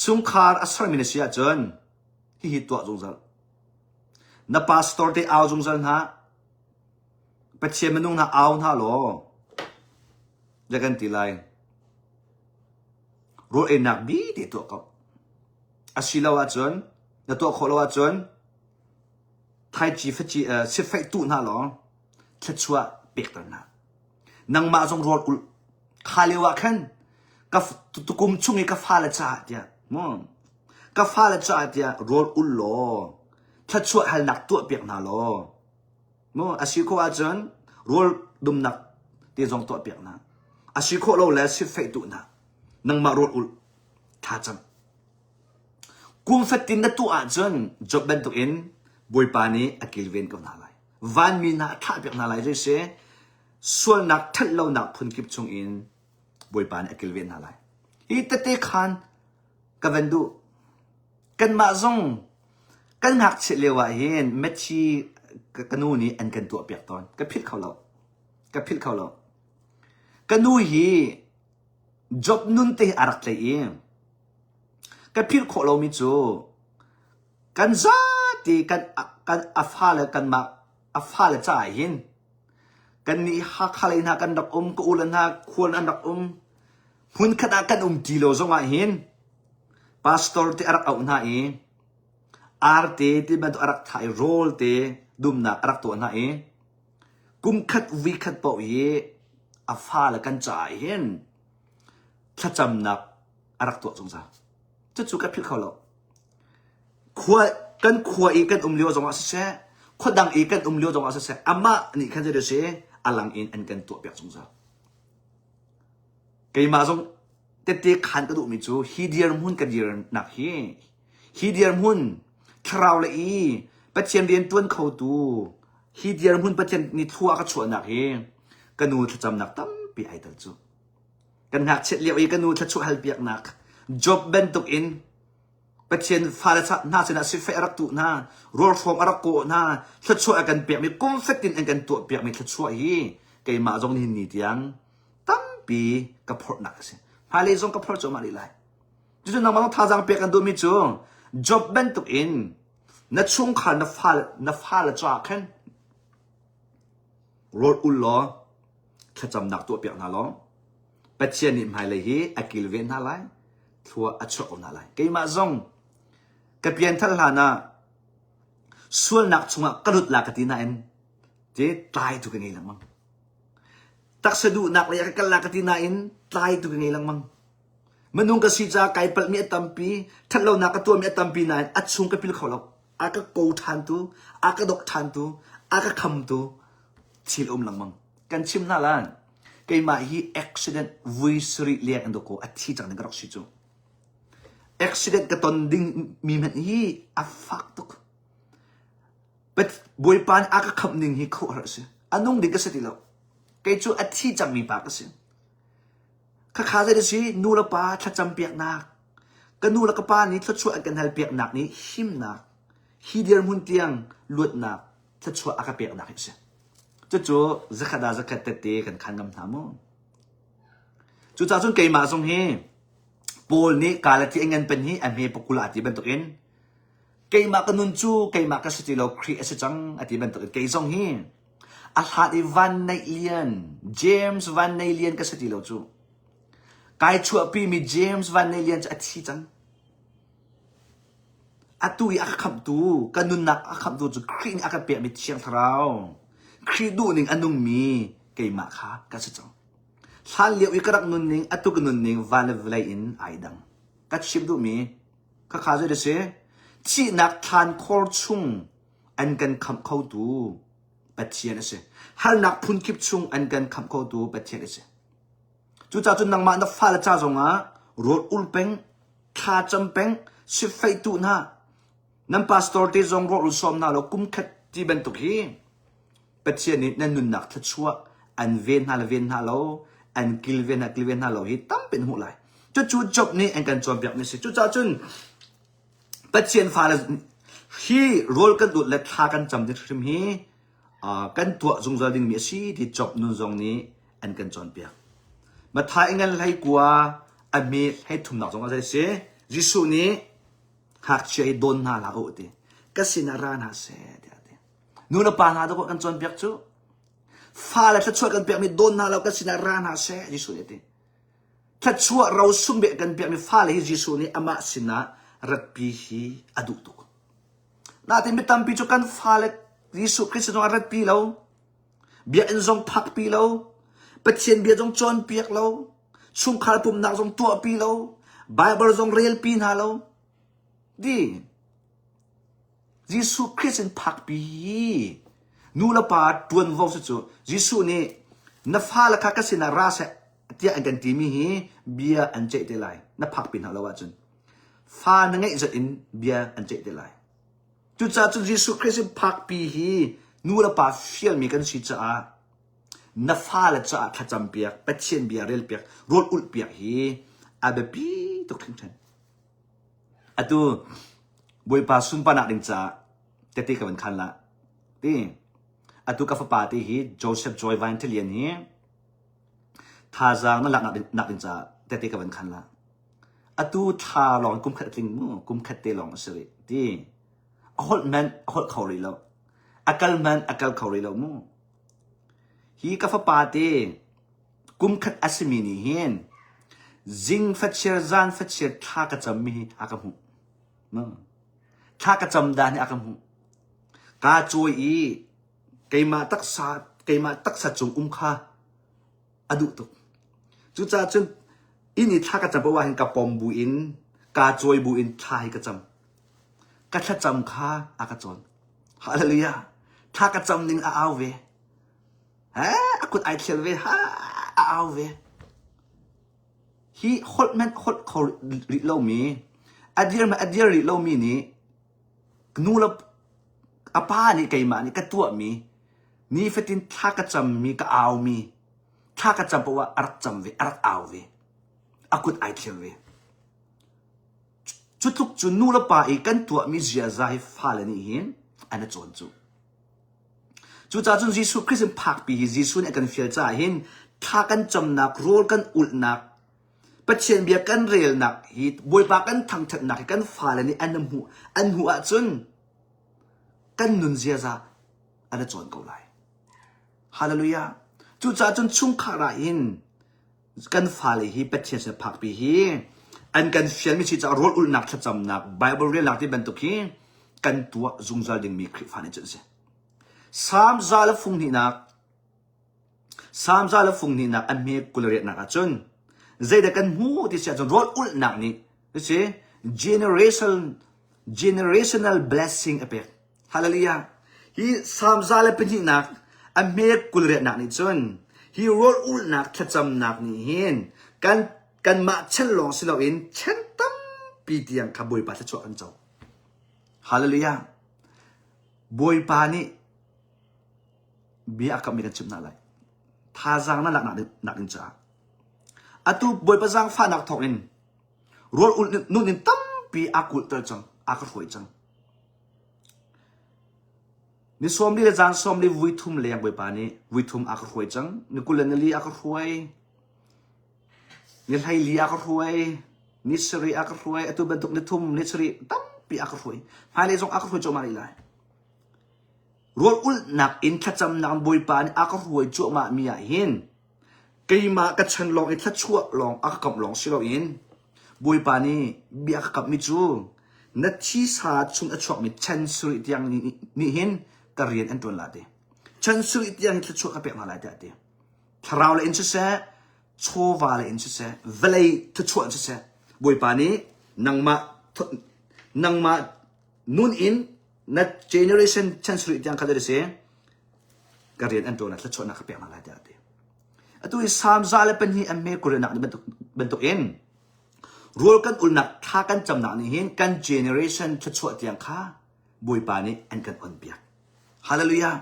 ชุงคาร์อัศรมินเสียจนฮิตัวจงจัลนับพาสตอร์ที่เอาจงจัลนะเป็ดเชื่อมนุงนะเอาหน้าโลจะกันตีไลรถเอ็นนักบีที่ตัวเขาอาศิลาวจนนัตัวเขาลาวจนไทยจีฟจีสิฟไฟตุหน้าโลเชื่อชัวเปียกตันนะนังมาจงรอดอุลคาเลวะขันกับตุกุมชุงอีกับฟาเลจ่าเดียมั้งกับฟาเลจ่าเดียรอดอุลโลถ้าช่วยให้นักตัวเปียกนาโลมั้งอาศิโคอาจารย์รอดดุมนักที่จงตัวเปียกนาอาศิโคเราแล้วสิเฟตุนะนังมารอดอุลท่าจังกุมเฟตินนัตัวอาจารย์จบเป็นตัวเองบอยปานีอกิลเวนกับนาไลวันมีนาท่าเปียกนาไลด้วยเสส่วนนักทัดเรานักพุนกิบชงอินบอยปานเอกิลเวนอะไรอีตเตขันกันดูกันมาซงกันหักเฉลียวเห็นเมชีกันนูนี่อันกันตัวเปียกตอนก็พิดเขาเรากันนูฮีจบนุนเตอารักเลยเองก็พิดเขาเรามิจูกันซาตีกันอัฟฮาเลกันมาอัฟฮาเลจ่ายเห็นกันนี่ฮักฮาเลนะกันดักก็อุลันนะควรอันดักหุ่นขนาดกันดีโลจงว่าเห็นพาสตอร์ที่อารักเอาหน้าเองอาร์ที่เป็นตัวอารักถ่ายโรลที่ดุมนักอารักตัวหน้าเองกุมขัดวิขัดเป่าเย่อัฟฮาเลกันจ่ายเห็นถ้าจำนักอารักตัวจงซะจะจุกกับพิษเขาหรอกขวอีกันเลี้ยวจงว่าเสียขวดังอีกันเลี้ยวจงว่าเสียอามานี่ขันจะเสียอลังอินอันกันตัวเปียกจงซะไกมาจงเตะขันกระดูกมิจูฮีเดียร์มุนกันเดียร์หนักฮีเดียร์มุนคราวเลยปัจเจียนเรียนต้นเขาดูฮีเดียร์มุนปัจเจียนนี่ทั่วก็ชวนหนักกันนูถ้าจำหนักตั้มปีไอเตอร์จูกันหักเช็ดเลี้ยวกันนูถ้าช่วยให้เปียกหนักจบเป็นตุกอินปัจเจียนฟาเลซ่าน่าจะน่าสิเฟรักตุน่าโรลฟอร์มอารักโกน่าถ้าช่วยกันเปียกมีกุ้งเฟตินกันตัวเปียกมีถ้าช่วยไกมาจงนี่นี่ยังปีกับพอร์นักสิฮาเลซงกับพอร์จอมาลีไลจู่ๆน้องมันต้องท่าจังเปียกันดูมิจูจบเป็นตุกอินนัดช่วงขานับฟาลจากขันรถอุลล้อถ้าจำหนักตัวเปียกน่าล้อเป็ดเชียนิมไฮเลยฮีอกิลเวนน่าไลทัวอัชโอน่าไลเกี่ยมาจงกับเพียนทัลลานะส่วนนักชงกระดุดลากตินาเอ็นเจ๊ตายทุกอย่างเลยมั้งtak sedu nak laya kakala katinain try tu ngay lang mang manung kasi ja kay pal mi atampi thallaw na katua mi atampi na at sung kapil kholaw aka ko than tu aka dok than tu aka kham tu chil lang mang kan chim na lan kay ma hi accident voice liang ando ko at hi chang ngarok si chu accident ka ton ding mi man hi a fuck tok but boy pan aka kham ning hi ko har se anong di ka sa tilaw kay chu at hi jam mi pa kasi kakha de si nula pa tha jam piak nak kanula ka pa ni tha chu kan hal piak nak ni him nak hi der mun tiang lut nak tha chu aka piak nak se chu zakhada zakhat te kan khan ngam tha mo chu cha chun kay ma song he pol ni kala ti engan pen hi am he pokula ti ben to in kay ma kanun chu kay ma ka stilo kri ase chang ati ben to kay song hi Alhati Van Nailian James Van Nailian ka sa tilaw chu kahit chua pi mi James Van Nailian at si chang atui akakam tu kanun nak akam tu chu kring akapia mi chiang thrao kri du ning anung mi kay ma kha ka sa chang hal liu ikarak nun ning atu kanun ning van vlay in aidang kat ship du mi ka khazo de se chi nak than khor chung an kan kham khau tu ปัจเจียนเสฮัลนักพุนคิบชุงอันกันคำเขาดูปัจเจียนเสจุดจ้าจุนนังมานักฟ้าละจ้าจงอ่ะรถอุลเป็งขาจำเป็งสิไฟตุนะนั่นพาสตอร์ที่จงรถอุลสอมน่าเรากุมขัดที่เป็นตุกีปัจเจียนนี้นั่นนุนนักทัดชัวอันเวนฮาลเวนฮาโลอันกิลเวนฮากิลเวนฮาโลฮิตั้มเป็นหัวไหลจุดจบนี้อันกันจอมแบบนี้สิจุดจ้าจุนปัจเจียนฟ้าละฮีโรลกันดูและทากันจำที่ทำฮีกันตัวจงจอดินมีสิที่จบนุนจงนี้อันกันจอมเปียกมาทายงั้นให้กว่าอันมีให้ทุ่มหนักจงอะไรเสียยิสุนี้หากเชื่อโดนหาลาโอติก็สินารานาเสียเดียวนู่นปานหาตัวกันจนเปียกจูฟ้าและถ้าช่วยกันเปียกมีโดนหาเราก็สินารานาเสียยิสุนี้ถ้าช่วยเราสุ่มเบียกันเปียกมีฟ้าและยิสุนี้อามาสินารัดปีฮีอดุตุน่าจะมีตั้มปีจุกันฟ้าและยิสุคริสต์นรัดปีเราเบียอินจงพักปีเราปัจเจียนเบียจงจอนเปียกเราชุมขาปุ่มหนักจงตัวปีเราไบเบิลจงเรียลปีนาเราดียิสุคริสต์พักปีนูละปาดวนวงสุดยิสุนี่นับฟ้าละคักสินาราเสเตียอันกันตีมีฮีเบียอันเจตไลนับพักปีนาเราว่าจนฟ้านั่งไงจะอินเบียอันเจตไลจุดจ้าจุดยิสุคริสต์พักปีฮีนูละปาฟิลมีกันสิจ้านับฟ้าละจ้าทัดจำเปียกเป็ดเชียนเบียเรลเปียกรถอุลเปียกฮีอาเบปีตุกทิ้งฉันอะตูบอยปาสุนปานักดิงจ้าเตติกับวันคันละที่อะตูกับฟ้าปาตีฮีโจเซฟจอยวันเทเลียนฮีท่าจางนั่นหลักนักดิงจ้าเตติกับวันคันละอะตูท่าลองกุมขัดติงมูกุมขัดเตลองสิริที่ฮอลแมนฮอลเขาเรียลอักลแมนอักลเขาเรียลมูฮีกับฟ้าปาตีกุมขัดอัศมินีเฮนจิงฟัดเชียร์จานฟัดเชียร์ท่ากระจำมีอากาหูท่ากระจำดานอากาหูกาจวยอีเกมาตักษาจงข้าอดุตุจุจ้าจนอินี่ท่ากระจำเพราะว่าเห็นกับปอมบูอินกาจวยบูอินท่าให้กระจำกระจำข้าอากาจรฮาเลลูยาท่ากระจำนิ่งอาเวอากุดไอเทลเวอาเวฮีฮอตแมนฮอตเขาริโลมีอดีตริโลมีนี่นูละอาป้านี่ไก่มานี่กระตัวมีนี่เฟตินท่ากระจำมีกระเอามีท่ากระจำเพราะว่าอารักจำเวอารักเอาเวอากุดไอเทลเวจุดทุกจุดนูละป้าอีกันตัวมีเจียใจฟ้าเลยนี่เห็นอันนั้นจวนจุจุดจ้าจุนยิสุคริสต์พักปียิสุเนี่ยกันเฟียจ้าเห็นท่ากันจำหนักโรลกันอุดหนักปัจเจียนเบียกันเรียลหนักฮีบอยปากันทางถัดหนักกันฟ้าเลยนี่อันหัวจนกันนุนเสียซะอันนั้นจวนเกาไลฮาเลลูยาจุดจ้าจนชุ่มขาราอินกันฟ้าเลยฮีปัจเจียนเสียพักปีฮีอันกันเฟียนมิชิจะโรลอุดหนักจำหนักไบเบิลเรียลหนักที่เป็นตุกีกันตัวจุงจาดึงมีคลิปฟันจังเสียสามจาลฟุงนี่นักอันมีกุลเรียนนักจนใจเด็กกันหูที่เสียจนรถอุลนักนี่ใช่ generational blessing เอเปกฮาเลลูยาฮีสามจาลเป็นที่นักอันมีกุลเรียนนักนี่จนฮีรถอุลนักทัดจำนักนี่เห็นกันมาเช่นลองสิเราเองเช่นตั้มปีเดียงขบวยปาจะช่วยกันเจ้าฮาเลลูยาบวยปานี่เบียกับมีกันชิมนั่นเลยท่าจางนั่นหลักหนักจ้าอะตูบอยประจังฟ้านักทอกอินรถอุ่นนู่นนี่ตั้มปีอากุลเตอร์จังอากุลหวยจังนี่สวมดีเลยจังสวมดีวิทุมเลี้ยงบอยปานี่วิทุมอากุลหวยจังนี่กุลนี่ลีอากุลหวยนี่ไทยลีอากุลหวยนี่สรีอากุลหวยอะตูเป็นตุกนี่ทุมนี่สรีตั้มปีอากุลหวยภายในจงอากุลหวยจงมาลีเลยรถอุลนักอินทัดจำนำบอยปานอากรวยจั่วมามีอ่ะเห็นกีมากัฉันลองอินทัดชั่วลองอากกับลองสิเราอินบอยปานี่เบียกับมิจูนัดชีสาชุนอชอบมิชันสุริยังนี่เห็นกระเรียนอันตัวละเดชันสุริยังทัดชั่วกับเปียมาละเดทาราวเลยอินเสะโชวาเลยอินเสะเวลัยทัดชั่วอินเสะบอยปานี่นังมานุนอินนัด generation ชันสุริยังเขาจะเสีย กระเรียนอันโดนัทและชนนักเปียกมาหลายเดือนอตุยสามซาเลเป็นที่อเมริกาหนักนี่เป็นตัวเองรัวกันอุลนักท่ากันจำหนักนี่เห็นกันเจเนอเรชันชัดชัวเตียงข้าบุยปานี่อันกันอ่อนเปียกฮาเลลูยา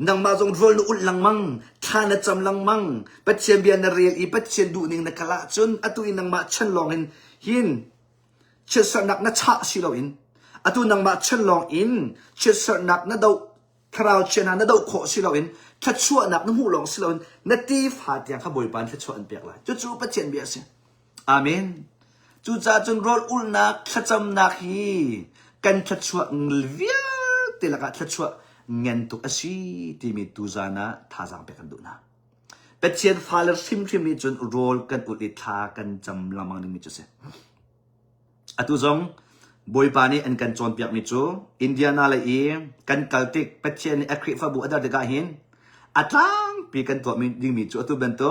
นังมาจงรัวนุอุลลังมังท่านะจำลังมังปัจเจียนเบียนเรียลอีปัจเจียนดูนิ่งนักละจนอตุยนังมาชันลองหินเชื่อสนักนัชชะสิเราอินอตุนังมาชันลองอินเชื่อสนักนัดดาวคราวเชนานัดดาวโคสิเราอินชัดชัวนักน้ำหูลองสิเราอินนัดตีฟาดอย่างข้าบุยปานชัดชัวอันเปียกละจู่ๆปัจเจียนเบียสิอาเมนจู่จ้าจนรออุลนักชัดจำนักฮีกันชัดชัวเวียติละกันชัดชัวเงินตุกอาชีที่มีตูจานะท่าจางเปียกันดูนะเป็ดเชียนฟาเลอร์ซิมนี่จนรอกันอุลิท่ากันจำลำมังนึงมิจุเสอตุจงบอยปานีอันกันจอนเปียกมิจูอินเดียนาเลยกันกัลติกเป็ดเชียนเอคริฟาบูอัดเดกาหินอัตลังปีกันตัวมิดิงมิจูอตุเบนโต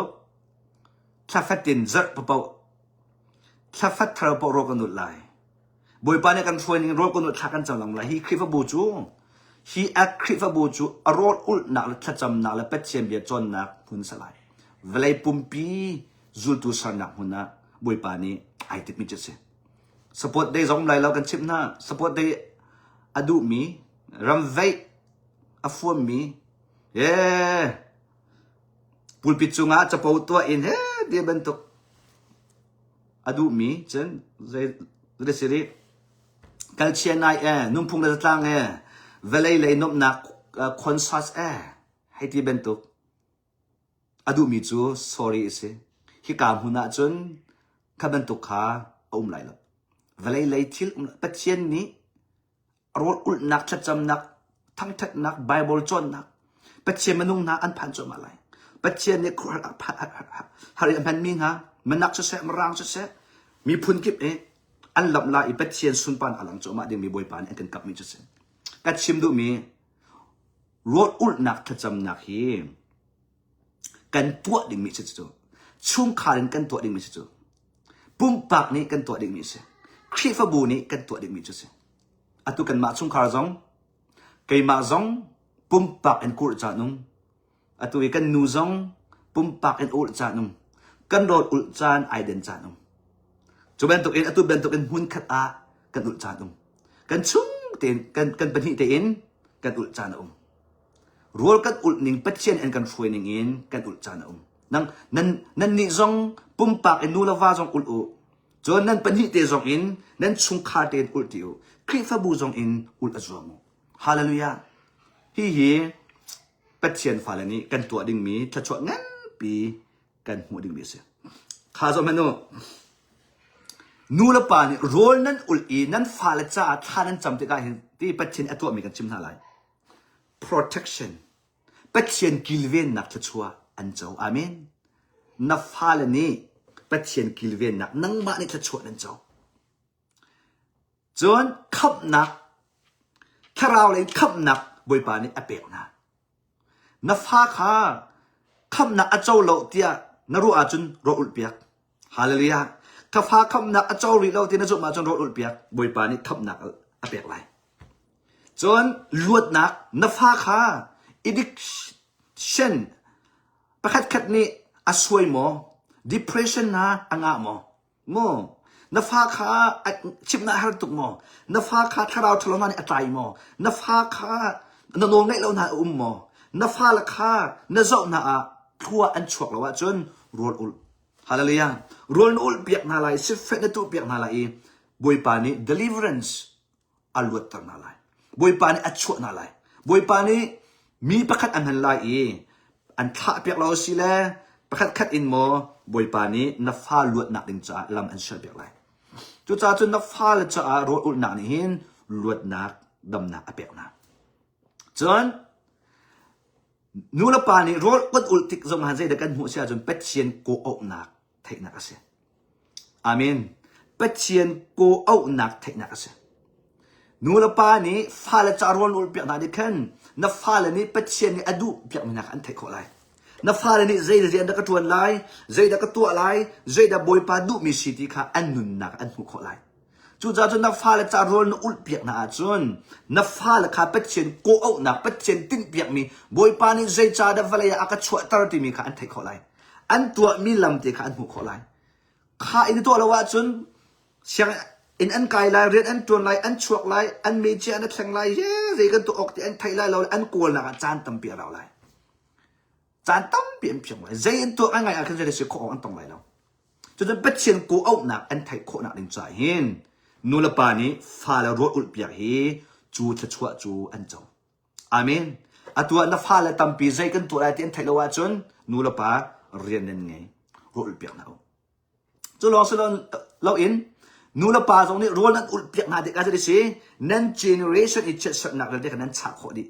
ทัฟตินจัดปะเปาทัฟทาร์ปโรกันดุไลบอยปานีกันช่วยนิโรกันดุท่ากันจำลำไลฮีคริฟาบูจูฮีแอคริฟาบูจูอารอดอุลนักและทัดจำนักและเป็ดเชียนเบียจอนนักหุ่นสลายเวลาปุ่มปีจุลตุสนักหุ่นนักบอยปานีไอติดมิจุเสสปอร์ตได้สองไลเรากันชิมนะสปอร์ตได้อดูมีรัมเวอฟัวมีเย่ปุลปิดจุงอาจะปูตัวอินเฮ้เดียบันตุกอดูมีเช่นเรสิริกัลเชียนไอนุ่มพุงเดือดตังเวลาเลยนบนักคอนซัสให้ที่บันตุกอดูมีจู sorry สิฮิกามหุนาจนขับบันตุกขาไลแล้วเวลาเลยทิลปัจเจียนนี้รอดอุลนักชัดจำนักทั้งทัดนักไบเบิลจนนักปัจเจียนมนุษย์นักอันพันจอมาเลยปัจเจียนเนี่ยครัวฮาริอันพันมิงฮะมันนักเสะมันรังเสะมีพุนกิบอันหลับลายปัจเจียนสุนปันอลังจอมาเดี๋ยวมีบอยปานอันกันกับมีจะเสะกัดชิมดูมีรอดอุลนักชัดจำนักฮีกันตัวดิ่งมีจะจู่ช่วงขารินกันตัวดิ่งมีจะจู่ปุ่มปากนี้กันตัวดิ่งมีเสะคริฟาบูนี่กันตัวดิ่งมีจุดเสียอตุกันมาชุ่มคาร์ซองไกมาซองปุ่มปากอันกูรจานุ่มอตุกันนูซองปุ่มปากอันอุลจานุ่มกันโดดอุลจานไอเดนจานุ่มจุบันตุกันอตุบันตุกันหุ่นขัดอากันอุลจานุ่มกันชุ่มเต็นกันเป็นหิเต็นกันอุลจานุ่มรัวกันอุลนิ่งเป็ดเชียนอันกันช่วยนิ่งอินกันอุลจานุ่มนั่นนี่ซองปุ่มปากอันนูลาวาซองอุลอุจนนั้นเป็นหิเตจงอินนั้นชุงคาเตนอุลติวคริฟาบูจงอินอุลอจวมูฮาเลลูยาฮีเป็ดเชียนฟาเลนี้กันตัวดิ่งมีชัดชัวงั้นปีกันหัวดิ่งมีเสียข้าจอมโนนูละปานี่โรลนั้นอุลอีนั้นฟาเลจ้าท่านั้นจำติกาเห็นที่เป็ดเชียนตัวมีกันชิมท่าไร protection เป็ดเชียนกิลเวนนักชัดชัวอันเจ้าอาเมนนับฟาเลนี้เป็ดเชียนกิลเวนนักนั่งมาในชัดชัวอันเจ้าจนขับนักถ้าเราเลยขับนักบอยปานี่อเปียกนะนับฟ้าข้าขับนักอเจ้าเราเตียนรู้อาจุนรออุลเปียกฮาเลลูยาถ้าฟ้าขับนักอเจ้ารีเราเตียนจุมาจนรออุลเปียกบอยปานี่ขับนักอเปียกไรจนลวดนักนับฟ้าข้าaddiction ประคัดขัดนี่อสวยโม depression นะอ่างโมโมนฟ้าข้าชิมนาฮาร์ตุกโมนฟ้าข้าถ้าเราทะเลาะกันอัตายโมนฟ้าข้านนองไงเราหน้าโมนฟ้าละข้านเจ้าหน้าทัวอันฉกเราว่าจนรวดอุลฮาเลลูยารวดอุลเปียกนาลายสิเฟนตุเปียกนาลายบอยปานี deliverance อัลวัตตนาลายบอยปานีอัจฉรินาลายบอยปานีมีประคัดอันหันลายอันท่าเปียกเราสิแลประคัดคัดอินโมบอยปานีนฟ้าลวดหนักดึงจ่าลำอันเชื่อเปียกไรจุดจ่าจนนฟ้าเลยจ่ารวดอุลหนักนี่หินลวดหนักดำหนักเปียกนะจนนูละปานีรวดอุลติกจงหันใจเด็กกันหัวเสียจนเป็ดเชียนโกเอาหนักเทนักเสียอาเมนเป็ดเชียนโกเอาหนักเทนักเสียนูละปานีฟ้าเลยจ่ารวดอุลเปียกนาดิคันนฟ้าเลยนี่เป็ดเชียนนี่อดูเปียกมันหนักอันเทขอไรนฟ้าเลยนี่ใจเดียนดักตัวไล่ใจดักตัวไล่ใจดักบอยปาดูมีสิทธิค่ะอันนุนนักอันหุกขอไล่จ จูจ้าจนนับฟ้าและจารโรลนอุลเปียกนาจนนับฟ้าและข้าเป็ดเชนโกเอาหนักเป็ดเชนติ้งเปียกมีบอยปานิใจจ้าดับฟ้าเลยอากัดช่วยตาร์ติมีข้าอันไทยขอไลอันตัวมีลำเตะข้าอันหูขอไลข้าอินตัวละว่าจนเสียงอินอันไกลไลเรียนอันตัวไลอันชวกไลอันเมจิอันแข็งไลเย้เรื่องตัวออกที่อันไทยไลเราอันกวนหนักจานตั้มเปียเราไลจานตั้มเปียเพียงไลใจอันตัวอันไงอันคือจะได้เสียข้ออันตรงไลเราจนเป็ดเชนโกเอาหนักอันไทยขอหนักดึงใจเห็นนูละปานี้ฟ้าและรถอุลเปียกเฮจูทชัวจูอันเจ้าอาเมนอัตัวนับฟ้าและตั้มปีใจกันตัวไลที่อันไทยเราว่าจนนูละปาเรียนนั่นไงรถอุลเปียกเราจะลองสิเราอินนูละปาตรงนี้รถนั้นอุลเปียกนาเด็กอาจจะได้สินั่นเจเนอเรชันอีเจ็ดสนักเลยเด็กนั้นฉากโคดิ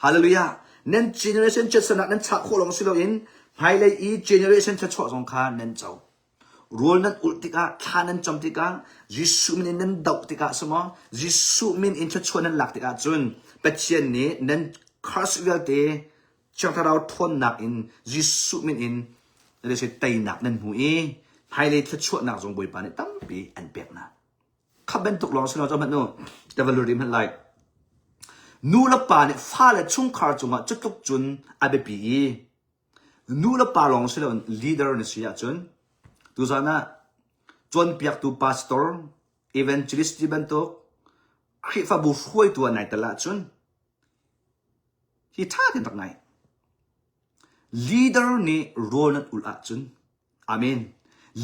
ฮาเลลูยานั่นเจเนอเรชันเจ็ดสนักนั้นฉากโคลองสิเราอินไฮไลท์อีเจเนอเรชันชัดชัวสงครามนั่นเจ้าroll nan ultika thanan chomtika jisu min nan dautika samo jisu min in chachuan laktika chun pachian ni nan khaswel te changtarau thon nak in jisu min in le se tai nak nan hu e haile chachuan nak jong boi pa ni tampi an pek na khaben tuk long sino chaman no development man like nu la pa ni fa le chung khar chunga chutuk chun abe pi nu la pa long sino leader ni sia chun tu sana John piak tu pastor evangelist di bentuk khifa bu huai tu nai tala chun hi tha tin tak nai leader ni role ul a chun amen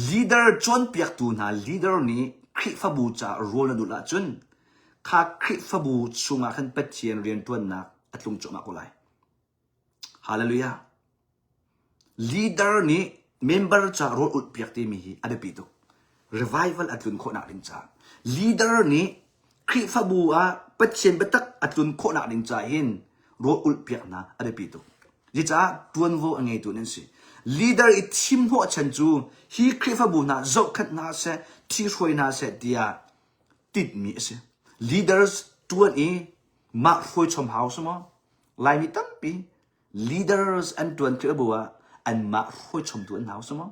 leader John piak tu na leader ni khifa bu cha role ul a chun kha khifa bu chunga khan pathian rian tuan na atlung choma ko lai hallelujah leader ni member cha role ut piak ti mi hi ade pitu revival atlun kho na ding cha leader ni khifa bu a patchen betak atlun kho na ding cha hin role ut piak na ade pitu ji cha tuan vo angai tu nen si leader i team ho chan chu hi khifa bu na zo khat na se thi roi na se dia tit mi se leaders tuan i ma roi chom house mo lai mi tampi leaders and tuan ke bu a an ma hoi chom tu an hao samo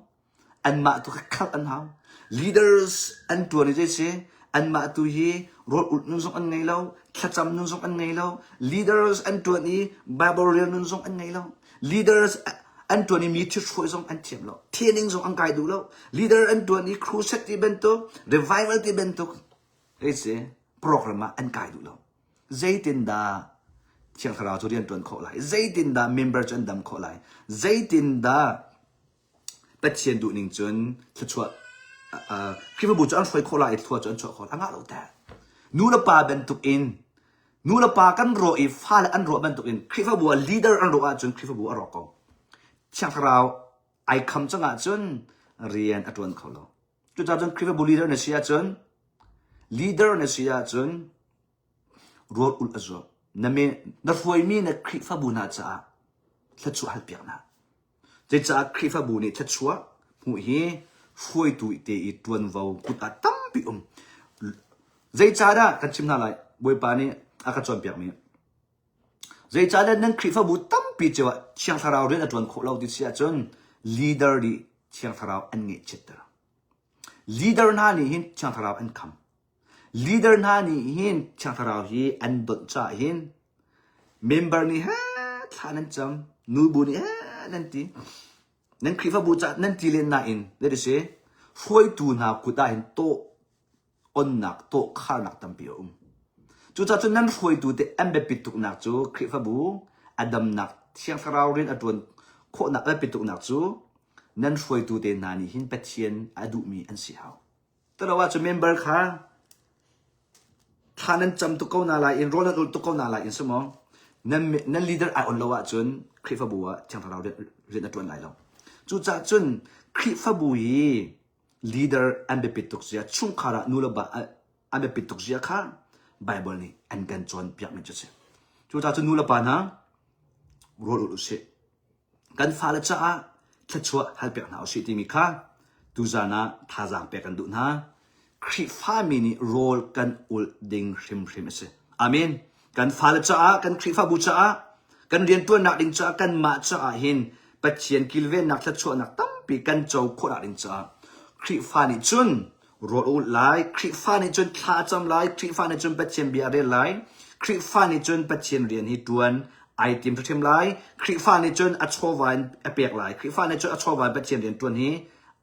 an ma tu khak an hao leaders an tu ni je an ma tu hi rot ut nun song an ngai lo khacham nun song an ngai lo leaders an tu ni bible nun song an ngai lo leaders an tu ni mi chu hoi song an thiam lo training song an kai du lo leader an tu ni crusade ti bento revival ti bento ese program an kai du lo zaitin da chiang khara chu rian tuan kho lai zaitin da member chan dam kho lai zaitin da pathian du ning chun chua khiba bu chan phoi kho lai thua chan chua kho anga lo ta nu la pa ben tuk in nu la pa kan ro I fa la an ro ben tuk in khiba bu leader an ro a chun khiba bu a ro ko chiang khara ai kham changa chun rian atwan kho lo chu cha chun khiba bu leader na sia chun leader na sia chun ro ul azo na me na foi mi na khifa bu na cha la chu hal piak na je cha khifa bu ni cha chua hu hi foi tu te I tuan vau kuta tam pi je cha da ka chim na lai boi pa ni aka chon piak mi je cha da nan khifa bu tam pi chewa chiang tharau re tuan kho lau ti sia chon leader di chiang tharau an nge cheta leader na ni hin chiang tharau an kham leader na ni hin chang tharau hi an dot cha hin member ni ha thanan cham nu bu ni ha nan ti nan khifa bu cha nan ti len na in let us say foi tu na kuta hin to on nak to khar nak tam pi chu cha chu nan foi tu te ambe pituk nak chu khifa bu adam nak chiang tharau rin atun kho nak a pituk nak chu nan foi tu te na ni hin pathian adu mi an si hau tarawa chu member kha thanan cham tu ko na la in rolan ul tu ko na la in sumo nan leader I on lawa chun khifa buwa chang tharau ren atwan lai lo chu cha chun khifa bu hi leader an be pituk sia chung khara nulaba an be pituk sia kha bible ni an gan chon piak mi chase chu cha chun nulaba na rol ul se kan fa la cha a thachwa hal piak na o si ti mi kha tu zana thazang pe kan du na khifa mini role kan ul ding hrim ase amen kan fal cha kan khifa bu cha kan rian tu na ding cha kan ma cha hin pathian kilven nak thla chho nak tampi kan chau kho na ding cha khifa ni chun รถอุลไลคริฟ้าในจนท่าจำไลคริฟ้าในจนปัจเจียนเบียร์เรียนไลคริฟ้าในจนปัจเจียนเรียนฮิตวนไอติมทุกทีมไลคริฟ้าในจนอัชโชวันเปียกไลคริฟ้าในจนอัชโชวันปัจเจียนเรียนตัวนี้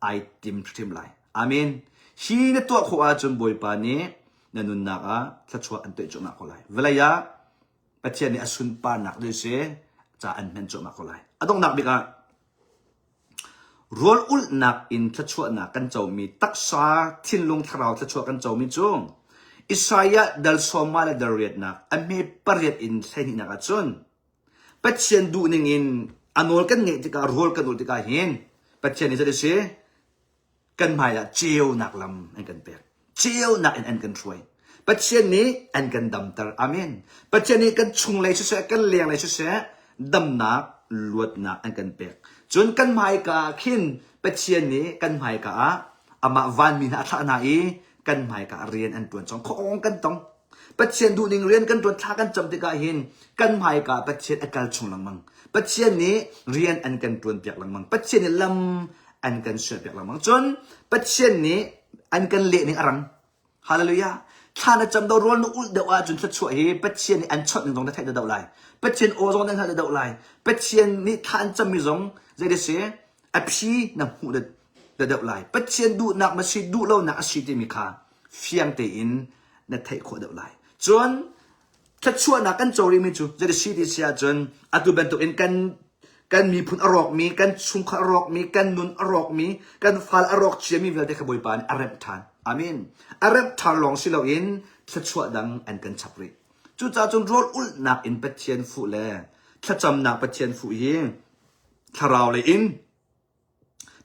ไอติมทุกทีมไลอาเมนฮีในตัวขวาจนบอยปานี้นันุนนักอ่ะทัชวอันเตจมาคนไลเวลายะปัจเจียนนี้อสุนปานักด้วยเสจะอันเป็นจมาคนไลอะต้องนักบิกะรอลอุลนักอินทัชวนักกันเจ้ามีตักษาทินลงทราวทัชวกันเจ้ามีจุงอิสราเอลดัลโซมาเลดาเรียดนักอเมปรียดอินเซนินักจุนปัจเจียนดูนิ่งอินอันอลกันเงติการอลกันอุลติกาเห็นปัจเจียนนี้จะได้เสกันหมายละเจียวนักลำอันกันเปียกเจียวนักอันกันช่วยปัจเจียนนี้อันกันดำตร์อาเมนปัจเจียนนี้กันชุงเลยชุเสกันเลี้ยงเลยชุเสดำนักลวดนักอันกันเปียกจนกันหมายกาขินปัจเจียนนี้กันหมายกาอามาวันมีนาท่านาอีกันหมายกาเรียนอันตัวจงของกันตองปัจเจียนดูนิ่งเรียนกันตัวท่ากันจำติกาเห็นกันหมายกาปัจเจียนอันกันชงลังมังปัจเจียนนี้เรียนอันกันตัวเปียกลังมังปัจเจียนนี้ลำอันกันเสียเปียกลังมังจนปัจเจียนนี้อันกันเละนี่อะไรฮาเลลูยาท่านจำดาวร้อนอุลเดว่าจนช่วยให้ปัจเจียนนี้อันชดหนึ่งตรงนั้นไทยเดาไลปัจเจียนโอซอนนั้นไทยเดาไลปัจเจียนนี้ท่านจำมีซงใจเดเสียอภินำหูเดาไลปัจเจียนดูนักมาสิดูเล่านักสิที่มีค่าเฟียงเตอินนั่นไทยขวดเดาไลจนถ้าช่วยนักกันโจริมิจูใจเดสิที่เสียจนอัตุเป็นตัวเองกันมีพุนอรอกมีกันชุงขอรอกมีกันนุนอรอกมีกันฟาลอรอกเชียมีเวลาเด็กขบวยปานอาเรบทานอามินอาเรบทานลองสิเราอินถ้าช่วยดังอันกันฉับริจุดจ้าจนรถอุลนักอินเป็ดเชียนฟูเล่ถ้าจำนักเป็ดเชียนฟูยิงถ้าเราเลยอิน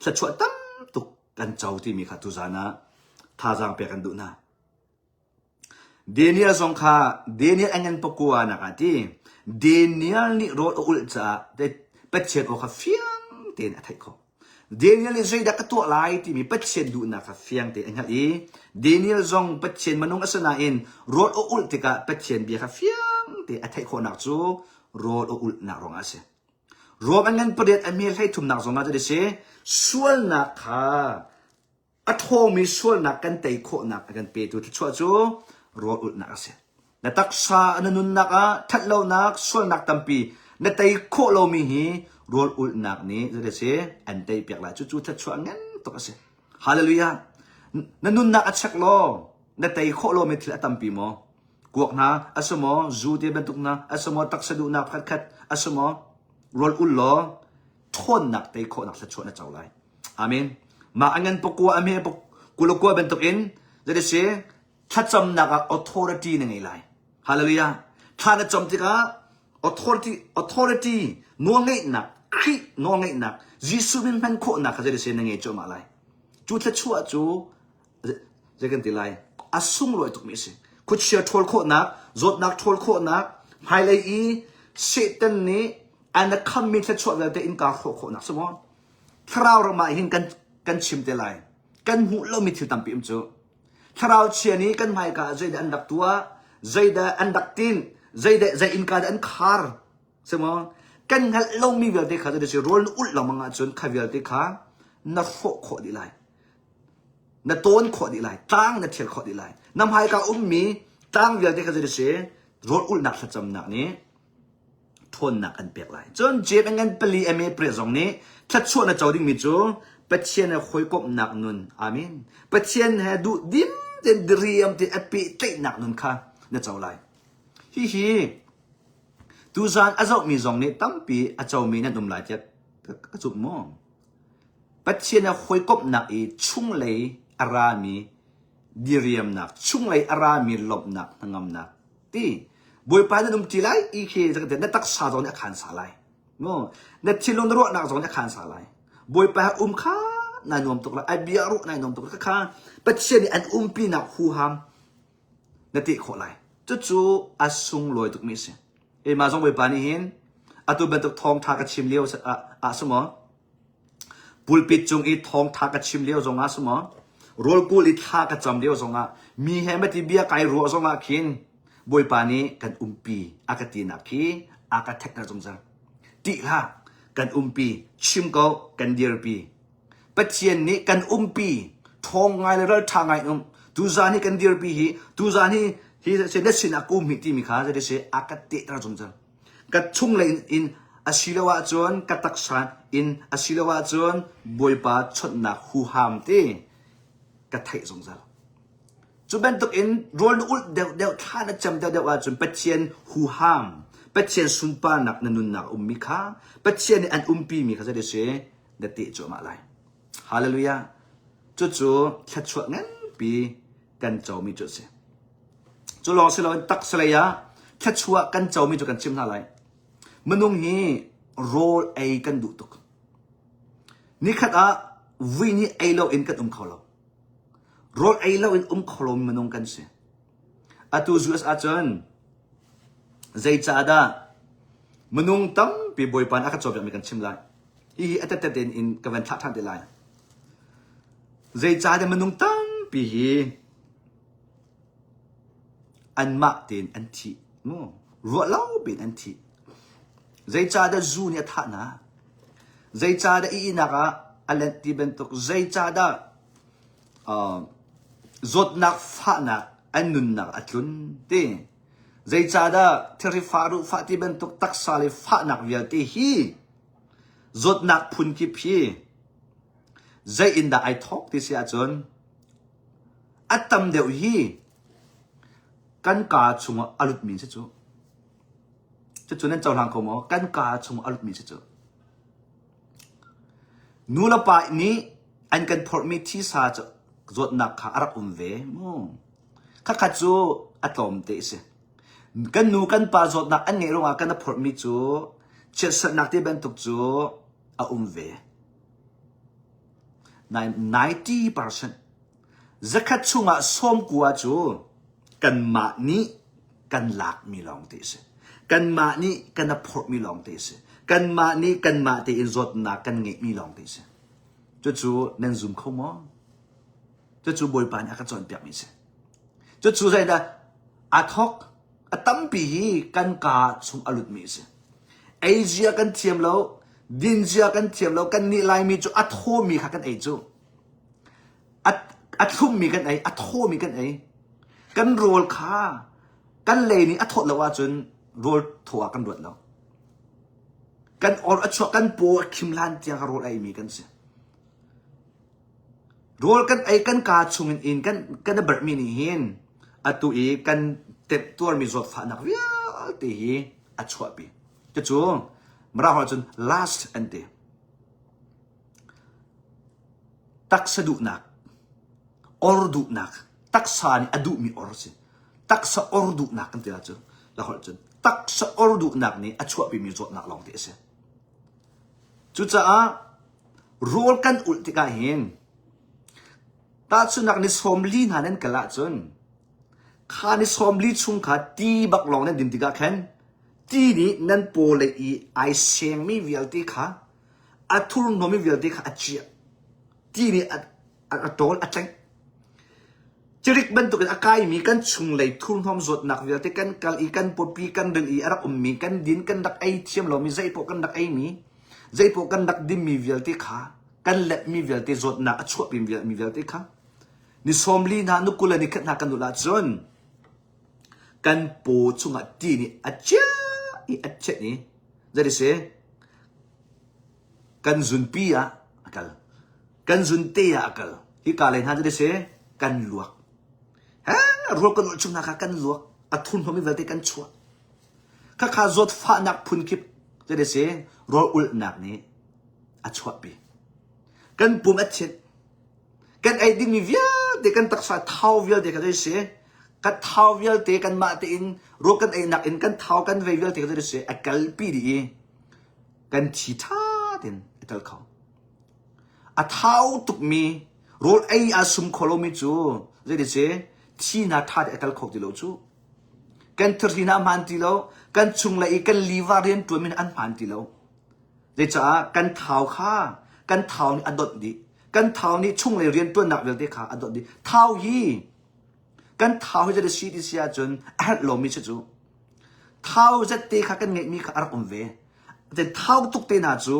ถ้าช่วยตั้มตุกกันเจ้าที่มีขัดตุจานะท่าจางเปียกันดูนะเดนิเอลสงขาเดนิเอลอันยันปกัวนักที่เดนิเอลนี่รถอุลจ้าเป็ดเชียนโอคาเฟียงเตียนอะไรก็เดนิเอลนี่ใจดักตัวลายที่มีเป็ดเชียนดูนักเฟียงเตียนอะไรเดนิเอลจงเป็ดเชียนมันนุ่งอัศนาอินรถอุลติกาเป็ดเชียนเบียร์เฟียงเตียนอะไรก็นักจูรถอุลนักรองอาเซรวมอันนั้นประเดี๋ยวมีให้ทุ่มนักจงนักจะได้เสียส่วนนักค่ะอัทโฮมีส่วนนักกันเตยโคนักกันเปิดตัวที่ชัวจูรถอุลนักอาเซนักตักษาอันนุนนักอ่ะทัดเล่านักส่วนนักตั้มปีนักเตยโคเรามีหีรถอุลนักนี้จะได้เสียอันเตยเปียกหลายจู่ๆทัดชัวงั้นตัวอาเซฮาเลลูยานันนุนนักอัจฉริยะนักเตยโคเราไม่ถึงตั้มปีมั้งกวกนะอาสมอจูเตบันตุกนะอาสมอตักสะดุนักขัดอาสมอรถอุลล้อทนนักเตยโคนักทัดชัวนักเจ้าไรอาเมนมาอันนั้นปกัวอเมนปกุลกัวบันตุกอินจะได้เสียถ้าจำนักauthority นั่งไงไรฮาเลลูยาถ้านักจำติกาauthority นัวไงนักครินัวไงนักยิสุบินพันโคนักจะได้เสียนั่งไงจมาไรจู่ทัดชัวจู่จะกันติไรอาสุ่มรวยตุกมิสิคุเชียทอลโคนักจดนักทอลโคนักไฮไลท์เซตันนี้อันนักคำมีทัดชัวแบบเตอินกาโคนักสมองถ้าเรามาเห็นกันชิมเตลัยกันหูเรามีถือตั้มปีมจู่ถ้าเราเชียนี้กันหมายกับใจเดอันดักตัวใจเดอันดักตินใจอินกาอันคาร์สมองกันหัดเรามีเวลาเด็กเขาจะได้เชื่อรู้อุลเรามังอาจจนขวิลเด็กเขานักโฟกขอดีไลนักต้นขอดีไลตั้งนักเทียนขอดีไลน้ำหายกับมีตั้งเวลาเด็กเขาจะได้เชื่อรู้อุลนักสัจจำนักนี้ทนนักอันเปียกไลจนเจ็บงั้นเปลี่ยนเปรียบตรงนี้ถ้าชวนนักเจ้าดิ้งมิจูปัจเจียนคุยกับนักนุนอามินปัจเจียนให้ดูดิมเดินเรียมที่อภิเตนักนุนค่ะนักเจ้าไลฮีตูจานอาจจะมีตรงนี้ตั้งปีอาจจะมีนั่นตรงไหนจะกระจุกมองปัจเจียนคุยกับนักอีชุ่งเลยอารามีดิเรียมนักชุ่งเลยอารามีหลบนักทั้งงำนักที่บอยไปนั่นตรงที่ไรอีกทีจะเกิดนักตักษาตรงนี้ขันสาไลโง่นักที่ลงรั้วนักตรงนี้ขันสาไลบอยไปข้านายนวมตกละไอเบียรุนายนวมตกละข้าปัจเจียนอันปีนักหูหามนักที่ขอไลจู่ๆอาซุงลอยตุกมิเสมาจงบอยไปนี่เห็นอาตุเป็นตุกทองทากระชิมเลี้ยวสมอปุลปิดจงอีทองทากระชิมเลี้ยวจงสมอโรลกูลิทากระจำเลี้ยวจงมีแฮมที่เบียไก่รัวจงขินบอยไปนี่กันปีอากาศตีนักขี้อากาศเทคนาจงจังติละกันปีชิมก็กันเดียร์ปีปัจเจียนนี้กันปี ทองไงเลยเราทางไงตูจานี่กันเดียร์ปีฮีตูจานี่ฮีเสด็จสินักกุมหิที่มีข้าจะได้เสอากาศเตะเราจงจังกัดชุ่งเลยอินอาศิลวะจวนกัดตักสานอินอาศิลวะจวนบวยปาชดนักหูหามตีกัดไทยจงจังจุดเป็นตัวอินรวนอุดเดียวท่านะจำเดียวว่าจนเป็ดเชียนหูหามเป็ดเชียนสุนปานักนันุนนักมีข้าเป็ดเชียนอันปีมีข้าจะได้เสเดติจมาเลยฮาเลลูยาจู่ๆแค่ช่วงนั้นปีกันเจ้ามีจุดเสียจู่ลองสิเราตักสลายะแค่ช่วงกันเจ้ามีจุดกันชิมน่าไรมนุษย์ฮีโรลไอกันดูตุกนี่ขัดวินี่ไอเราอินกันเขาเราโรลไอเราอินเขาเรามนุษย์กันเสียตูจูสอาจารย์ใจจ่าดามนุษย์ตั้มปีบอยปานอาคัดจบอย่างมีกันชิมไรอีอัตเตเดนอินกับวันทักทันเดลัยใจจ่าดามนุษย์ตั้มปีอันมาเต็นอันทีมั้งรัวเล่าเป็นอันทีใจจ่าดาจูเนี่ยท่านะใจจ่าดาอีนักอันเลนที่เป็นตุกใจจ่าดาจดนักฟ้านักอันนุนนักอัตุนตีใจจ่าดาเทริฟารุฟ้าที่เป็นตุกตักสาลิฟ้านักเวียตีฮีจดนักพุนกิพีใจอินดาไอทอกที่เสียจนอัตตมเดียวฮีกันกาชงอลุดมีเช่จะจุนั้นเจ้าหลังเขาหมอกันกาชงอลุดมีเช่นูละป่านี้อันกันพอมีที่สาจะจดนักขารับเวมั้งข้าขัดจูอัตอมเตะเสกันนูกันป่าจดนักอันนี้รู้ว่ากันพอมีจูเชื่อสนักที่เป็นตุกจูเว90% จะขัดชงส้มกัวจูกันมานี้กันหลักมีลองเตะเสกันมานี้กันพอมีลองเตะเสกันมานี้กันมาเตะอินจดนักกันเงมีลองเตะเสจู่ๆนั่นซุ่มเข้ามาจู่ๆบอยปานอาจจะจนเปียกมิเสจู่ๆใจได้อาทอกตั้มปีกันกาชงอลุดมิเสเอเชียกันเทียมแล้วดินเชียกันเทียมแล้วกันนี่ลายมีจู่อัทโฮมีค่ะกันไอจู่อัททุ่มมีกันไออัทโฮมีกันไอกันโรลค่ากันเลยนี่อัทโฮแล้วว่าจนโรลถั่วกันรวดแล้วกันออร์อัชวกันปัวคิมลันเตียงโรลไอมีกันเสียโรลกันไอกันกาชงอินกันแบบมินิหินอัตุอีกันเต็มตัวมีจดฝานักวิอาตีฮีอัชวปีจะจูมราหอจน last อันเดตักสะดุนักออร์ดุนักตักสานี่อดุมีออร์สิตักสะออร์ดุนักกันเดียวจูแล้วหอจนตักสะออร์ดุนักนี่อัชวปีมีจดนักลองเตะเสียจุดจ้าโรลกันอุลติกาหินตาชุนักนิสโฮมลีนันกละจนข้านิสโฮมลีชุงขาตีบักลองนั่นดินติกาเข็นตีนี้นั่นโปเลยไอเสียงมีวิลติขาอัทุลโนมีวิลติขาอัจฉริยะตีนี้อัตโตลอัจฉริยะจริกบรรทุกอากาศมีกันชุงเลยทุลโนมจดนักวิลติกันกัลอีกันปอปีกันเดินอีอารักมีกันดินกันดักไอเทียมเรามีใจพวกกันดักไอมีใจพวกกันดักดินมีวิลติขากันเล็บมีวิลติจดนักอัจฉริยะมีวิลติขานิสโฮมลีนานุกุลนิคัดนักกันดูละจนกันโปชุงตีนี้อัจฉริยะอัจฉริยะนี่จะได้เสกันจุนปีอะกันกันจุนเตียอะกันที่กาเลนฮะจะได้เสกันลวกฮะรัวกันชุงนักกันลวกอัทุนเขาไม่เวทีกันชัวข้าข้าจดฟ้านักพุนคิปจะได้เสรัวอุลนักนี้อัจฉริยะกันปุ่มอัจฉริยะกันไอ้ดิ้งมีเวียเด็กกันตักษาเท้าเวียเด็กก็ได้เสียกันเท้าเวียเด็กกันมาเตอินรู้กันไอ้นักอินกันเท้ากันเวียเด็กก็ได้เสียไอ้กัลปีดีกันชีท่าเด่นไอ้ตลเขาอ่ะเท้าตุกมีรู้ไอ้อาสุมโคโลมิจูจะได้เสียที่นาท่าไอ้ตลเขาที่เราจูกันทรีนามันที่เรากันชุงเลยกันลีวาเรียนตัวมันอันพันที่เราเดี๋ยวจ้ากันเท้าข้ากันเท้านี่อดดีกันเท้านี้ชุ่งเลยเรียนตัวหนักเวลที่ขาอดดีเท้าฮีกันเท้าให้จะได้ชีดิเสียจนอัดลมมิชจูเท้าจะเตะขากันเงมีขาอักเวแต่เท้าตุกเตน่าจู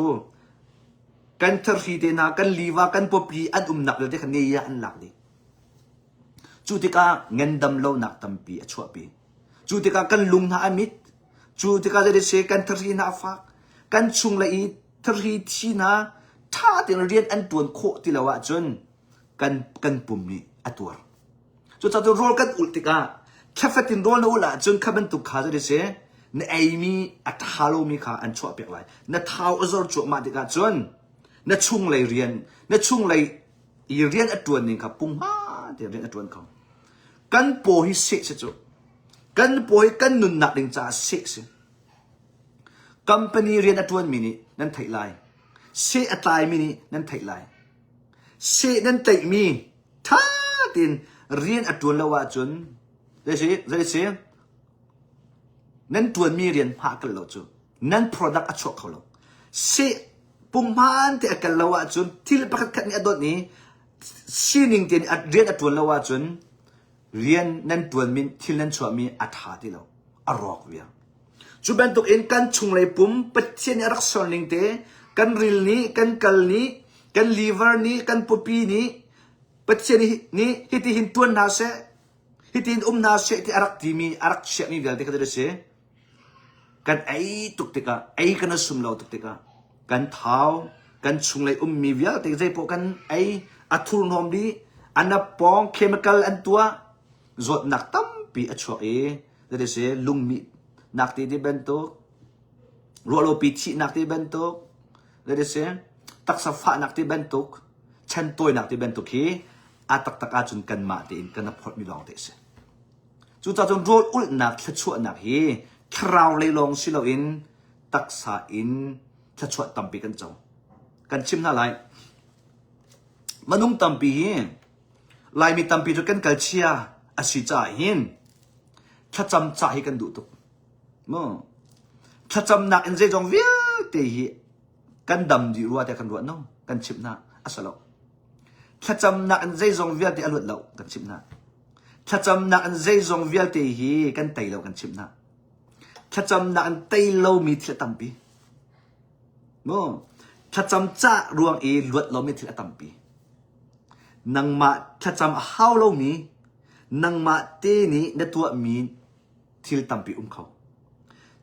กันทรีเดนากันลีวากันปปีอันหนักเลยที่คันนี้อันหลักดิจูติกาเงินดำเล่าหนักตั้มปีชัวปีจูติกากันลุงนาอมิดจูติกาจะได้เสียกันทรีนาฟักกันชุงเลยทรีทีนาถ้าเตียงเรียนอันตัวโคติละวะจนกันปุ่มนี้อัตัวจุดจะตัวโรลกันอุลติกาแค่เฟตินโรลนู่นละจนข้าเป็นตุกขาจะได้เสียในไอมีอัตฮาโลมีขาอันชัวเปียกไรในเท้าอัลจวมาติกาจนในชุงเลยเรียนในชุงเลยเรียนอัตัวหนึ่งครับปุ่มฮ่าเดี๋ยวเรียนอัตัวเขากันโปหิเสกจุกันโปหิกันนุนนักดึงจ่าเสกสิคัมพานีเรียนอัตัวมินินั่นไทยไลเสกอัตายมินินั่นไทยไลเสกนั่นไทยมีท่าดินเรียนอัตัวละว่าจนได้สินั่นตัวมีเรียนพากันแล้วจูนั่น product อัชวเขาแล้วเสกปุ่มพันที่อักันละว่าจนที่เราประกาศนี้อดนี้ซีนิงเตียนเรียนอัตัวละว่าจนเรียนนั่นตัวมีที่นั่นชัวมีอัฐาที่เราอรอกเวียจูเป็นตัวเองกันชุงเลยปุ่มปัจเจนรักษาหนึ่งเตกันริลนี้กันกัลนี้กันลิเวอร์นี้กันป๊อปปี้นี้ปัจเจนี้ฮิติหินตัวนาเสฮิติหินนาเสที่อารักทีมีอารักเชมีเวลที่เขาจะเสกันไอตุกติกาไอกันน่ะสุ่มเราตุกติกากันเท้ากันชุงเลยมีเวลที่ใจพวกกันไออัทุนหอมดีอันนับปองเคมีคอลอันตัวจดนักตั้มปีอัชวเอจะได้เสลุงมีนักที่ที่เป็นตัวรัวโลปีชีนักที่เป็นตัวจะได้เสตักสฟ้านักที่เป็นตัวฉันตัวนักที่เป็นตัวขี้อาตักอาจุนกันมาที่อินกันนับพอดมีลองเตสจุดจนรัวอุลนักชัวนักฮีคราวเลยลองสิเราอินตักษาอินชัวตั้มปีกันเจ้ากันชิมน่าไรมันนุ่งตั้มปีลายมีตั้มปีจนกันกัลเชียอาศิจ่าหินถ้าจำจ่าให้กันดูตุกมั้งถ้าจำนักอินเจจงเวียเตยกันดำดีรัวแต่กันรัวน้องกันชิมน่าอาสลาถ้าจำนักอินเจจงเวียเตอลุดเหล่ากันชิมน่าถ้าจำนักอินเจจงเวียเตยกันไตเหล่ากันชิมน่าถ้าจำนักอินไตเหล่ามีที่ตั้มปีมั้งถ้าจำจ่ารวงเอลุดเหล่ามีที่ตั้มปีนังมาถ้าจำhowเรามีนังมาเตนี่ในตัวมีทิลตัมปีเขา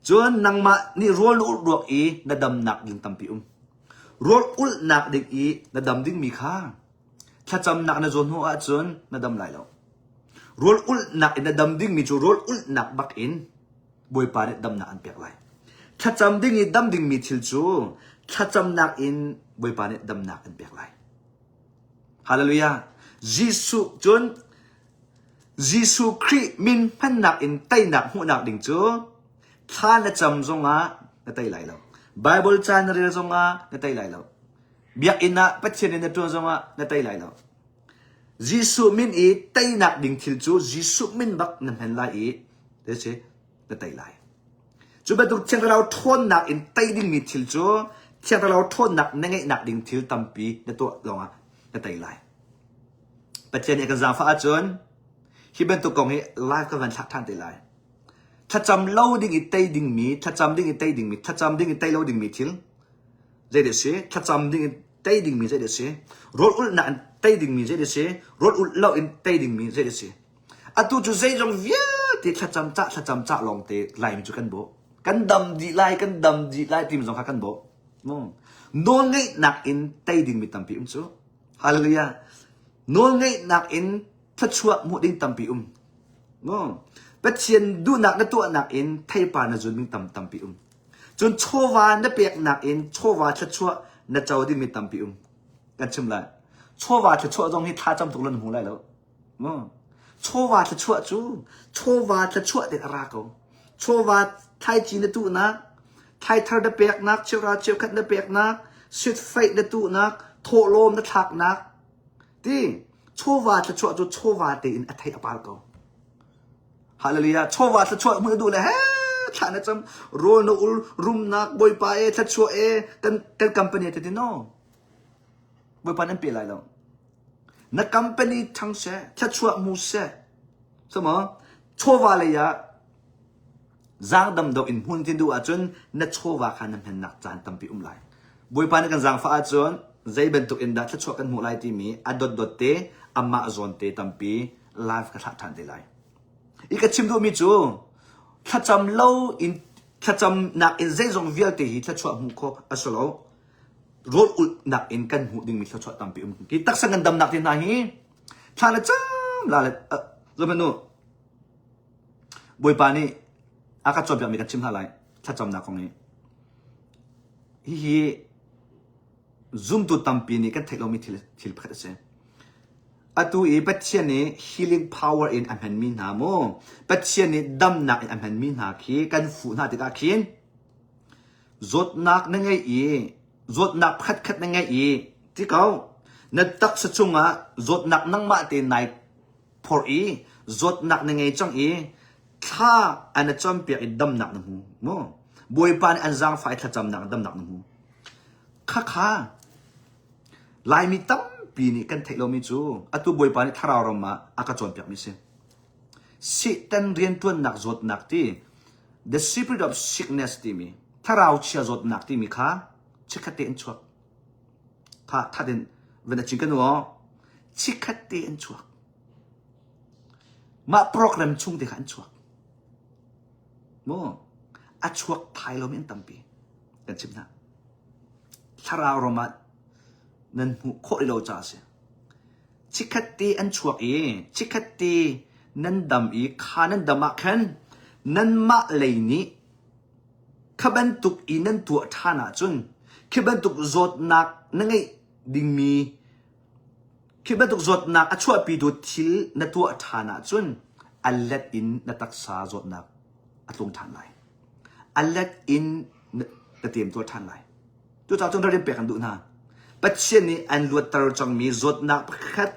จนนังมานี่รัวลุรวกอีนดำหนักดึงตัมปีรัวอุลหนักดึงอีนดำดึงมีค่าถ้าจำหนักในจนหัวจนนดำไหลแล้วรัวอุลหนักนดำดึงมีจูรัวอุลหนักบักอินบวยปาเนดำหนักอันเปียกไหลถ้าจำดึงอีดำดึงมีทิลจูถ้าจำหนักอินบวยปาเนดำหนักอันเปียกไหลฮาเลลูยายิสุจนยิสุคริมินพันนักอินไตนักหัวนักดิ่งจูข้าจะจำจงอาในไตไหลแล้วไบเบิลจานเรียนจงอาในไตไหลแล้วเบียกอินนะปัจเจนในตัวจงอาในไตไหลแล้วยิสุมินอีไตนักดิ่งทิลจูยิสุมินบักนั่นเห็นไหลอีเดี๋ยวเชในไตไหลจูเป็นตัวเชียงเราทนนักอินไตดิ่งมีทิลจูเชียงเราทนนักในไงนักดิ่งทิลตัมปีในตัวจงอาในไตไหลปัจเจนเอกสารฟ้าจนที่เป็นตัวกองให้ไลฟ์ก็วันชักท่านได้ไลฟ์ถ้าจำเล่าดิ่งอีเตยดิ่งมีถ้าจำดิ่งอีเตยดิ่งมีถ้าจำดิ่งอีเตยเล่าดิ่งมีทิลใจเดือดเสียถ้าจำดิ่งอีเตยดิ่งมีใจเดือดเสียรถอุลน่ะเตยดิ่งมีใจเดือดเสียรถอุลเล่าอินเตยดิ่งมีใจเดือดเสียอะตัวจุดใจจงเวียที่ถ้าจำจ้าลองเตยไลมีจุกันโบกันดำดีไลทีมสองข้ากันโบโน่นไงหนักอินเตยดิ่งมีตั้มปีจูฮาเลลูยาโน่นไงนักอินทัชวะมุดิ้งตัมปีมั้งเป็ดเชียนดูนักในตัวนักอินไทยปานะจนมีตัมปีจนโชวาในเปียกนักอินโชวาทัชวะในเจ้าดิ้งมีตัมปีกันชิมไรโชวาทัชวะตรงที่ท่าจำตุลันหูไรแล้วมั้งโชวาทัชวะจูโชวาทัชวะเด็กราโกโชวาไทยจีนในตัวนักไทยทาร์ดเปียกนักเชียวราเชียวขัดในเปียกนักสุดไฟในตัวนักโถโลมในทักนักที่โชวาจะช่วยโชวาเตอินอัฐยาปาลก็ฮาเลลูยาโชวาจะช่วยมือดูเลยเฮ้ฉันจะจำโรนอุลรุมนักบอยปาจะช่วยกันคัมปานีที่โน่บอยปานั้นเปลี่ยนอะไรแล้วนักคัมปานีทั้งเสียจะช่วยมูเสียสมองโชวาเลยะจางดำดอกอินหุ่นที่ดูอาจนนักโชวาขันนั้นเป็นนักจานตั้มปีไหลบอยปานั้นกันจางฟ้าอาจน zai bentuk inda thla chua kan mu lai ti mi adot dot te amma zon te tampi live ka thla than te lai I ka chim du mi chu thla cham lo in thla cham nak in zai zong vial te hi thla chua mu ko asolo rol ul nak in kan hu ding mi thla chua tampi ki tak sangan dam nak tin na hi thla la cham la la zo menu boy pa ni aka chop mi ka chim ha lai thla cham nak kong ni hi zoom to tampi ni kan thelo mi thil phat se atu e pathian ni healing power in amhan min na mo pathian ni dam nak in amhan min na khi kan fu na ti ka khin zot nak na ngai e zot nak phat khat na ngai e ti kau na tak sa chunga zot nak nang ma te nai for e zot nak na ngai chang e tha ana cham pe dam nak na mu mo boy pan an zang fai tha cham nak dam nak na mu kha kha lai mi tam pi ni kan thelo mi chu atu boy pan tharaw ram ma aka chon pyak mi se si tan rian tuan nak zot nak ti the spirit of sickness ti mi tharaw chia zot nak ti mi kha chikhate en chuak kha thaden wen chin kan wo chikhate en chuak ma program chung de khan chuak mo a chuak thai lo min tampi kan chim na tharaw ram ma nan hu kho lo cha se chikhate an chuak e chikhate nan dam e khanan dama khan nan ma leini khaban tuk i nan tu thana chun khiban tuk zot nak nangai ding mi khiban tuk zot nak achua pi do thil na tu thana chun allat in na taksa zot nak atlung than lai allat in na tem tu than lai tu cha chung ri pe kan du na pathian ni an luat tar chang mi zot nak khat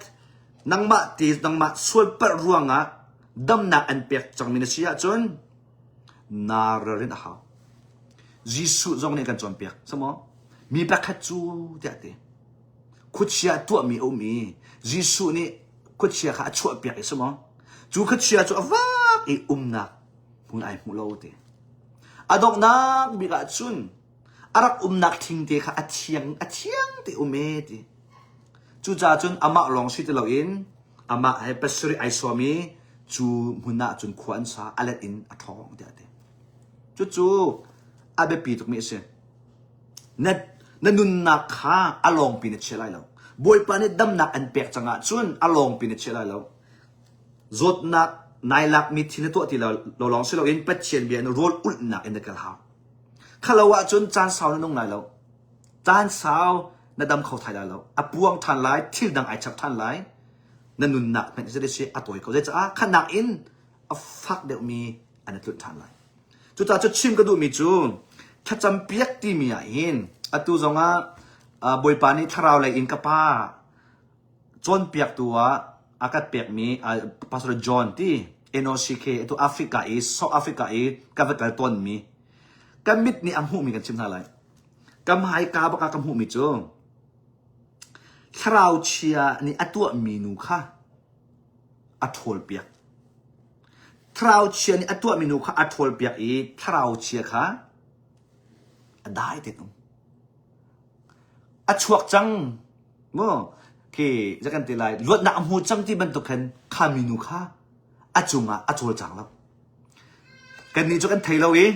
nang ma ti nang ma sual par ruanga dam na an pek chang mi na sia chun nar rin a ha jisu zong ne kan chon pek samo mi pa khat chu te ate khuchia tu mi o mi jisu ni khuchia kha chu pek samo chu khuchia chu wa e na mun ai mu lo te adok nak bi ga chun arak nak thing te kha athiang te ume te chu cha chun ama long si te lo in ama ai pasuri ai swami chu munna chun khwan sa alet in athong te ate chu abe pi tuk mi se na nun na kha along pi ne chelai lo boy pa ne dam nak an pek changa chun along pi ne chelai lo zot nak nai lak mi thine to ti lo long si lo in pathian bi an rol ul nak in the kal ha khalawa chun chan saw na nong nai lo chan saw na dam khau thai lo apuang than lai thil dang ai chap than lai na nun nak pen se de se atoi ko je cha khanak in a fuck de mi an tut than lai chu ta chu chim ka du mi chu tha cham piak ti mi a in atu zonga boy pani tharau lai in ka pa chon piak tua akat piak mi pastor John ti NOCK to Africa is South Africa is ka va ton mi kamit ni am hu mi kan chim na lai kam hai ka ba ka kam hu mi chu tharau chia ni atua mi nu kha athol piak tharau chia ni atua mi nu kha athol piak e tharau chia kha adai te tum achuak chang mo ke jakan te lai lot na am hu chang ti ban to khan kha mi nu kha achunga achol chang lo kan ni chu kan thai lo e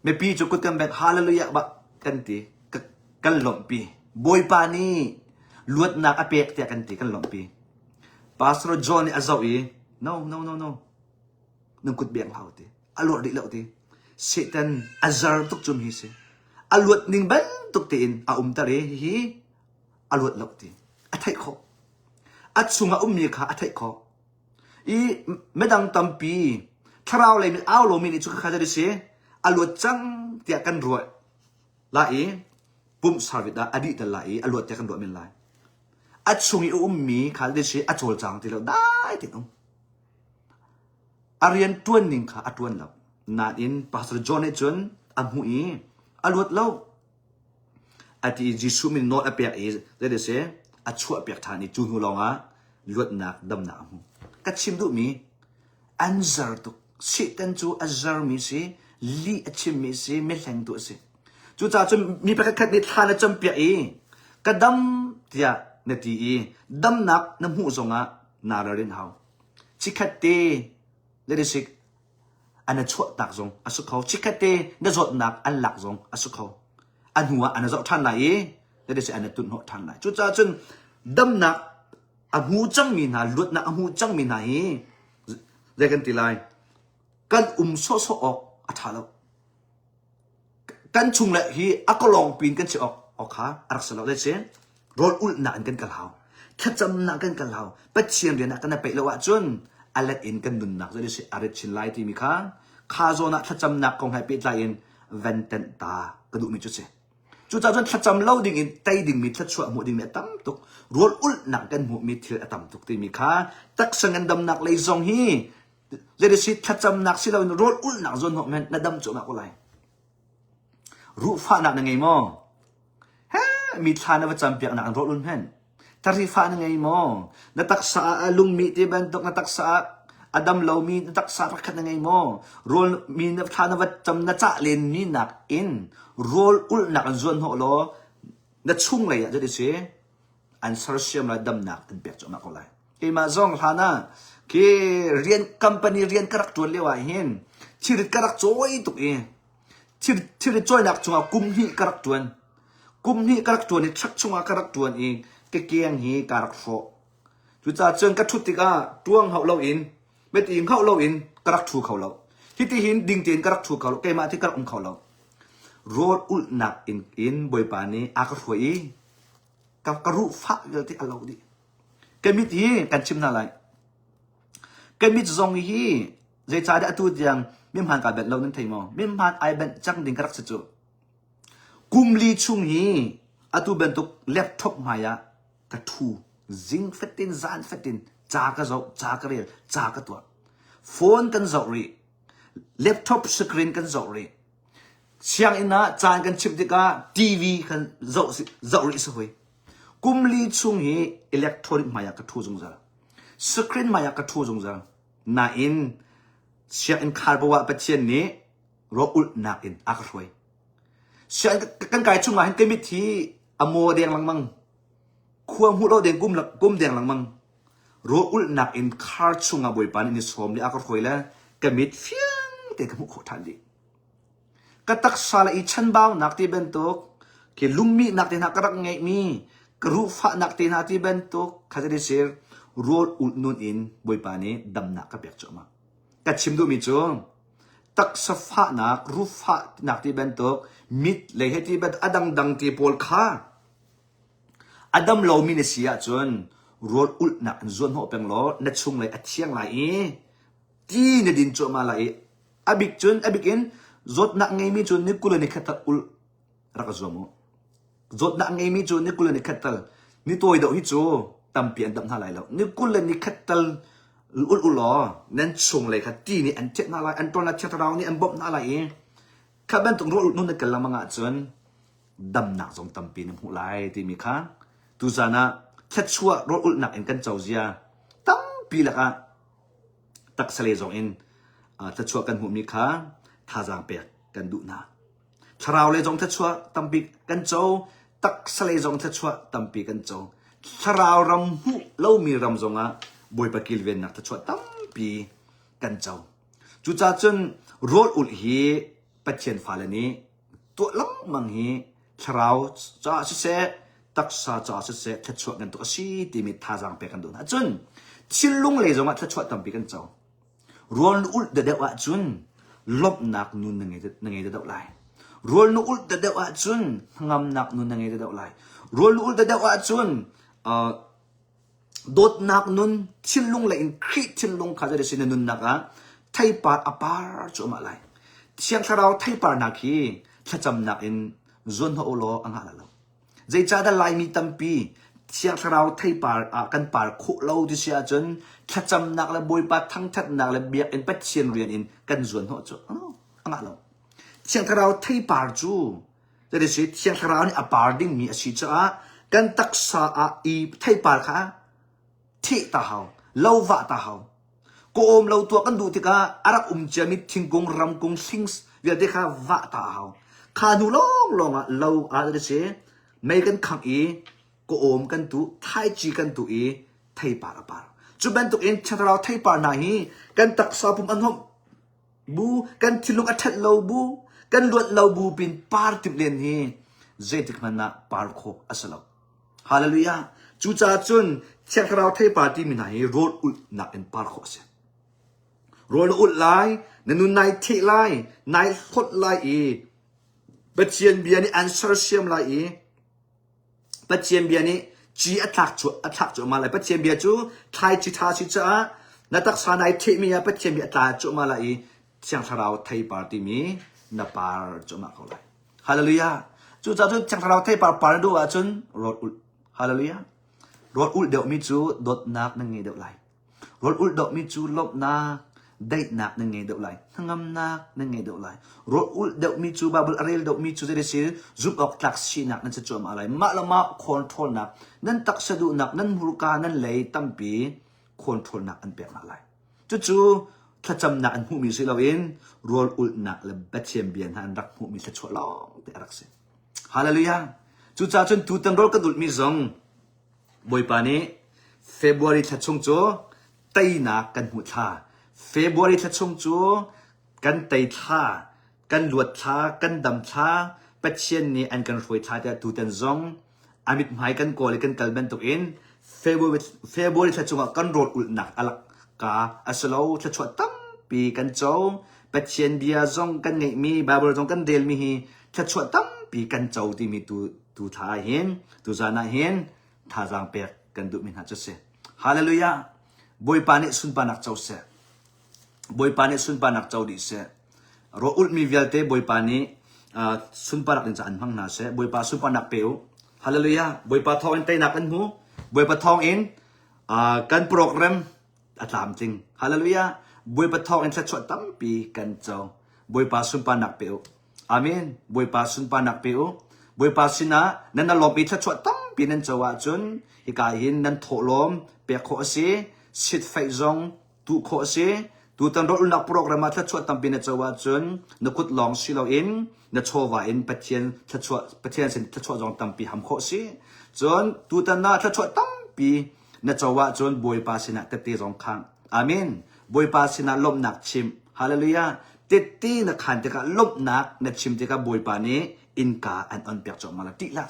me pi chu kut kan bek hallelujah ba kan ti kan lom pi boy pa ni luat nak apek te kan ti kan lom pi pastor John ni azau e no nung kut bek hau te alot ri lo te Satan azar tuk chum hi se alot ning ban tuk te in a tare hi alot lo te athai kho achunga mi kha athai kho I medang tampi tharau le mi aw lo mi ni chu kha ja ri se alot chang tia kan ruwa la e pum sarvit da adi ta la e alot tia kan ruwa min lai achungi mi khal de se achol chang ti lo dai ti no arian tuan ning kha atuan lo na in pastor John e chun amhu I alot lo ati jisu min not apek e de se achu apek thani chu hu longa lot nak dam na mu ka chim du mi anzar tu Satan chu azar mi se li achim mi se me thang tu se chu cha chu mi pa khat ni thana cham pya e กระดำเตียเนตีดำหนักน้ำหูทรงะนาเรินเฮาชิคัตเตเลดิสิกอันนั้นชั่วตักทรงอสุเขาชิคัตเตนจดหนักอันหลักทรงอสุเขาอันหัวอันนั้นจะท่านไหนเลดิสิอันนั้นตุนหัวท่านไหนจุดจ้าจนดำหนักอันหูจังมีนาลุดนักอันหูจังมีนาเรียกันตีไลกันโซโซออกอัฐาลกันชุงละฮีอักลองปีนกันจะออกขาอักษรได้เช่นรถอุลนักกันกันเหาแค่จำนักกันกันเหาปัจเจียนเรียนนักกันไปแล้วว่าจนอะไรอินกันดุนนักจะได้เช่นอะไรชินไลที่มีข้าโซนักแค่จำนักของให้ปิดไลน์เวนเทนตากระดูกมีจุดเช่จุดจ้าจนแค่จำเล่าดิ่งอินไตดิ่งมีทัดชั่วหมู่ดิ่งมีตั้มตุกรถอุลนักกันหมู่มีเทียตั้มตุกที่มีตักสังกันดำนักเลยทรงฮีจะได้เช่นแค่จำนักสิเรารถอุลนักจนหมู่มันนัดดำจุนักอะไรรูฟ้าหนักยังไงมอฮะมีทานว่าจำเปียกหนักรถลุ่นแผ่นทาริฟ้ายังไงมอนัตักษาลุงมีที่บันตกนัตักษาอดัมเลามีนัตักษารักขัดยังไงมอรถมีนักทานว่าจำนักจ่าเลนนี่หนักอินรถอุลหนักจนหัวล้อนัดชุ่งเลยจะได้เสียอันสารเชื่อมระดำหนักอันเปียกจุนักอะไรที่มาซ่องทานะคือเรียนคัมพานีเรียนกระดักตัวเลี้ยวเห็นชีวิตกระดักโจ้ยตุกเองที่ได้ช่วยนักจงเอากุมฮีกระดักตัวนี่ชักจงเอากระดักตัวเองเกี่ยงฮีกระดักโฟจุดจ่าเจิงกระทุติกาดวงเขาเล่าอินเบ็ดอิงเขาเล่าอินกระดักทูเขาเล่าที่หินดิ่งเตียนกระดักทูเขาเล่าเกมาที่กระดักเขาเล่ารถอุลหนักอินบอยปานีอากระถวยกับกระรุฟ้าเรื่องที่อัลลอฮ์ดิเกมิตีกันชิมนาไลเกมิตซงฮีใจใจได้ตัวอย่างมิมหันกับเบ็ดเรานั่นไทยมอมิมหันไอเบ็ดจังดิ่งกระดักสิจูกุมลีชุงฮีอตุเบ็นตุกแล็ปท็อปมายากระทูซิงเฟตินซานเฟตินจากระเจ้าจากระเรียจากระตัวโฟนกันเจ้ารีแล็ปท็อปสกรีนกันเจ้ารีเชียงอินะจานกันชิปดิกาทีวีกันเจ้ารีสวยกุมลีชุงฮีอิเล็กทรอนิกมายากระทูจงจาสกรีนมายากระทูจงจานาอินเชียงคาร์บว่าปัจเจียนนี้รอุลนักอินอักรวยเชียงกันไก่ชุ่มมาเห็นเกมิทีอโมเดียงลังมังควงหูเราเดียงกุมเดียงลังมังรอุลนักอินคาร์ชุ่มอาบอยปานอินสโมดีอักรวยแล้วเกมิทเฟียงเด็กมุขทันดีกตักสาลอีชันบ่าวนักที่เป็นตุกเกี่ยลุมมีนักที่นักกระไงมีกรูฟ้านักที่นักที่เป็นตุกข้าจะได้เสียรอุลนุนอินบอยปานี้ดำนักกับเปียกจอมากัดชิมดูมิจูตักสฟ้านักรูฟ้านักที่เป็นตัวมิดเลยให้ที่เป็นอดังดังที่พอลข้าอดัมเรามีเนเซียจนรถอุลนักจนหัวเป็นล้อนัดชุงเลยอัดเชียงไหลที่ในดินจมาไหลอบิกจนอบิกินรถนักไงมีจนนิกุลนิคัตอุลรักจอมรถนักไงมีจนนิกุลนิคัตลนี่ตัวเดียวฮิจูตั้มเปลี่ยนตั้มท่าไหลแล้วนิกุลนิคัตลอุลล้อนั่นชงเลยค่ะที่นี่อันเจ็ดน่าไรอันตอนนั้นเช็ดเรานี่อันบบน่าไรเองข้าเป็นตรงรถนู่นกันละมังอ่ะจนดำหนักส่งตั้มปีนหูไหลที่มีค่ะตุจานะแค่ชั่วรถอุลหนักเอ็นกันเจ้าเสียตั้มปีละค่ะตักสเลจงเอ็นแค่ชั่วกันหูมีค่ะท่าจางเปียกกันดุนาชราวเลยจงแค่ชั่วตั้มปีกันเจ้าตักสเลจงแค่ชั่วตั้มปีกันเจ้าชราวรำหูเล่ามีรำจงอ่ะบอยปกิลเวนนักตะชวดตั้มปีกันเจ้าจุจ่าจนรถอุลฮีปัจเจียนฟ้าเลนี้ตัวลังมังฮีชราวจ่าสิเสตักษาจ่าสิเสตะชวดกันตัวสีที่มีท่าจางเปกันดูนะจนชิลลุงเลยจงอ่ะตะชวดตั้มปีกันเจ้ารถอุลเดว่าจนลบนักนุนยังไงจะได้ไหลรถอุลเดว่าจนงำนักนุนยังไงจะได้ไหลรถอุลเดว่าจนโดดนักนุนชิลลุงเลยอินคริชิลลุงข้าจะได้สินนุนนักอ่ะไทยปาร์อปาร์จุมาเลยเชียงคาราวไทยปาร์นักฮีถ้าจำนักอินจนหัวโลอังหาแล้วใจจ่าได้ลายมีตั้มปีเชียงคาราวไทยปาร์กันปาร์คู่เราดิเสียจนถ้าจำนักเลยบอยปาทั้งทัดนักเลยเบียกอินเป็ดเชียนเรียนอินกันจนหัวจุอังหาแล้วเชียงคาราวไทยปาร์จูจะได้สิเชียงคาราวนี่อปาร์ดิ้งมีอาชีพจ้ากันตักษาอีไทยปาร์ค่ะที่ตาเฮาเล่าว่าตาเฮาโกมเล่าตัวกันดูที่กาอารักจะมีทิ้งกงรำกงซิงส์เวียดเดข้าว่าตาเฮาขาดูลองอ่ะเล่าอะไรเสียไม่กันขังอี ก็โอมกันตุไทยจีกันตุอีไทยปาปาจุบันตุเองชาตราไทยปานาฮีกันตักสาบุมอันหอมบูกันทิลุกอัฐเลาบูกันลวดเลาบูเป็นปาร์ติมเลนฮีเจติกมันนะปาร์โคอัสลาฮาเลลูยาจูจ่าจุนชาตราไทยปาที่มีนาฮีโรดอุลนักเป็นปาร์โคเซโรดอุลไลนันนุนนายเทไลนายทดไลอีปัจเจียนเบียนี่อันเซอร์เซียมไลอีปัจเจียนเบียนี่จีอัตลักจุมาเลยปัจเจียนเบียจูไทยจิตาชิจ้านัตักษานายเทมีปัจเจียนเบียตาจุมาเลยเชียงทาราวไทยปาร์ตี้มีนับปาร์จุมาเขาเลยฮาเลลูยาจูจ้าจูเชียงทาราวไทยปาร์ดูอาจุนรถอุลฮาเลลูยารถอุลเดี๋ยวมีจูดดนักนั่งไงเดี๋ยวไรรถอุลเดี๋ยวมีจูลบนักได้หนักนั่งไงเดี๋ยวไรทั้งงำนักนั่งไงเดี๋ยวไรรถอุลเดี๋ยวมีจูบาบุลอารีลเดี๋ยวมีจูเดซิลจุบออกตักชีนักนั่นจะจวมาอะไรมาละมาคอนโทรลนักนั่นตักสะดุนักนั่นมุลกานั่นเลยตั้มปีคอนโทรลนักอันเปียกอะไรจู่ถ้าจำนักอันหูมีสิเราเองรถอุลนักและบัตเชียมเบียนหันรักหูมีจะช่วยลองเปียรักเสียฮาเลลูยาจู่จ้าจนตูตังรถกระดุดมีซองบอยปานี้เฟบรุยถ้าชงโจไตนักกันหูท่าเฟบรุยถ้าชงจูกันไตท่ากันลวดท่ากันดำท่าปัจเจียนนี้อันกันรวยท่าจะตูเต็นซองอามิดหมายกันโกเลยกันกัลเบนตุกอินเฟบรุยถ้าชงกันรถอุลนักอลักกาอัสโลถ้าชวดตั้มปีกันโจปัจเจียนเบียซองกันไงมีบาบลซองกันเดลมีฮีถ้าชวดตั้มปีกันโจที่มีตูท่าเห็นตูจานาเห็นท่าจางเปียกกันดูมินหาจุเสฮาเลลูยาบอยปานิสุนปานักเจ้าเสบอยปานิสุนปานักเจ้าดิเสรออุลมีเวลเตบอยปานิสุนปานักนิจอันพังนาเสบอยปาสุนปานักเปียวฮาเลลูยาบอยปาทองอินเตนักอันหูบอยปาทองอินกันโปรแกรมอัตามจริงฮาเลลูยาบอยปาทองอินจะชดตั้มปีกันเจ้าบอยปาสุนปานักเปียวอาเมนบอยปาสุนปานักเปียวบอยปาสินะนั่นน่ะลมอีจะชดตั้มปีนั่นเจ้าว่าจุนอีกาหินนั่นโถลมเปียกโคเสสิทธิ์ไฟจงตุโคเสตุตันรถนักโปรแกรมมาถ้าชวดตั้มปีนั่นเจ้าว่าจุนนักขุดลองสิเราเองนักโชว์ว่าเองปัจเจียนถ้าชวดปัจเจียนสิถ้าชวดจงตั้มปีหำโคเสจนตุตันน่ะถ้าชวดตั้มปีนักเจ้าว่าจุนบอยปาสินะเตตีจงขังอาเมนบอยปาสินะลมนักชิมฮาเลลูยาเตตีนักขันเตกะลมนักนักชิมเตกะบอยปานี้อินกาอันอันเปียกจงมาละติละ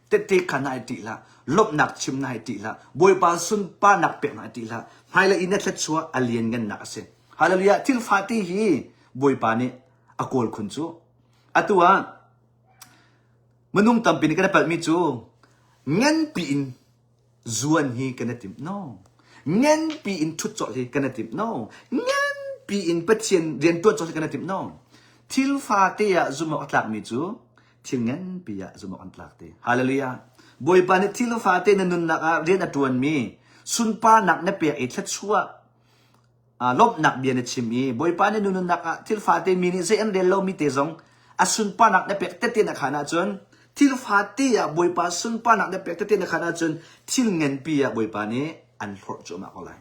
เตตีขันนายติละลบหนักชิมนายติละบอยปาสุนปานักเปียกนายติละไฮละอินเนตชัวอเลียนกันนักเสฮาเลลูยาทิลฟาติฮีบอยปานี่อากอลคุณจูอัตัวมนุษย์ตั้มปีนี้กันเปิดมิจูเงินปีนจวนฮีกันติม no เงินปีนชุดจอดฮีกันติม no เงินปีนปัจเจียนเรียนตัวจอดฮีกันติม no ทิลฟาติยาจุมอัตลักมิจูทิลเงินปียาจุมอัตลักติฮาเลลูยาบอยปานิทิลฟาเตนันนักเรียนอตวนมีสุนปานักเนเปียอิทัชัวลบนักเบียนชิมีบอยปานินันนักทิลฟาเตมีนิเซนเดลโลมิเตซงสุนปานักเนเปียเตตินักขณะจนทิลฟาเตียบอยปาสุนปานักเนเปียเตตินักขณะจนทิลเงินปียบอยปานิอันโหดจมาก็เลย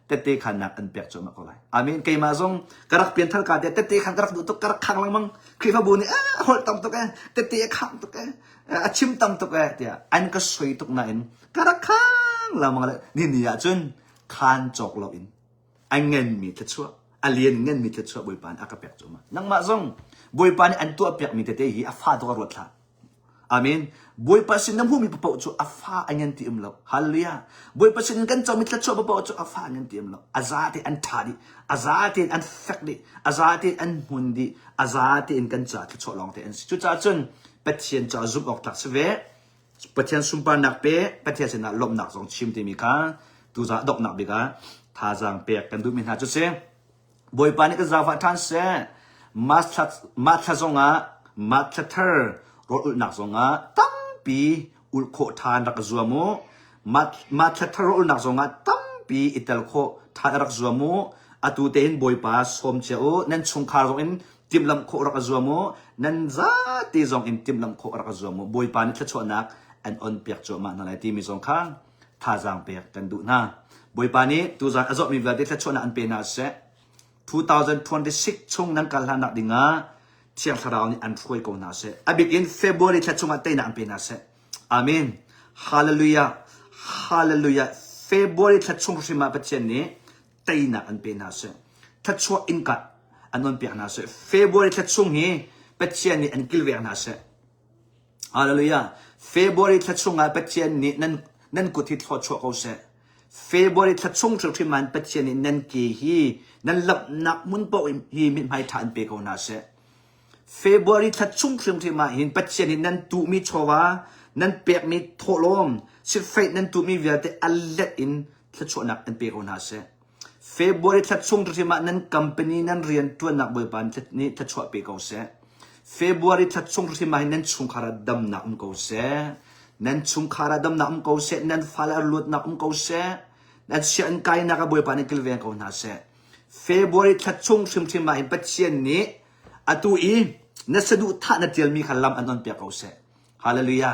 เตติขณะอันเปียกจมาก็เลยอามินเกมาซงกระดักเปลี่ยนทัลกาเตติขันกระดักดูตุกกระดักขังลังมังครีฟบุนีโหดตั้มตุกเตติขังตุกชิมตั้มตุกเตียอันก็สวยตุกนั่นกระดักขังละมังเลยนี่ยจุนทานจอกเราอินอันเงินมีทัชัวอเลียนเงินมีทัชัวบอยปานอากาเปียกจมานังมาซงบอยปานอันตัวเปียกมีเตติฮีอาฟาตัวรถละอามินบอยปาสินน้ำหูมีปะปะจุอาฟาอันยันตีมเราฮาเลลูยาบอยปาสินกันจอมีทัชัวปะปะจุอาฟาอันยันตีมเราอาซาติอันทาดิอาซาติอันเฟกดิอาซาติอันหุนดิอาซาติอันกันจ่าทัชัวลองเตอันจุจ่าจุนปัจเจียนจ่าซุปออกตักเสวปัจเจียนซุปปานักเป้ปัจเจียนสินะลมนักสองชิมตีมีค่ะตูจ่าดอกนักบิกะท่าจางเปียกกันดูมินหาจุเสบอยปานิกจาฟัทันเสมาทัซงะมาทัเทอร์รถอุลนักซงะตั้มปีอุลโคทานรักจัวโมมาทัเทอร์อุลนักซงะตั้มปีอิตาลโคทานรักจัวโมอตูเตนบอยปาสมเจโอนั่นชงคาร์งอินติมลำโครักจัวโมนั่นซาตีซงอินติมลำโครักจัวโมบอยปานิทัชวนักอันออนเปียกจัวมานั่นแหละที่มีสองข้างท่าจางเปียกกันดูนะบอยปานิตูจางอจมีเวลาที่ทัชวนักอันเป็นอาเซ2026ช่วงนั้นการหานักดิ่งะเชียงทาราวนี่อันช่วยกองนาเซอบิกินเฟบรุยทัชวนักเตนักอันเป็นอาเซอาเมน ฮาเลลูยาฮาเลลูยาเฟบรุยทัดช่วงที่มาเป็นเช่นนี้ตีนักอันเป็นนาเสทัดช่วงอินกัดอันนั้นเป็นนาเสเฟบรุยทัดช่วงนี้เป็นเช่นนี้อันกิลเวียนาเสฮาเลลูยาเฟบรุยทัดช่วงงานเป็นเช่นนี้นั่นกุฏิทอดช่วงเขาเสเฟบรุยทัดช่วงที่มันเป็นเช่นนี้นั่นกี่ฮีนั่นหลับนักมุนโปฮีมิไม่ทานเปกเอานาเสเฟบรุยทัดช่วงที่มาเห็นเป็นเช่นนี้นั่นตูมีชัวนั่นเปียกมีโทลมสิเฟนั่นตูมีเวลแต่อัลเลอินทัดช่วงนักอันเปกเอานาเสเฟบรุยทัดช่วงที่มานั่นคัมพานีนั่นเรียนตัวนักบริบาลนี่ทัดช่วงเปกเอาเสเฟบรุยทัดช่วงที่มานั่นชุงคาราดำนักอุ้มเขาเสนั่นชุงคาราดำนักอุ้มเขาเสนั่นฟาลาลุดนักอุ้มเขาเสนั่นเสียงกายนักบริบาลนี่กิลเวียนเขานาเสเฟบรุยทัดช่วงที่มาเห็นปัจเจียนนี้อตุอีนั่นสะดุดท่านัดเดียลมีขลังอันนั้นเปียกเขาเสฮาเลลูยา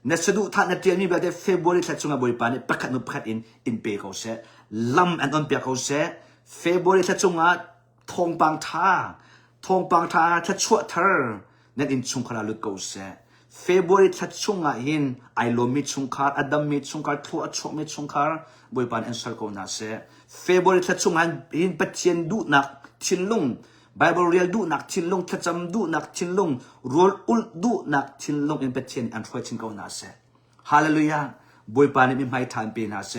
นั่นสะดุดท่านัดเดียลมีแบบเฟบรุยทัดช่วงบริบาลนี่ประคัดนุประคัดอินเปกเขาเสลำอันนั้นเปียกเขาเสเฟบรุยทัดช่วงทองปังท่าทัดชั่วเธอนั่นอินชุงคาราลุดเขาเสเฟบรุยทัดช่วงหินไอโลมิชุงคาร์อดัมมิชุงคาร์ทัวชกมิชุงคาร์บริบาลอันสร์เขานาเสเฟบรุยทัดช่วงหินปัจเจียนดูนักชินลุงไบเบิลเรียลดูนักชินลงทัดจำดูนักชินลงโรลอุลดูนักชินลงอินปัจเจียนอันช่วยชินเขานาเสฮาเลลูยาบริบาลนี่ไม่ทานเป็นนาเส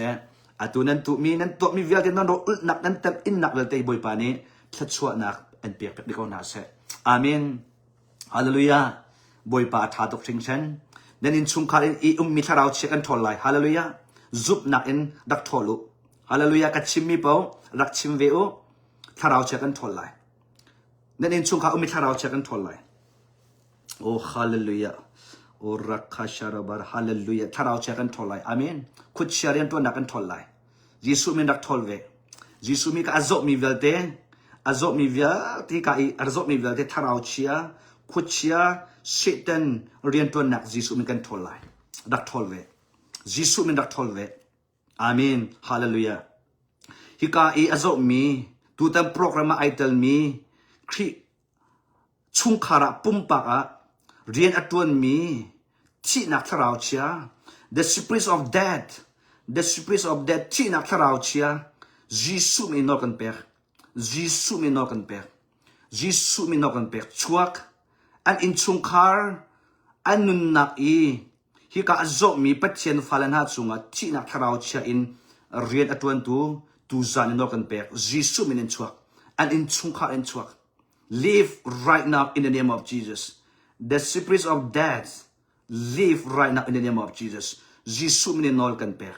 อตุนั้นตุมีนั้นตัวมีเวลที่นั้นโรลนักนั้นเต็มอินนักเวลที่บริบาลนี้ทัดชั่วนักอันเปียกเป็นเขานาเสอาเมนฮาเลลูยาบอยปาทาตกทิ้งฉันนั่นอินชุมคารินอีมิทาราวเชกันทอลไลฮาเลลูยาซุบนักอินดักทอลุฮาเลลูยากัดชิมมีเปารักชิมเวโอทาราวเชกันทอลไลนั่นอินชุมคามิทาราวเชกันทอลไลโอ้ฮาเลลูยาโอ้รักคาชาราบาร์ฮาเลลูยาทาราวเชกันทอลไลอาเมนคุดเชียร์ยันตัวนักกันทอลไลยิสุมีดักทอลเวยิสุมีกาอโซมีเวลเตอโซมีเวลที่กาอโซมีเวลเตทาราวเชียคุดเชียเซตันเรียนตัวนักยิสุมีกันทอลไลดักทอลเวยิสุมีดักทอลเวอาเมนฮาเลลูยาฮิกาอโซมีตัวตั้งโปรแกรมไอเดลมีครีชุงคาราปุ่มปากเรียนอัตวนมีที่นักทาราวเชีย the spirit of death ที่นักทาราวเชียยิสุมีนอกันเปกยิสุมีนอกันเปกยิสุมีนอกันเปกชวกอันอินชุงคาร์อันนุนนักฮิกาโซมีปัจเจียนฟาลันฮัดซุงที่นักทาราวเชียอินเรียนอัตวนตูซานนอกันเปกยิสุมีนชวกอันอินชุงคาร์อินชวกlive right now in the name of Jesus the spirit of death live right now in the name of Jesusยิสุมีนอกันเปก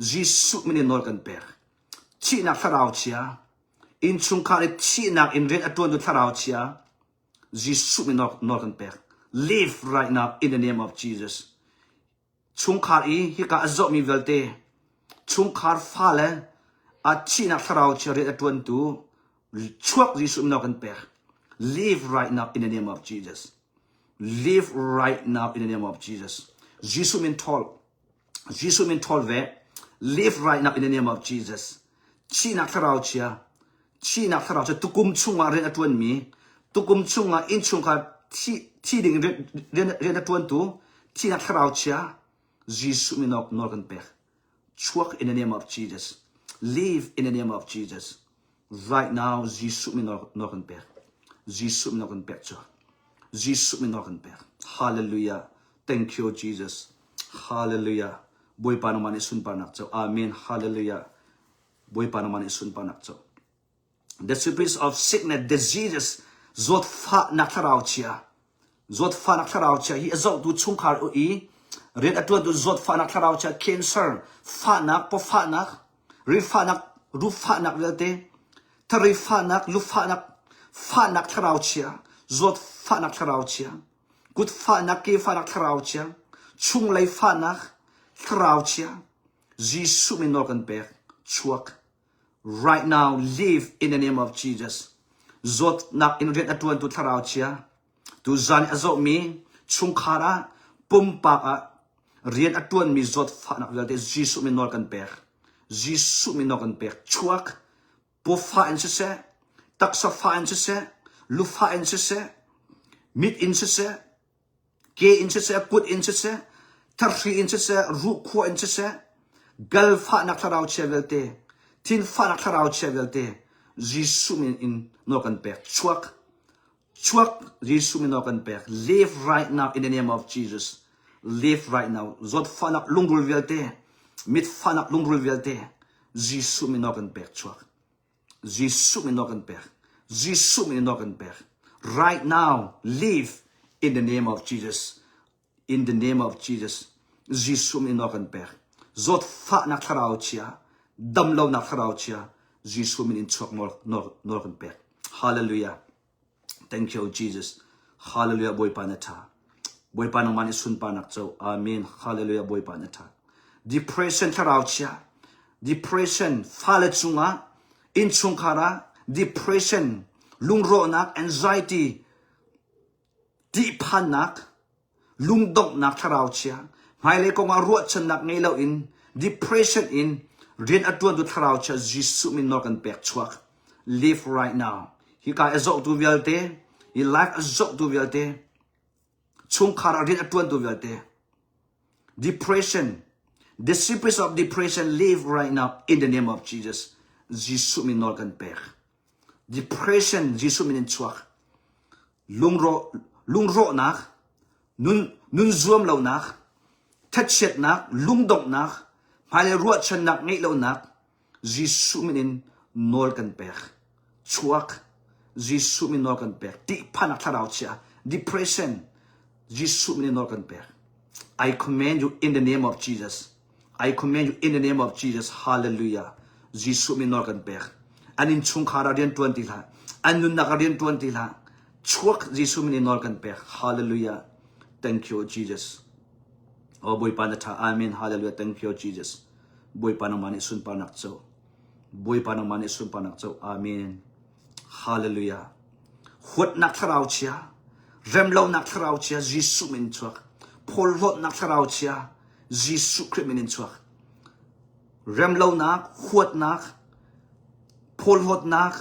ยิสุมีนอกันเปกที่นักทาราวเชียอินชุงคาร์ที่นักอินเรียนอัตวนตูทาราวเชียJesus may not compare. Live right now in the name of Jesus. Chungkar hika azok mi velte. Chungkar fale a china tharau chari atwan tu chuak Jesus may not compare. Live right now in the name of Jesus. Live right now in the name of Jesus. Jesus min tol ve. Live right now in the name of Jesus. China tharau tukum chunga ren atwan mi.ตุกุมชุงอินชุงคาที่ดิ่งเรียนตัวตัวที่นักข่าวเชียยิสุมินอกนอกันเปกช่วย in the name of Jesus live in the name of Jesus right now ยิสุมินอกันเปกยิสุมินอกันเปกช่วยยิสุมินอกันเปก hallelujah thank you Jesus hallelujah บอยปานุมันสุนปานักเจ้า amen hallelujah บอยปานุมันสุนปานักเจ้า the spirit of sickness diseases zot fa nak tharau chia hi azok du chungkhar ui red atwa du zot fa nak tharau chia cancer fa nak po fa nak ri fa nak ru fa nak velte tari fa nak lu fa nak tharau chia zot fa nak tharau chia gut fa nak ke fa nak tharau chia chung lai fa nak tharau chia jisu min no kan per chuak right now live in the name of Jesus zot nak in red atwan tu tharau chia tu zan azok mi chungkhara pumpa rian atwan mi zot fa nak velte jisu min nor kan per chuak po fa en se taksa fa en se lu fa en se mit in se ke in se put in se thari in se ru khu in se gal fa nak tharau chevelte tin fa nak tharau chevelte Jisu min in nokan pek chuak Jisu min nokan pek live right now in the name of Jesus. Live right now. Zot fanak lungrul velte, mit fanak lungrul velte. Jisu min nokan pek chuak. Jisu min nokan pek. Jisu min nokan pek. Right now, live in the name of Jesus. In the name of Jesus. Jisu min nokan pek. Zot fa nak tharau chia, damlo nak tharau chia. Jisu min in chuak nokan pek. Hallelujah. Thank you, Jesus. Hallelujah, boy panata. Boy panang mani sun panak chow. Amen. Hallelujah, boy panata. Depression tharau chia. Depression falet chunga. In chungkara. Depression. Lungro nak. Anxiety. Di pan nak. Lungdong nak tharau chia. Maile ko nga ruat chan nak ngaylaw in. Depression in. Rin atuan tu tharau chia. Jisu min nokan pek chuak. Live right now. Hika azok tu vialte. He like azok tu vialte. Chung kara rin atuan tu vialte. Depression. The secrets of depression live right now in the name of Jesus. Jisu min nokan pek. Depression. Jisu min chuak. Lungro nak. Nun zoom lau nak. Tachet nak. Lungdong nak. Pale ruat chan nak ngay lau nak. Jisu min nokan pek. Chuak. Jisu min nokan pek. Di panak tharau chia. Depression. Jisu min nokan pek. I command you in the name of Jesus. I command you in the name of Jesus. Hallelujah. Jisu min nokan pek. Anin chung kara rian 20 la. Anun naka rian 20 la. Chuak Jisu min nokan pek. Hallelujah. Thank you, Jesus. Oh boy panata. Amen. Hallelujah. Thank you, Jesus. Boy panang mani sun panak chow. Boy panang mani sun panak chow. Amen. Hallelujah. Hut nak tharau chia. Remlo nak tharau chia. Jisu min chuak. Pol hot nak tharau chia. Jisu krit min chuak. Remlo nak. Hut nak. Pol hot nak.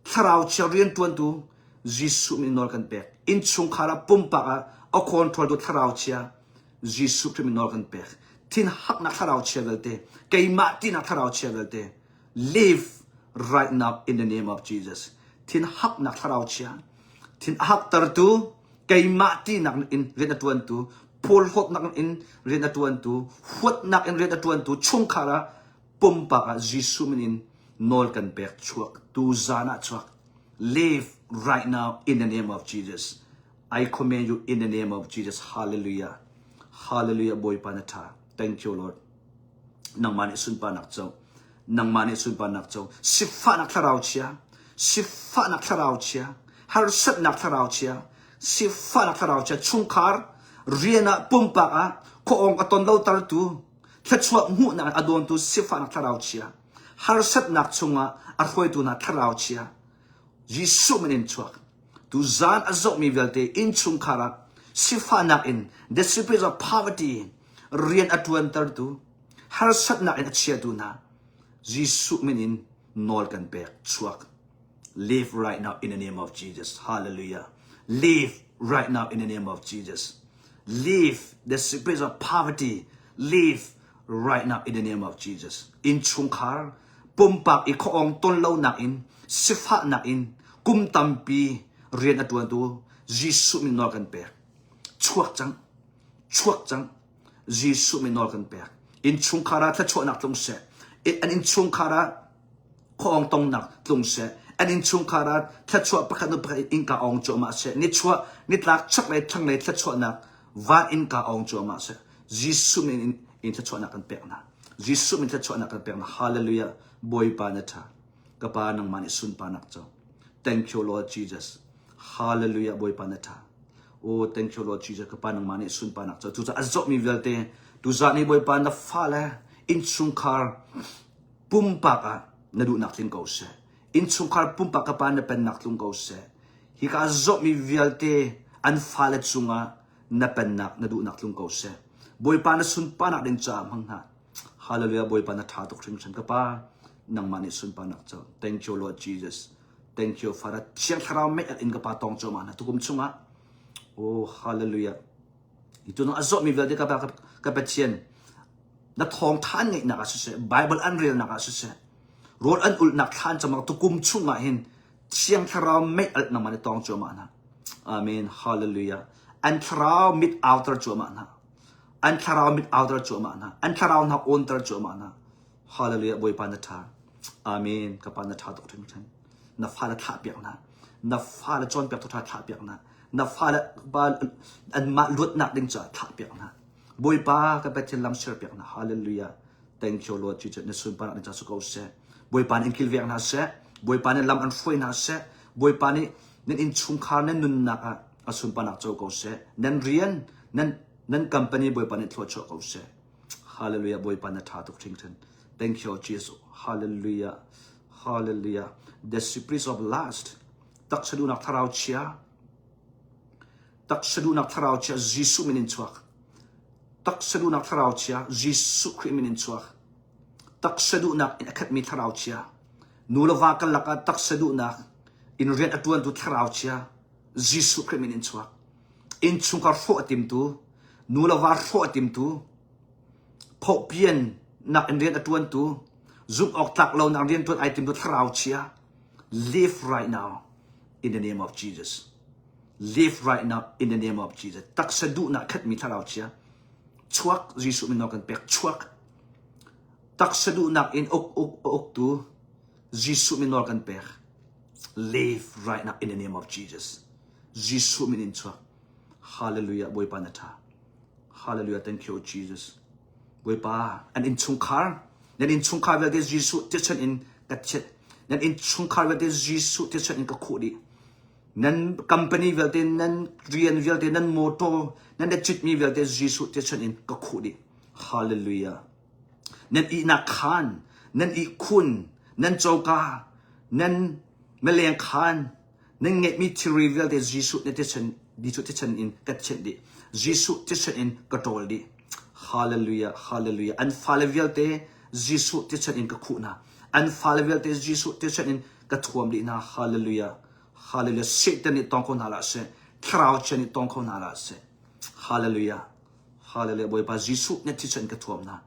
Tharau chia rian tuan tu. Jisu min nokan pek. In chung kara pumpaka. O control tu tharau chia. Jisu krit min nokan pek. Tin hak nak tharau chia velte. Kay mati nak tharau chia velte. Live right now in the name of Jesus. Tin hak nak tharau chia. Tin hak tartu. Kay mati nak in rin atuan tu. Pol hot nak in rin atuan tu. Hot nak in rin atuan tu. Chung kara pumpaka. Jisu min in nokan pek chuak. Tu zana chuak. Live right now in the name of Jesus. I command you in the name of Jesus. Hallelujah. Hallelujah, boy panata. Thank you, Lord. Nang mani sun panak chow. Nang mani sun panak chow. Sifa nak tharau chia. Sifa nak tharau chia. Harsat nak tharau chia. Sifa nak tharau chia. Chungkar. Riena pumpaka. Koong aton lau tartu. Tachwa mu na adon tu sifa nak tharau chia. Harsat nak chunga. Arhoy tu nak tharau chia. Jisu min chuak. Tu zan azok mi velte in chung kara. Sifa nak in. The secrets of poverty. Rien atuan tartu. Harsat nak in achia tu na. Jisu min in nol kan pek chuak. Live right now in the name of Jesus. Hallelujah. Live right now in the name of Jesus. Live the secrets of poverty. Live right now in the name of Jesus. In chung kar. Pumpak ikoong ton lau nak in. Sifa nak in. Kum tampi rian atuan tu. Jisu min nol kan pek. Chuak chang. Chuak chang. Jisu min nol kan pek. In chung kara ta chuak nak tung se. And in chung kara koong tong nak tung se. And in chung kara ta chuak pakanu pa in ka ong jo ma se. Ni chuak nit lak chak le chang le ta chuak nak va in ka ong jo ma se. Jisu min in ta chuak nak kan pek na. Jisu min ta chuak nak kan pek na. Hallelujah. Boy panata. Kapa nang mani sun panak jo. Thank you, Lord Jesus. Hallelujah, boy panata. Oh, thank you, Lord Jesus. Kapanang mani sun panak. So, tuza azok mi velte. Tuza ni boy pan na fala. In sungkar pumpaka nadu naklin kause. In sungkar pumpaka pa na pen naklung kause. Hika azok mi velte an falet sunga na pen nak nadu naklung kause. Boy pan na sun panak din jam hangha. Hallelujah, boy pan na tatok ring san kapa nang mani sun panak. So, thank you, Lord Jesus. Thank you, Father. Siyang tharau me at in kapatong choma na tukum chunga. Oh, hallelujah. itu no azot mi vel de ka patien na thong than ngai na ka se bible unreal na ka se rol an ul nak than chamak tu kum chunga hin chiang thara me al na man tong choma na amen hallelujah an thara mit outer choma na an thara mit outer choma na an thara na on ter choma na hallelujah boy pan tha amen ka pan tha to thing na fa la tha piak na fa la chon piak to tha piak na fa la ba an ma lut nak ding cha tha piak na boy pa ka pa chen lam ser piak na hallelujah thank you lord jesus na sun pa na cha su ko se boy pa in kil viang na se boy pa lam an foi na se boy pa ni nen in chung kha nen nun na ka asun pa nak cho ko se nen rian nen company boy pa ni thlo cho ko se hallelujah boy pa na tha to thing thank you jesus hallelujah hallelujah the spirit of lust tak sadu nak tharau chia jisu minin chuak tak sadu nak tharau chia jisu kri minin chuak tak sadu nak in academy tharau chia nulawa kan laka tak sadu nak in rian atuan tu tharau chia jisu kri minin chuak in chungkar fo atim tu nulawa fo atim tu pho pian nak in rian atuan tu zoom ok tak lo nak rian tu item tu tharau chia live right now in the name of Jesus live right now in the name of Jesus tak sadu nak khat mi tharau chia chuak jisu min no kan pek chuak tak sadu nak in ok tu jisu min no kan pek live right now in the name of Jesus jisu min in chuak hallelujah boy panatha hallelujah thank you Jesus boy pa and in chungkar then in chungkar vel des jisu techen in katchet then in chungkar vel des jisu techen in kakhudi nan company vel te nan rian vel te nan moto nan de chit mi vel te jisu techen in kakhudi hallelujah nan I na khan nan I kun nan choka nan meleng khan nan nge mi thiri vel te jisu techen jisu techen in katchet di jisu techen in katol di hallelujah hallelujah an falavel te jisu techen in kakhuna an falavel te jisu techen in kathuam di na hallelujah hallelujah satan ni tong ko na la se trao chen ni tong ko na la se hallelujah hallelujah boy pa jisu ne techen kathuam na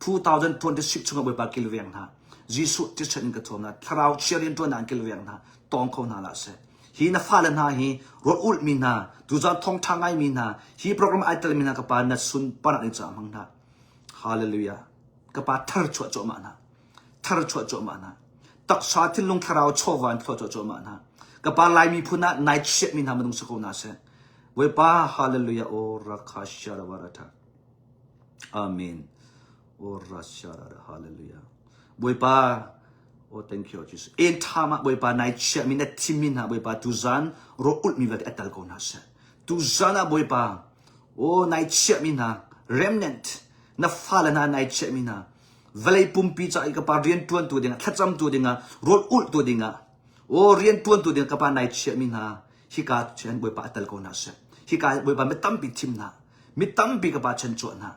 2026 chunga boy pa kilweng na jisu techen kathuam na trao chen to na kilweng na tong ko na la se hi na fala na hi ro ul mi na tu za thong thangai mi na hi program aital mi na ka pa na sun pa na cha mang na hallelujah ka pa thar cho ma na thar cho ma na tak sa tin lung tharau chowan cho ma na ka pa lai mi phuna night shift mi na manung sa ko na se we pa hallelujah o rakhashara warata amen o rashara hallelujah we pa oh thank you Jesus in thama boy pa night shift mi na timin ha boy pa tuzan ro ul mi vet atal ko na se tuzana boy pa oh night shift mi na remnant na fala na night shift mi na valai pumpi cha ka pa rian tuan tu dinga thacham tu dinga ro ul tu dinga oh rian tuan tu dinga ka pa night shift mi na hika chen boy pa atal ko na se hika boy pa metam pi tim na mitam pi ka pa chen cho na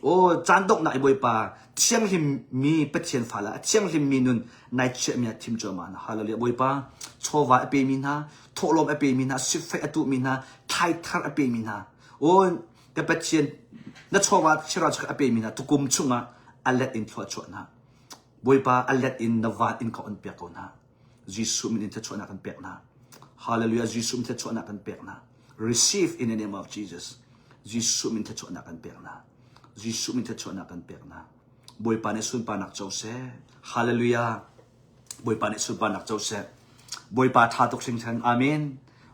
oh chandok na boy pa chiang him mi pathian phala chiang him mi nun night che mi tim cho man hallelujah boy pa chowa pe mi na tholom pe mi na sife atu mi na thai thar pe mi na oh ka pathian na chowa chira cha pe mi na tukum chunga alet in thwa cho na boy pa alet in na va in ka on pe ko na jisu min in cha na kan pe na hallelujah jisu min cha na kan pe na receive in the name of Jesus jisu min cha na kan pe na jisu min cha na kan pe na boy pa ne sun pa nak chau se hallelujah boy pa ne sun pa nak chau se boy pa tha tok sing chang amen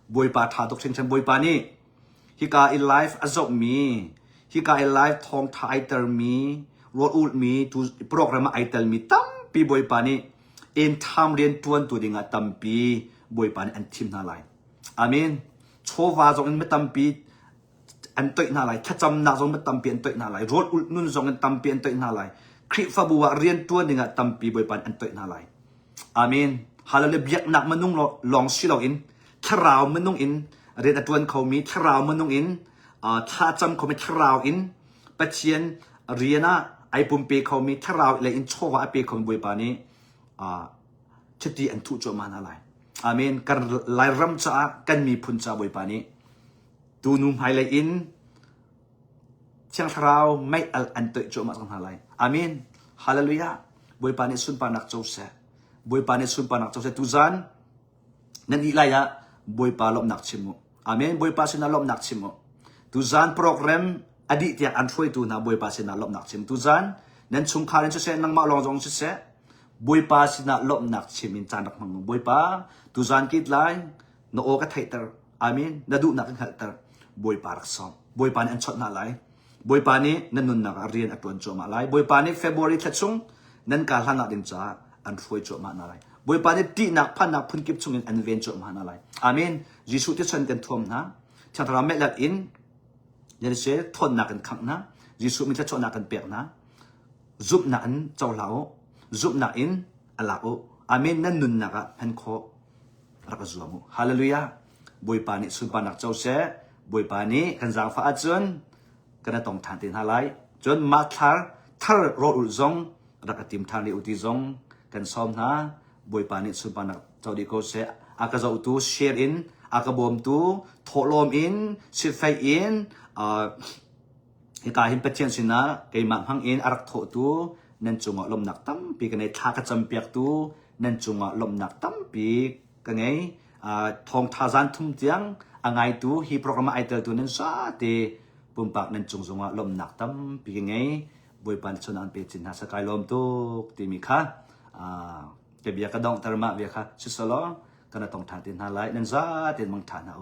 boy pa tha tok sing chang boy pa ni hi ka in life azok mi hi ka in life thong thai ter mi ro ul mi tu program ai tel mi tam pi boy pa ni in tham rian tuan tu dinga tam pi boy pa ni an thim na lai amen chowa jong in tam pi an toi na lai thacham na jong tam pi an toi na lai ro ul nun jong an tam pi an toi na laiคริฟาบัวเรียนตัวหนึ่งอะตั้มปีบอยปันอันตัวนั่นเลยอาเมนฮาเลลูยาหนักมันนุ่งลองชิลอินทราวมันนุ่งอินเรียนตัวเขามีทราวมันนุ่งอินท่าจำเขามีทราวอินปัจเจียนเรียนไอปุ่มเปเขามีทราวเลยอินโชว์ว่าเปเขาบอยปันนี้ชุดที่อันทุจมานั่นเลยอาเมนกันไล่รำจ้ากันมีพุนจ้าบอยปันนี้ตูนุ่มไฮไลอิน เชียงทราวไม่อันเตยโจมาสังหารไรอามินฮาเลลูยาบวยปานิสุนปานักโจเสบวยปานิสุนปานักโจเสตุจันนั่นอีไลยะบวยปาลบนักชิมุอามินบวยปาสินาลบนักชิมุตุจันโปรแกรมอดีตอย่างอันช่วยตัวนะบวยปาสินาลบนักชิมตุจันนั่นชุงคารินเสนังมาลองจงเสบวยปาสินาลบนักชิมินจานักมังบวยปาตุจันคิดไลโนโอกัทไฮเตอร์อามินนาดูนักขัดเตอร์บวยปารักษาบวยปานี่อันชดนาไลบวยปานี่นั่นนุนนักเรียนอัตวันโจมาไลบวยปานี่เฟบรุรีทัดซุงนั่นการหานักดินจ้าอันช่วยโจมานาไลบวยปานี่ตีนักพันนักพุนกิบซุงอันเวนโจมานาไลอามินยิสุที่ฉันกันทวมนะฉันทำเมลัดอินยันเสทนนักกันขังนะยิสุมีแต่ชนนักกันเปียกนะจุบนักเจ้าเหลาจุบนักอินอัลลาโออามินนั่นนุนนักพันโครักจวมุฮาเลลูยาบวยปานิสุนปานักเจ้าเสบวยปานิกันจางฟ้าจนกันต้องทานตินฮาไลจนมาทาร์โรอุซงรักติมทางลิอุติซงกันซ้อมนะบวยปานิสุนปานักเจ้าดีโกเสอากาจะอุตุเชียร์อินอากาบอมตุทอลอมอินสิไฟอินเหตุการณ์หิมเปเชียนสินะไก่มังหังอินอารักโถตุนั่นจงลมหนักตั้มปีกันในท่ากระจำเปียกตุนั่นจงลมหนักตั้มปีกันไงทองทาซานทุ่มเตียงอังไงตุฮีโปรแกรมไอเตอร์ตุนั่นซาเตปุ่มปากนั่นจงลมหนักตั้มปีกันไงบวยปันชนันเปจินหาสกายลมตุตีมีค่ะเก็บยากระดองตรมาเวียค่ะสุดสโลกันต้องทานตินหาไลนั่นซาเตมังทานเอา